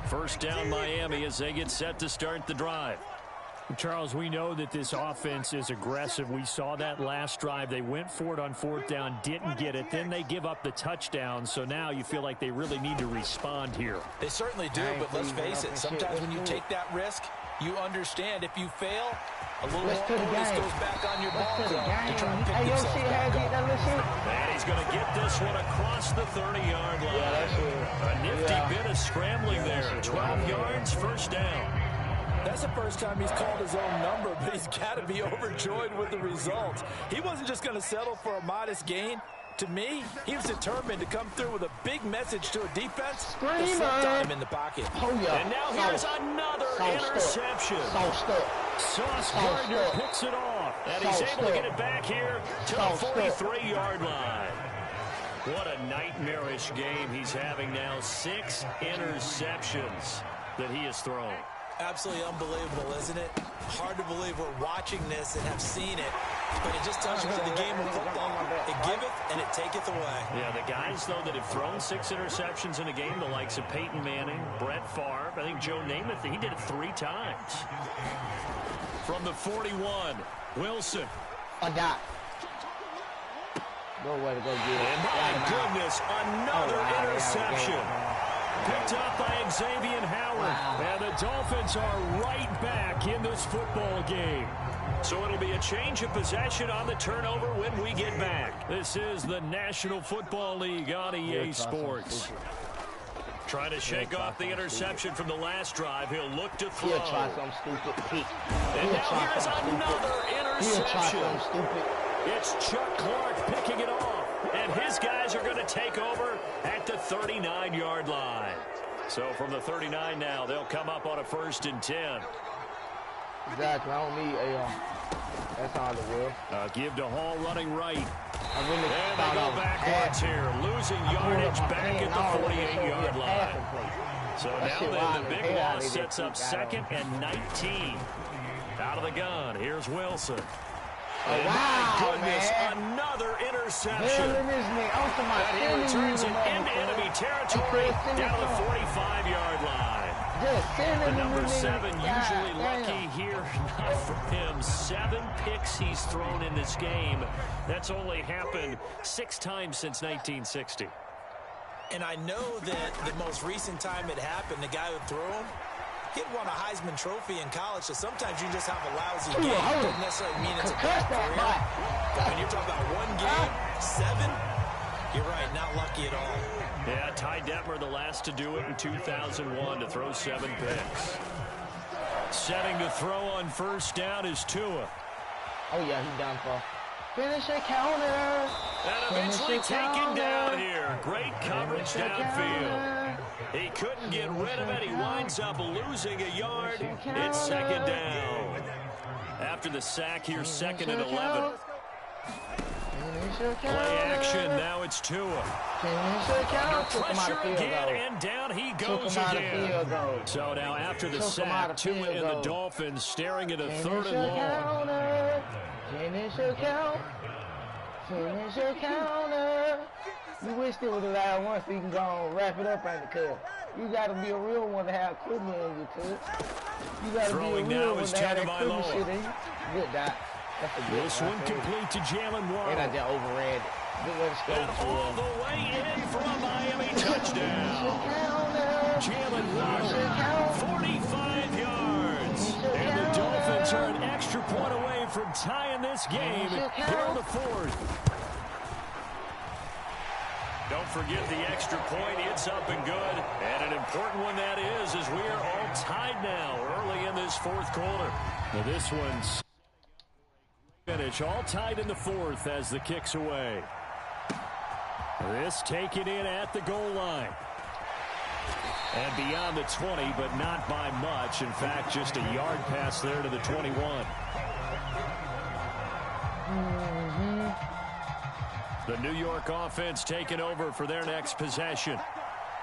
[SPEAKER 1] First down Miami as they get set to start the drive.
[SPEAKER 4] Charles, we know that this offense is aggressive. We saw that last drive. They went for it on 4th down, didn't get it. Then they give up the touchdown. So now you feel like they really need to respond here.
[SPEAKER 2] They certainly do, but let's face it, sometimes when you take that risk, you understand if you fail, a little more onus goes back on your ball zone to try and pick
[SPEAKER 5] Hey, yo,
[SPEAKER 2] yourself
[SPEAKER 5] see how
[SPEAKER 2] back
[SPEAKER 5] I get
[SPEAKER 2] up.
[SPEAKER 5] that little shit?
[SPEAKER 1] And he's going to get this one across the 30-yard line.
[SPEAKER 5] Yeah, that's it.
[SPEAKER 1] A nifty
[SPEAKER 5] Yeah.
[SPEAKER 1] bit of scrambling there. 12 yards, first down.
[SPEAKER 2] That's the first time he's called his own number, but he's got to be overjoyed with the results. He wasn't just going to settle for a modest gain. To me, he was determined to come through with a big message to a defense that slept on him in the pocket.
[SPEAKER 5] Oh, yeah.
[SPEAKER 1] And now here's another interception.
[SPEAKER 5] Sauced up.
[SPEAKER 4] Sauce Gardner picks it off.
[SPEAKER 1] And he's able to get it back here to the 43-yard line. What a nightmarish game he's having now. 6 interceptions that he has thrown.
[SPEAKER 2] Absolutely unbelievable, isn't it? Hard to believe we're watching this and have seen it, but it just tells you the game of football. It giveth and it taketh away.
[SPEAKER 1] Yeah, the guys, though, that have thrown 6 interceptions in a game, the likes of Peyton Manning, Brett Favre, I think Joe Namath, he did it 3 times. From the 41, Wilson.
[SPEAKER 5] A dot. Go way to go get it.
[SPEAKER 1] And my goodness, another interception. Picked up by Xavier Howard.
[SPEAKER 5] Wow.
[SPEAKER 4] And the Dolphins are right back in this football game.
[SPEAKER 1] So it'll be a change of possession on the turnover when we get back.
[SPEAKER 4] This is the National Football League on EA Sports.
[SPEAKER 1] Trying to shake off the interception from the last drive. He'll look to throw.
[SPEAKER 5] He'll try some stupid pick.
[SPEAKER 1] And now here's another
[SPEAKER 5] He'll try
[SPEAKER 1] interception.
[SPEAKER 5] some stupid.
[SPEAKER 1] It's Chuck Clark picking it off. And his guys are going to take over at the 39-yard line. So from the 39 now, they'll come up on a 1st and 10.
[SPEAKER 5] Exactly. I don't need a. That's all it will.
[SPEAKER 4] Give to Hall running right.
[SPEAKER 5] I really
[SPEAKER 1] And
[SPEAKER 5] thought
[SPEAKER 1] they
[SPEAKER 5] I
[SPEAKER 1] go
[SPEAKER 5] was
[SPEAKER 1] backwards
[SPEAKER 5] half.
[SPEAKER 1] here, losing
[SPEAKER 5] I pulled
[SPEAKER 1] yardage
[SPEAKER 5] up my
[SPEAKER 1] back
[SPEAKER 5] pen
[SPEAKER 1] at the
[SPEAKER 5] all over,
[SPEAKER 1] 48-yard
[SPEAKER 5] so
[SPEAKER 1] line.
[SPEAKER 5] half a play.
[SPEAKER 1] So
[SPEAKER 5] That
[SPEAKER 1] now
[SPEAKER 5] shit
[SPEAKER 1] then,
[SPEAKER 5] wild
[SPEAKER 1] the
[SPEAKER 5] as
[SPEAKER 1] big
[SPEAKER 5] hell,
[SPEAKER 1] loss
[SPEAKER 5] they
[SPEAKER 1] sets
[SPEAKER 5] just
[SPEAKER 1] up
[SPEAKER 5] keep that
[SPEAKER 1] 2nd and 19. Out of the gun, here's Wilson. And
[SPEAKER 5] wow,
[SPEAKER 1] my goodness,
[SPEAKER 5] man.
[SPEAKER 1] another interception.
[SPEAKER 5] Hell in this nigga. I'm talking about
[SPEAKER 1] And he returns it into enemy territory down to the 45-yard line. The number 7 usually lucky here. Not for him. 7 picks he's thrown in this game. That's only happened 6 times since 1960.
[SPEAKER 2] And I know that the most recent time it happened, the guy who threw him, he'd won a Heisman Trophy in college, so sometimes you just have a lousy game. It doesn't necessarily mean it's a bad career. But when you're talking about one game, 7, you're right, not lucky at all.
[SPEAKER 1] Yeah, Ty Detmer, the last to do it in 2001, to throw 7 picks. Setting to throw on first down is Tua.
[SPEAKER 5] Oh, yeah, he's done for. Finish a counter.
[SPEAKER 1] And eventually taken down here. Great coverage downfield. He couldn't get rid of it. He winds up losing a yard. It's second down. After the sack here, second and 11. Play action, now it's Tua. Pressure again, and down he goes again. So now after the sack, Tua and the Dolphins staring at a 3rd and long.
[SPEAKER 5] Finish a count. Finish a counter. You wish there was a loud one so you can go and wrap it up on the cut. You got to be a real one to have equipment in your cut. You got to be a real one to have that equipment shit in you. Good, Doc.
[SPEAKER 1] This one complete to Jalen Waddle.
[SPEAKER 5] And I just overran it.
[SPEAKER 1] And all the way in for a Miami touchdown. Jalen Waddle, 45 yards. And the Dolphins are an extra point away from tying this game here in the 4th. Don't forget the extra point. It's up and good. And an important one that is, as we are all tied now early in this 4th quarter. Now this one's finish, all tied in the 4th as the kick's away. This taken in at the goal line. And beyond the 20, but not by much. In fact, just a yard pass there to the 21. The New York offense taking over for their next possession.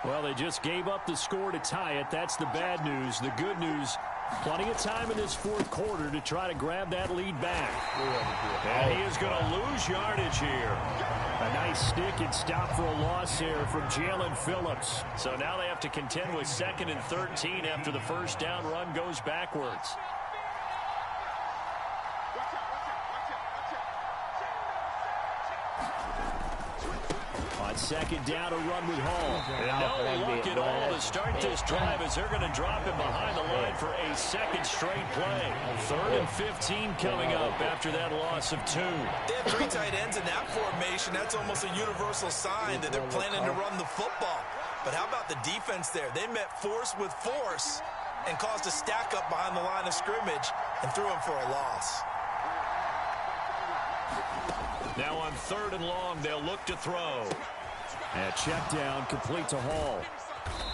[SPEAKER 1] Well, they just gave up the score to tie it. That's the bad news. The good news, plenty of time in this 4th quarter to try to grab that lead back. And he is going to lose yardage here. A nice stick and stop for a loss here from Jalen Phillips. So now they have to contend with 2nd and 13 after the first down run goes backwards. Second down, a run with Hall. And no luck at all to start this drive as they're going to drop him behind the line for a 2nd straight play. 3rd and 15 coming up after that loss of 2.
[SPEAKER 2] They have 3 tight ends in that formation. That's almost a universal sign that they're planning to run the football. But how about the defense there? They met force with force and caused a stack up behind the line of scrimmage and threw him for a loss.
[SPEAKER 1] Now on 3rd and long, they'll look to throw. And check down, complete to Hall.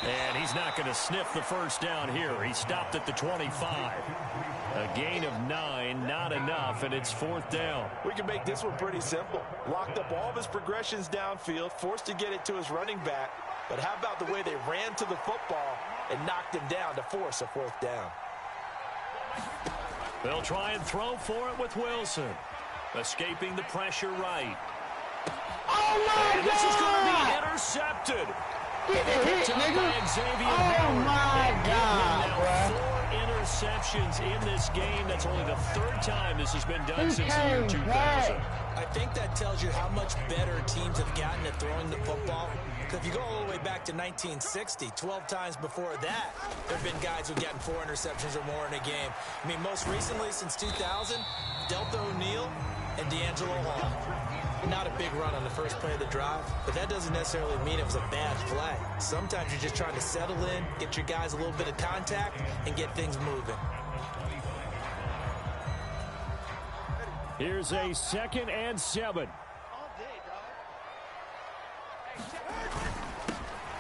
[SPEAKER 1] And he's not going to sniff the first down here. He stopped at the 25. A gain of 9, not enough, and it's 4th down.
[SPEAKER 3] We can make this one pretty simple. Locked up all of his progressions downfield, forced to get it to his running back. But how about the way they ran to the football and knocked him down to force a 4th down?
[SPEAKER 1] They'll try and throw for it with Wilson. Escaping the pressure right.
[SPEAKER 5] Oh, my God!
[SPEAKER 1] This is going to be intercepted.
[SPEAKER 5] Get the hit, nigga. Oh, my God, bro.
[SPEAKER 1] 4 interceptions in this game. That's only the 3rd time this has been done since the year 2000.
[SPEAKER 2] I think that tells you how much better teams have gotten at throwing the football. Because if you go all the way back to 1960, 12 times before that, there have been guys who've gotten 4 interceptions or more in a game. I mean, most recently, since 2000, Delta O'Neal and D'Angelo Hall. Not a big run on the first play of the drive, but that doesn't necessarily mean it was a bad play. Sometimes you're just trying to settle in, get your guys a little bit of contact, and get things moving.
[SPEAKER 4] Here's a 2nd and 7.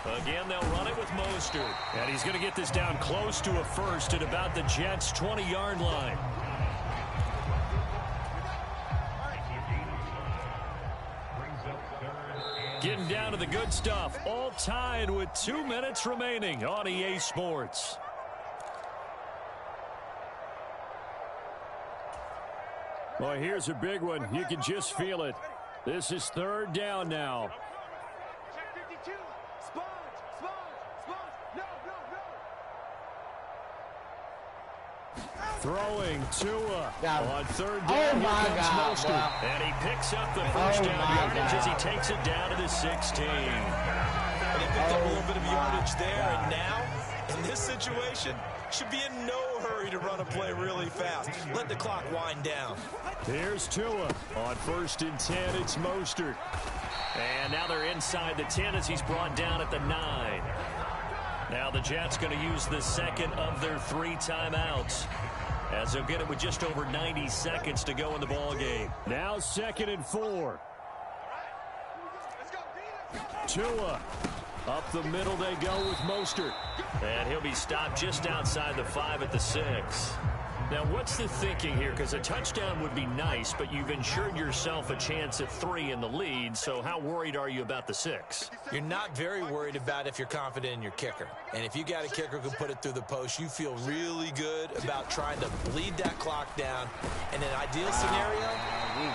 [SPEAKER 1] Again, they'll run it with Mostert. And he's going to get this down close to a first at about the Jets' 20-yard line. Getting down to the good stuff. All tied with 2 minutes remaining on EA Sports.
[SPEAKER 4] Well, here's a big one. You can just feel it. This is third down now.
[SPEAKER 7] Check 52. Sponge. No.
[SPEAKER 4] Throwing Tua on third
[SPEAKER 5] Oh,
[SPEAKER 4] down.
[SPEAKER 5] my
[SPEAKER 4] Here comes
[SPEAKER 5] God,
[SPEAKER 4] Mostert.
[SPEAKER 5] bro.
[SPEAKER 1] And he picks up the first down
[SPEAKER 5] my
[SPEAKER 1] yardage as he
[SPEAKER 5] God.
[SPEAKER 1] takes it down to the 16.
[SPEAKER 2] And they picked up a little bit of yardage there, and now, in this situation, should be in no hurry to run a play really fast. Let the clock wind down.
[SPEAKER 4] Here's Tua on 1st and 10. It's Mostert.
[SPEAKER 1] And now they're inside the 10 as he's brought down at the 9. Now the Jets going to use the second of their 3 timeouts, as they'll get it with just over 90 seconds to go in the ball game.
[SPEAKER 4] Now 2nd and 4. Tua. Up the middle they go with Mostert.
[SPEAKER 1] And he'll be stopped just outside the 5 at the 6. Now, what's the thinking here? Because a touchdown would be nice, but you've ensured yourself a chance at 3 in the lead, so how worried are you about the 6?
[SPEAKER 2] You're not very worried about if you're confident in your kicker. And if you got a kicker who can put it through the post, you feel really good about trying to bleed that clock down. In an ideal scenario,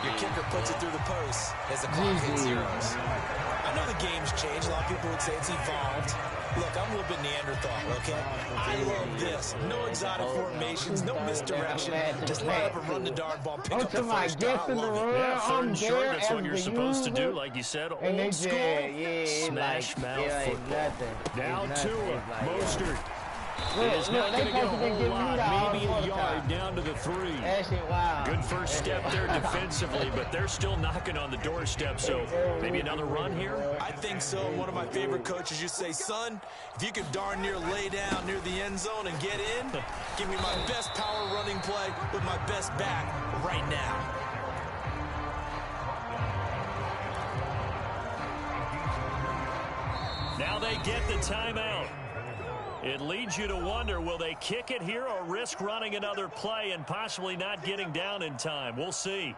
[SPEAKER 2] your kicker puts it through the post as the clock hits zeros. I know the game's changed. A lot of people would say it's evolved. Look, I'm a little bit Neanderthal, okay? I love this. No exotic formations, no misdirection. Just line up and run the darn ball, pick up the first down. I love it.
[SPEAKER 1] Yeah, 3rd and short, that's what you're supposed to do. Like you said, old school, smash mouth football.
[SPEAKER 4] Now Tua. Mostert.
[SPEAKER 1] It's not going to get a whole lot, maybe a yard
[SPEAKER 5] down.
[SPEAKER 1] down to the 3.
[SPEAKER 5] That shit wild.
[SPEAKER 1] Good first step there defensively, but they're still knocking on the doorstep, so maybe another run here?
[SPEAKER 2] I think so. One of my favorite coaches used to say, son, if you could darn near lay down near the end zone and get in, give me my best power running play with my best back right now.
[SPEAKER 1] Now they get the timeout. It leads you to wonder, will they kick it here or risk running another play and possibly not getting down in time? We'll see.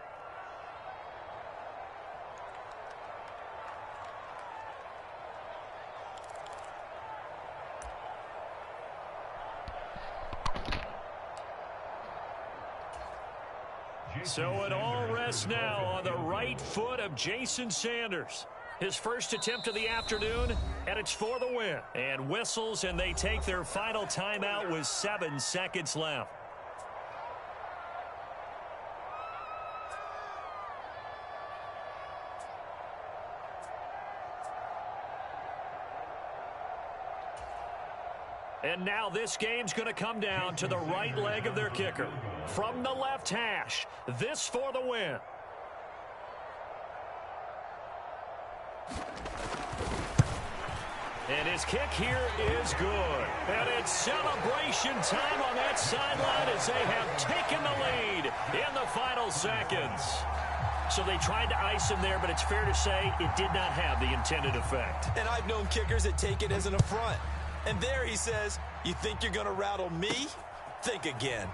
[SPEAKER 1] So it all rests now on the right foot of Jason Sanders. His first attempt of the afternoon, and it's for the win. And whistles, and they take their final timeout with 7 seconds left. And now this game's going to come down to the right leg of their kicker. From the left hash, this for the win. And his kick here is good. And it's celebration time on that sideline as they have taken the lead in the final seconds. So they tried to ice him there, but it's fair to say it did not have the intended effect.
[SPEAKER 2] And I've known kickers that take it as an affront. And there he says, you think you're going to rattle me? Think again.